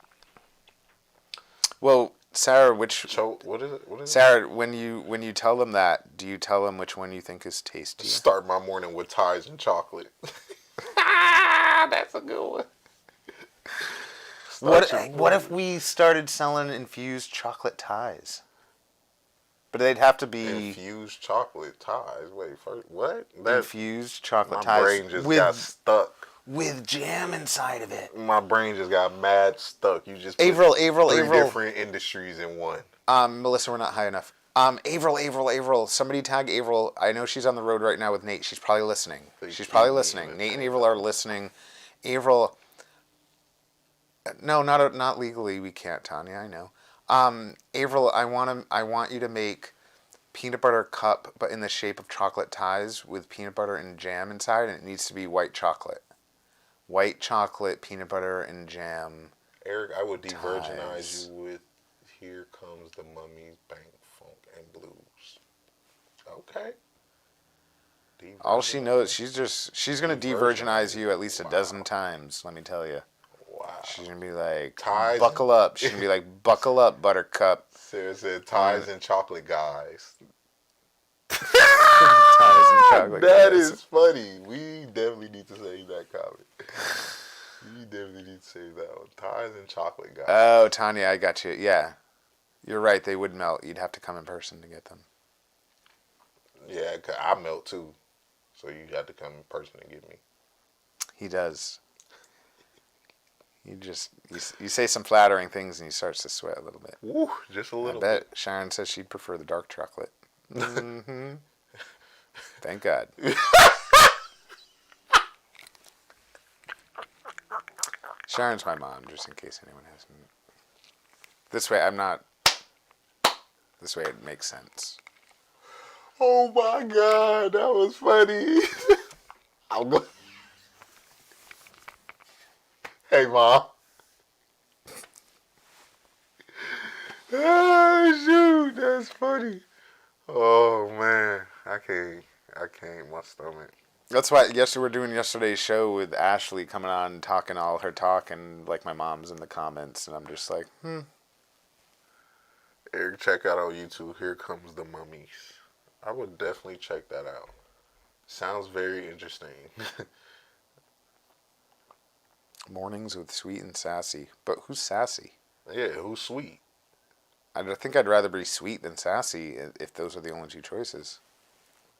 Well, Sarah, What is it? What is Sarah, when you tell them that, do you tell them which one you think is it? tasty? Start my morning with ties and chocolate. That's a good one. What if we started selling infused chocolate ties? But they'd have to be infused chocolate ties. Wait, first what? Infused chocolate my ties. My brain just got stuck. With jam inside of it. My brain just got mad stuck. You just put Avril. three different industries in one. Melissa, we're not high enough. Avril. Somebody tag Avril. I know she's on the road right now with Nate. She's probably listening. Nate and Avril are listening. Avril. No, not legally. We can't, Tanya. I know. Avril, I want you to make peanut butter cup, but in the shape of chocolate ties with peanut butter and jam inside, and it needs to be white chocolate. White chocolate, peanut butter, and jam. Eric, I would de-virginize you with Here Comes the Mummy's Bank Funk and Blues. Okay. All she knows, she's going to de-virginize you at least a dozen times, let me tell you. Wow. She's going to be like, ties buckle up. She's going to be like, buckle up, buttercup. Sarah said, ties and chocolate guys. Ties and chocolate That guys. is funny. We definitely need to save that comment. We definitely need to save that one. Ties and chocolate guys. Oh, Tanya, I got you. Yeah. You're right. They would melt. You'd have to come in person to get them. Yeah, 'cause I melt too. So you got to come in person and get me. He does. You say some flattering things and he starts to sweat a little bit. Woo, just a little I bet bit. Sharon says she'd prefer the dark chocolate. Mm-hmm. Thank God. Sharon's my mom, just in case anyone hasn't. This way it makes sense. Oh my God, that was funny. I'll go. Hey, Mom. Oh, shoot, that's funny. Oh, man, I can't, my stomach. That's why we're doing yesterday's show with Ashley coming on, talking all her talk, and like my mom's in the comments, and I'm just like, Eric, check out on YouTube, Here Comes the Mummies. I would definitely check that out. Sounds very interesting. Mornings with Sweet and Sassy. But who's sassy? Yeah, who's sweet? I think I'd rather be sweet than sassy if those are the only two choices.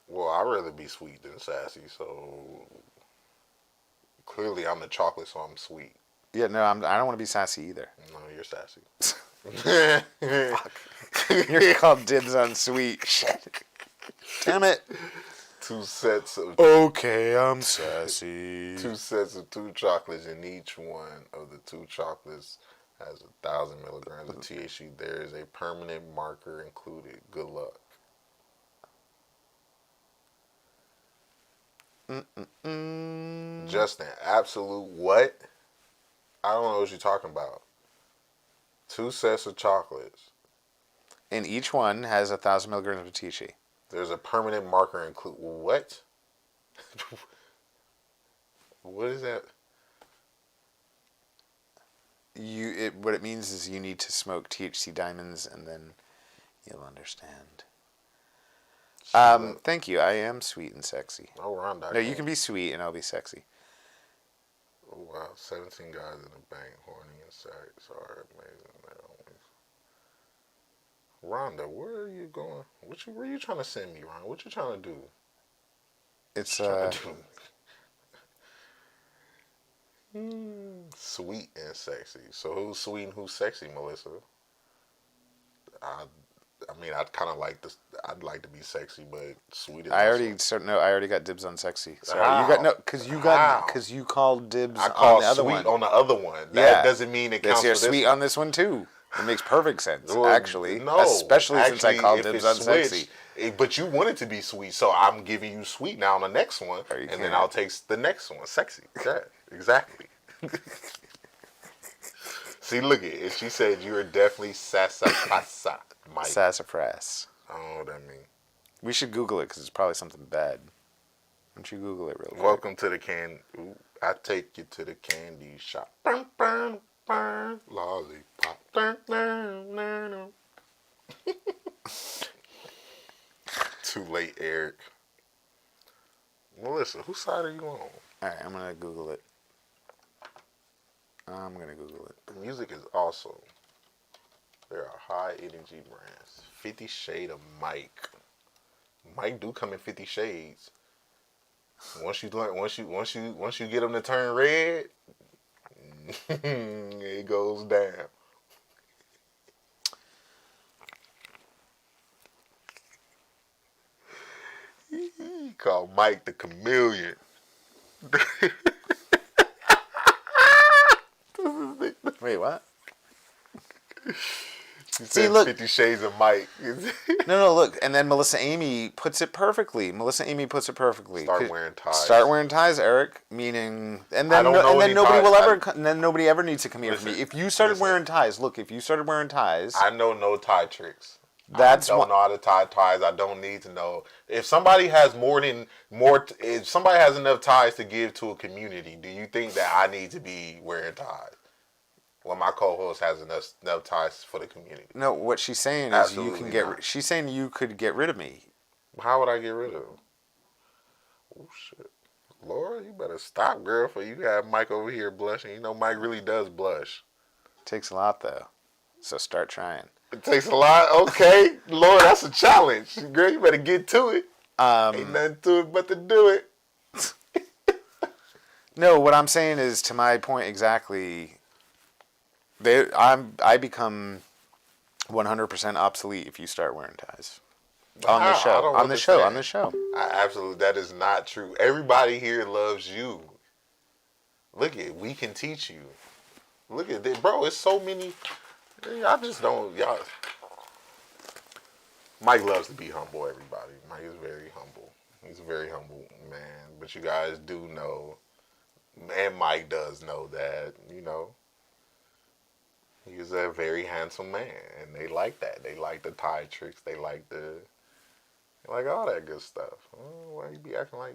Well, I'd rather be sweet than sassy, so clearly I'm the chocolate, so I'm sweet. Yeah, no, I don't want to be sassy either. No, you're sassy. Fuck. You're called dibs on sweet. Shit. Damn it. Two sets of... Okay, I'm sassy. Two sets of two chocolates, and each one of the two chocolates has 1,000 milligrams of THC. There is a permanent marker included. Good luck. Justin, absolute what? I don't know what you're talking about. Two sets of chocolates. And each one has 1,000 milligrams of THC. There's a permanent marker included. What? What is that? What it means is you need to smoke THC diamonds, and then you'll understand. Thank you. I am sweet and sexy. Oh, Rhonda. No, you can be sweet and I'll be sexy. Oh wow, 17 guys in the bank, horny and sex are amazing. Rhonda, where are you going? Where are you trying to send me, Rhonda? What you trying to do? It's What you trying to do? Sweet and sexy. So who's sweet and who's sexy, Melissa? I, I mean, I'd kind of like this. I'd like to be sexy, but sweet is. I already got dibs on sexy. Sorry, you got no because you called dibs I on called the other sweet one. on the other one. That doesn't mean it counts for this sweet one. on this one too. It makes perfect sense, Well, actually. no, Especially since I called if dibs it's on sexy. But you want it to be sweet, so I'm giving you sweet now on the next one, and then I'll take the next one, sexy. Yeah, exactly. See, look at it. She said you are definitely sassafras, Mike. Sassafras. I don't know what that means. We should Google it because it's probably something bad. Why don't you Google it real quick? Welcome to the I take you to the candy shop. Bum, bum, bum, lollipop. Dun, dun, dun, dun. Too late, Eric. Melissa, whose side are you on? All right, I'm gonna Google it. The music is awesome. There are high energy brands. 50 Shade of Mike. Mike do come in 50 shades. Once you get them to turn red, it goes down. Call Mike the Chameleon. Wait, what? See, look. 50 Shades of Mike. No, look. And then Melissa Amy puts it perfectly. Start wearing ties. Start wearing ties, Eric. Meaning, and then nobody ever needs to come here for me. If you started wearing ties, I know no tie tricks. I don't know how to tie ties. I don't need to know. If somebody has if somebody has enough ties to give to a community, do you think that I need to be wearing ties? Well, my co-host has enough ties for the community. No, what she's saying is she's saying you could get rid of me. How would I get rid of him? Oh shit, Laura, you better stop, girl, for you have Mike over here blushing. You know Mike really does blush. Takes a lot though, so start trying. It takes a lot. Okay, Laura, that's a challenge, girl. You better get to it. Ain't nothing to it but to do it. No, what I'm saying is, to my point exactly. I become 100% obsolete if you start wearing ties. On the show. Absolutely, that is not true. Everybody here loves you. Look at, we can teach you. Look at this, bro. It's so many. I just don't. Y'all. Mike loves to be humble. Everybody. Mike is very humble. He's a very humble man. But you guys do know, and Mike does know that, he's a very handsome man, and they like that. They like the tie tricks. They like all that good stuff. Why you be acting like,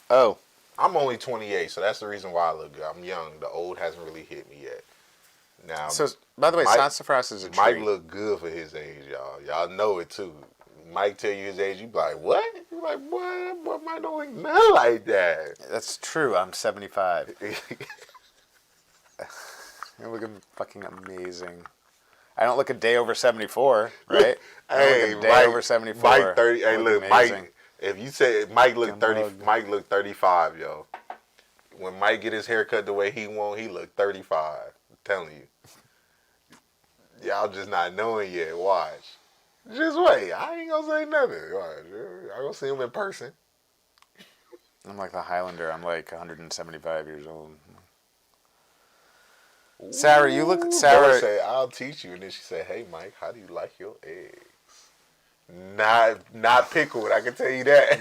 Oh. I'm only 28, so that's the reason why I look good. I'm young. The old hasn't really hit me yet. Now, so, by the way, sassafras is a treat. Mike look good for his age, y'all. Y'all know it, too. Mike tell you his age, you be like, what? You like, what? Mike don't look nothing like that. That's true. I'm 75. You're looking fucking amazing. I don't look a day over 74, right? Hey, look a day over 74. Mike 30. Hey, look, amazing. Mike. If you say Mike look 30, Mike look 35, yo. When Mike get his haircut the way he want, he look 35. I'm telling you. Y'all just not knowing yet. Watch. Just wait. I ain't gonna say nothing. Watch. I gonna see him in person. I'm like the Highlander. I'm like 175 years old. Ooh, Sarah, you look. Sarah say, "I'll teach you," and then she said, "Hey, Mike, how do you like your eggs?" Not pickled. I can tell you that.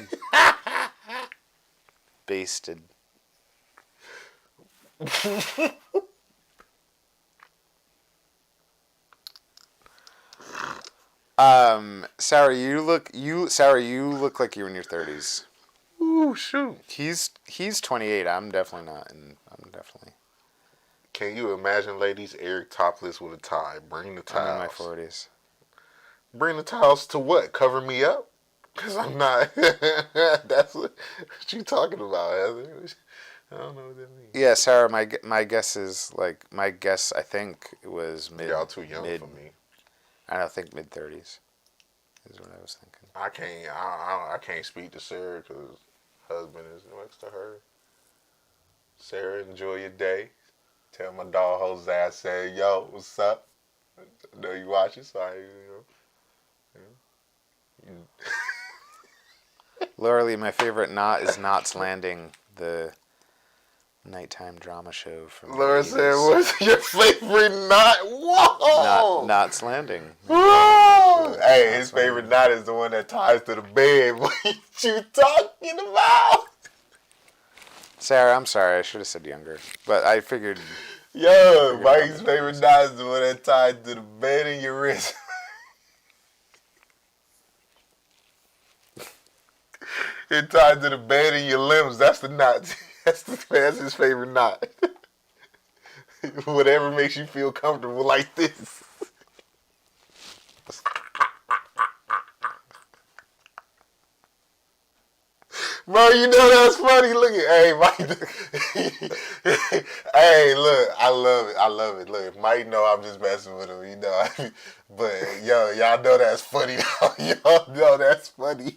Basted. Sarah, you look like you're in your 30s. Ooh, shoot. He's 28. I'm definitely not, and I'm definitely. Can you imagine, ladies, Eric topless with a tie? Bring the towels. I'm in my 40s. Bring the towels to what? Cover me up? Because I'm not. That's what you talking about, Heather. I don't know what that means. Yeah, Sarah. My guess is like my guess. I think it was Y'all too young mid. for me. I don't think mid-30s is what I was thinking. I can't speak to Sarah because husband is next to her. Sarah, enjoy your day. Tell my dog Jose I said, yo, what's up? I know you watching, so Laura Lee, my favorite knot is Knots Landing, the nighttime drama show from the Laura said, 80s. what's your favorite knot? Whoa! Knots Landing. Whoa! Hey, his Knots favorite Landing. knot is the one that ties to the bed. What you talking about? Sarah, I'm sorry. I should have said younger. But I figured... Yo, Mike's favorite knot is the one that ties to the bed and your wrist. It ties to the bed and your limbs. That's the knot. That's his favorite knot. Whatever makes you feel comfortable like this. Bro, you know that's funny. Look at, hey, Mike. Hey, look, I love it. Look, Mike know I'm just messing with him, you know. But yo, y'all know that's funny. Y'all know that's funny.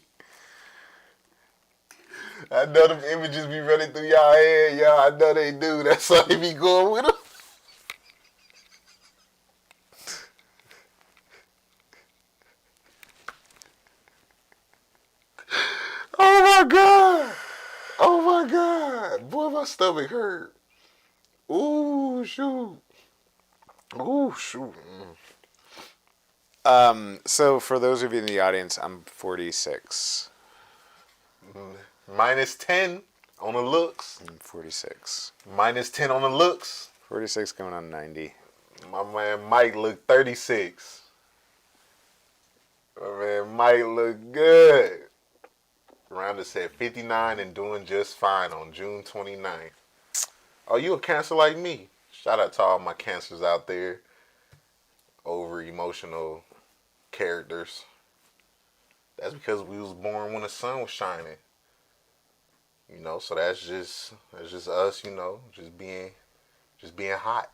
I know them images be running through y'all head, y'all. I know they do. That's why they be going with them. Oh my God. Oh my God. Boy, my stomach hurt. Ooh, shoot. Ooh, shoot. So for those of you in the audience, I'm 46. Minus 10 on the looks. I'm 46. Minus 10 on the looks. 46 going on 90. My man Mike look 36. My man Mike look good. Rounder said 59 and doing just fine on June 29th. Oh, you a Cancer like me? Shout out to all my Cancers out there. Over emotional characters. That's because we was born when the sun was shining. You know, so that's just us, you know, just being hot.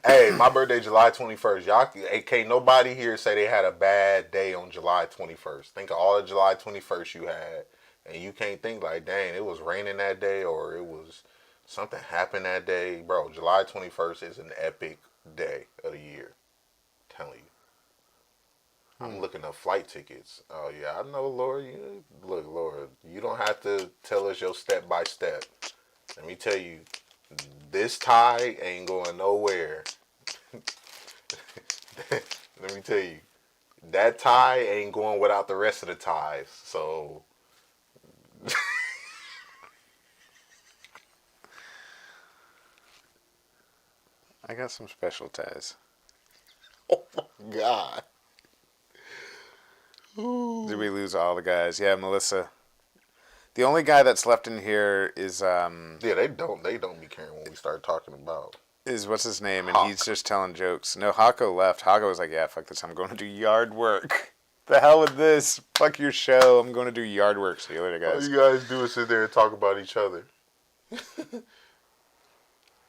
Hey, my birthday July 21st. Y'all can't nobody here say they had a bad day on July 21st. Think of all the July 21st you had, and you can't think like, dang, it was raining that day or it was something happened that day. Bro, July 21st is an epic day of the year. I'm telling you. I'm looking up flight tickets. Oh yeah, I know, Laura. Look, Laura, you don't have to tell us your step by step. Let me tell you, this tie ain't going nowhere. Let me tell you, that tie ain't going without the rest of the ties. So, I got some special ties. oh my God. Did we lose all the guys? Yeah, Melissa. The only guy that's left in here is Yeah, they don't be caring when we start talking about. what's his name, and Hawk. he's just telling jokes. No, Hako left. Hako was like, yeah, fuck this. I'm going to do yard work. The hell with this. Fuck your show. I'm going to do yard work. See you later, All guys. you guys do is sit there and talk about each other.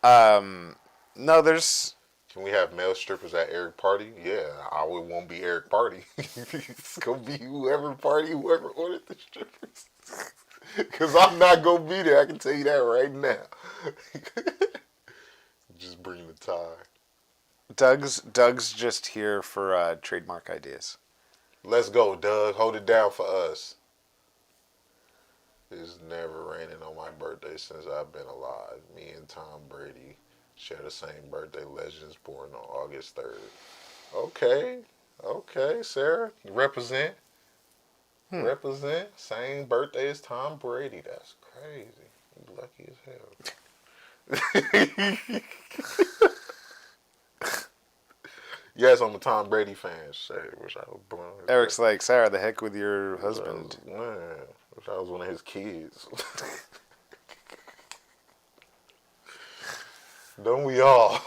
No, there's... Can we have male strippers at Eric Party? Yeah, it won't be Eric Party. It's going to be whoever ordered the strippers. Because I'm not going to be there. I can tell you that right now. Just bring the tie. Doug's just here for trademark ideas. Let's go, Doug. Hold it down for us. It's never raining on my birthday since I've been alive. Me and Tom Brady share the same birthday. Legends born on August 3rd. Okay, Sarah. Represent. Represent. Same birthday as Tom Brady. That's crazy. You lucky as hell. Yes, I'm a Tom Brady fan. Shit, wish I was born. Eric's like, Sarah, the heck with your husband. Wish I was one of his kids. Don't we all?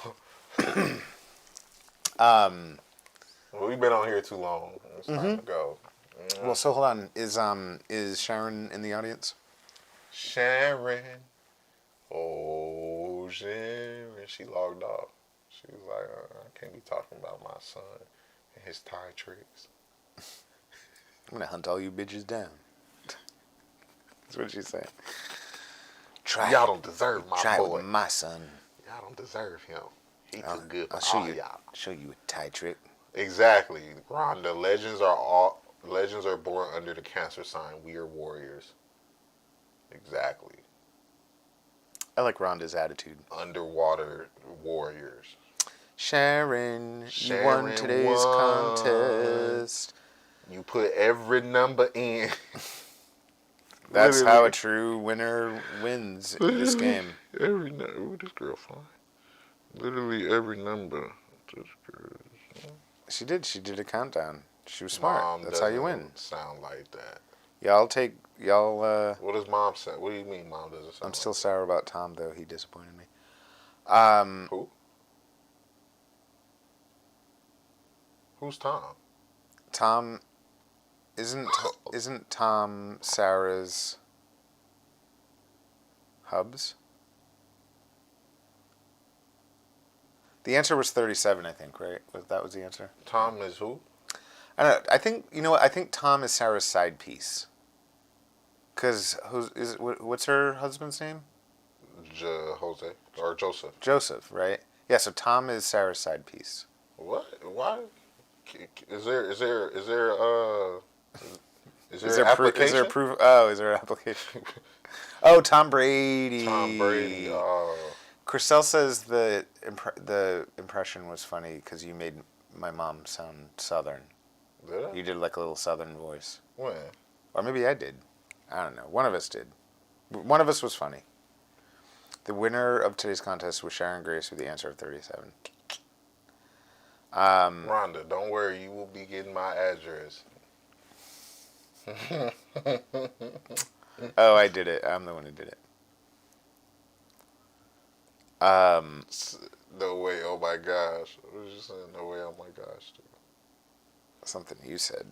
Well, we've been on here too long. It's time to go. Well, so hold on. Is Sharon in the audience? Sharon. Oh, Sharon. She logged off. She was like, I can't be talking about my son and his tie tricks. I'm gonna hunt all you bitches down. That's what she's saying. Y'all don't deserve my try boy. With my son. Y'all don't deserve him. He too good for I'll show all you. y'all. Show you a tie trick. Exactly, Rhonda. Legends are born under the Cancer sign. We are warriors. Exactly. I like Rhonda's attitude. Underwater warriors. Sharon, you won today's contest. You put every number in. That's how a true winner wins in this game. Every number. Ooh, this girl fine. Literally every number. This girl. She did a countdown. She was smart. Mom That's how you win. Sound like that. Y'all. What does mom say? What do you mean, mom doesn't sound? I'm still like sour about Tom though. He disappointed me. Who? Who's Tom? Tom, isn't Tom Sarah's Hubs? The answer was 37, I think, right? That was the answer? Tom is who? I don't know. I think, you know what? I think Tom is Sarah's side piece. Because what's her husband's name? Jose or Joseph. Joseph, right? Yeah, so Tom is Sarah's side piece. What? Why? Is there application? Is there proof? Oh, is there an application? Oh, Tom Brady. Tom Brady. Oh. Chriselle says the impression was funny because you made my mom sound Southern. Did I? You did like a little Southern voice. When? Or maybe I did. I don't know. One of us did. One of us was funny. The winner of today's contest was Sharon Grace with the answer of 37. Rhonda, don't worry. You will be getting my address. Oh, I did it. I'm the one who did it. No way. Oh my gosh. I was just saying no way. Oh my gosh. Something you said.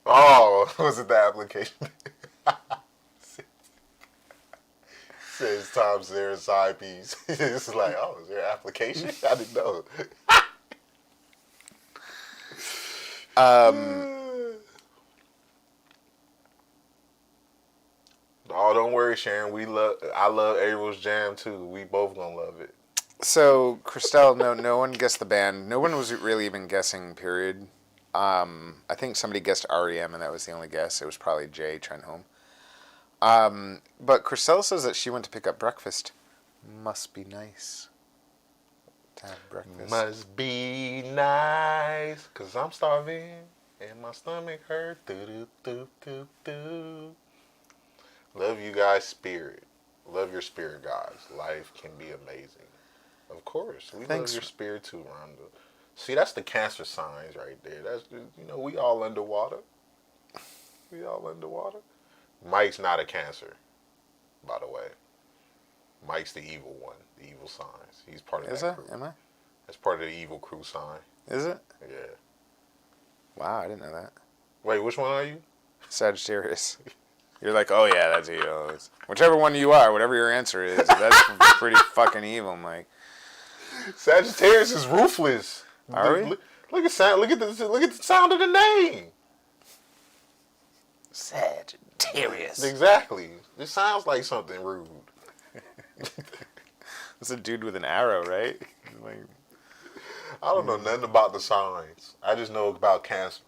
Oh, was it the application? Says Tom Sarah's side piece. It's like, oh, is there an application? I didn't know. Oh, don't worry, Sharon. I love April's Jam too. We both gonna love it. So, Christelle, no one guessed the band. No one was really even guessing, period. I think somebody guessed REM, and that was the only guess. It was probably Jay Trenholm. But Christelle says that she went to pick up breakfast. Must be nice to have breakfast. Must be nice, 'cause I'm starving and my stomach hurt. Do, do, do, do. Love you guys' spirit. Love your spirit, guys. Life can be amazing. Of course. We love your spirit too, Rhonda. See, that's the Cancer signs right there. That's, we all underwater. We all underwater. Mike's not a Cancer, by the way. Mike's the evil one, the evil signs. He's part of that crew. Am I? That's part of the evil crew sign. Is it? Yeah. Wow, I didn't know that. Wait, which one are you? Sagittarius. You're like, oh yeah, that's evil. Whichever one you are, whatever your answer is, that's pretty fucking evil, Mike. Sagittarius is ruthless. Are we? Look at the sound of the name. Sagittarius. Exactly. It sounds like something rude. It's a dude with an arrow, right? Like, I don't know nothing about the signs. I just know about Cancer.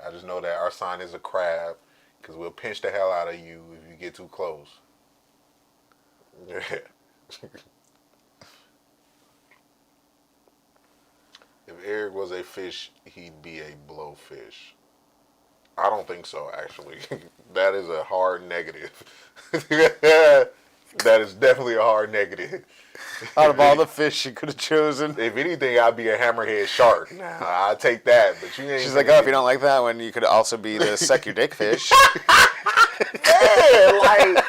I just know that our sign is a crab, because we'll pinch the hell out of you if you get too close. Yeah. If Eric was a fish, he'd be a blowfish. I don't think so, actually. That is a hard negative. That is definitely a hard negative. out of all the fish she could have chosen. If anything, I'd be a hammerhead shark. I'd take that, but you ain't. She's like, oh, if you don't like that one, you could also be the suck your dick fish. Yeah, like,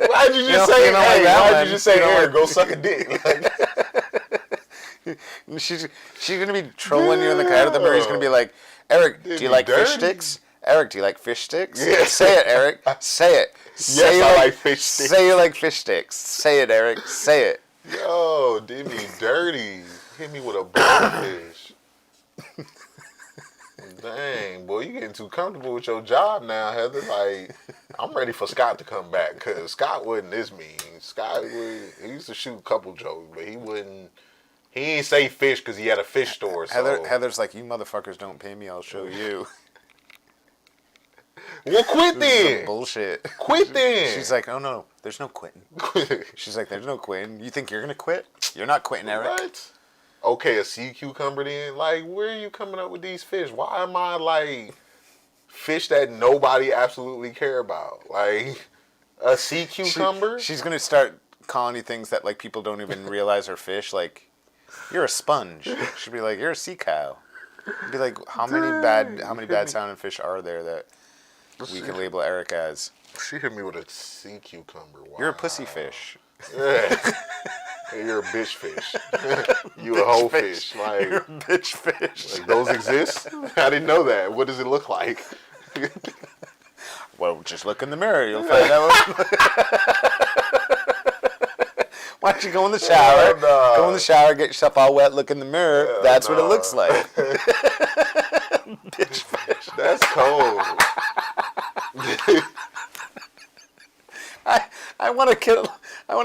why'd you just say, hey, why'd you just say, Eric, go suck a dick? Like, She's gonna be trolling you in the car at the mirror. He's gonna be like, Eric, do you like fish sticks? Eric, do you like fish sticks? Yeah. Say it, Eric. Say it. Say Yes, I like fish sticks. Say you like fish sticks. Say it, Eric. Say it. Yo, did me dirty. Hit me with a blowfish. Dang, boy, you getting too comfortable with your job now, Heather. Like, I'm ready for Scott to come back, because Scott wasn't this mean. He used to shoot a couple jokes, but he ain't say fish because he had a fish store. So. Heather's like, you motherfuckers don't pay me, I'll show you. Well, quit then. Bullshit. Quit then. She's like, oh no, there's no quitting. She's like, there's no quitting. You think you're going to quit? You're not quitting, Eric. What? Okay, a sea cucumber then? Like, where are you coming up with these fish? Why am I, like, fish that nobody absolutely care about? Like, a sea cucumber? She's going to start calling you things that, like, people don't even realize are fish. Like, you're a sponge. She'd be like, you're a sea cow. You'd be like, how many bad sounding fish are there that we can label Eric as? She hit me with a sea cucumber. Wow. You're a pussy fish. Yeah. You're a bitch fish. You a whole fish. Like, you're a bitch fish. Like, those exist? I didn't know that. What does it look like? Well, just look in the mirror. You'll find out. Why don't you go in the shower? Go in the shower, get yourself all wet, look in the mirror. That's what it looks like. Bitch fish. That's cold. I want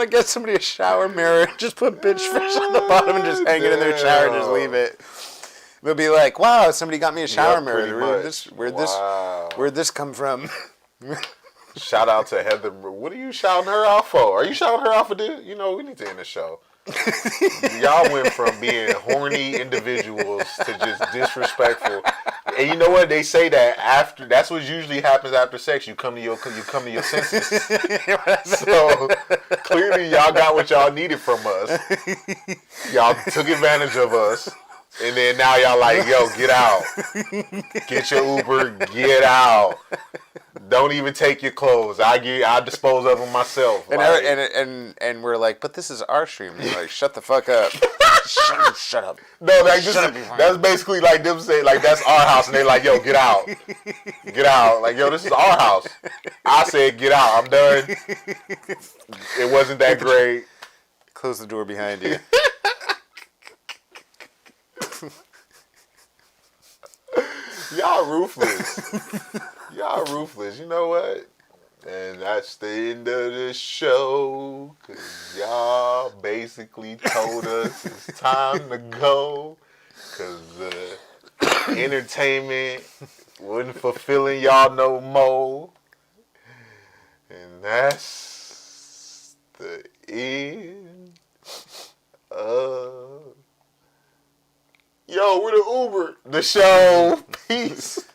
to get somebody a shower mirror. Just put bitch fish on the bottom and just hang it in their shower and just leave it. They'll be like, "Wow, somebody got me a shower mirror. Where'd this come from?" Shout out to Heather. What are you shouting her out for? Are you shouting her out for this? You know, we need to end the show. Y'all went from being horny individuals to just disrespectful. And you know what? They say that after, that's what usually happens after sex. You come to your senses. So clearly y'all got what y'all needed from us. Y'all took advantage of us. And then now y'all like, yo, get out. Get your Uber, get out. Don't even take your clothes. I dispose of them myself. And, like, and we're like, but this is our stream. And you're like, shut the fuck up. Shut up. No, like, that's basically like them saying, like, that's our house. And they're like, yo, get out. Get out. Like, yo, this is our house. I said, get out. I'm done. It wasn't that great. Close the door behind you. Y'all ruthless. Y'all ruthless. You know what? And that's the end of the show. Because y'all basically told us it's time to go. Because the entertainment wasn't fulfilling y'all no more. And that's the end of... Yo, we're the Uber. The show. Peace.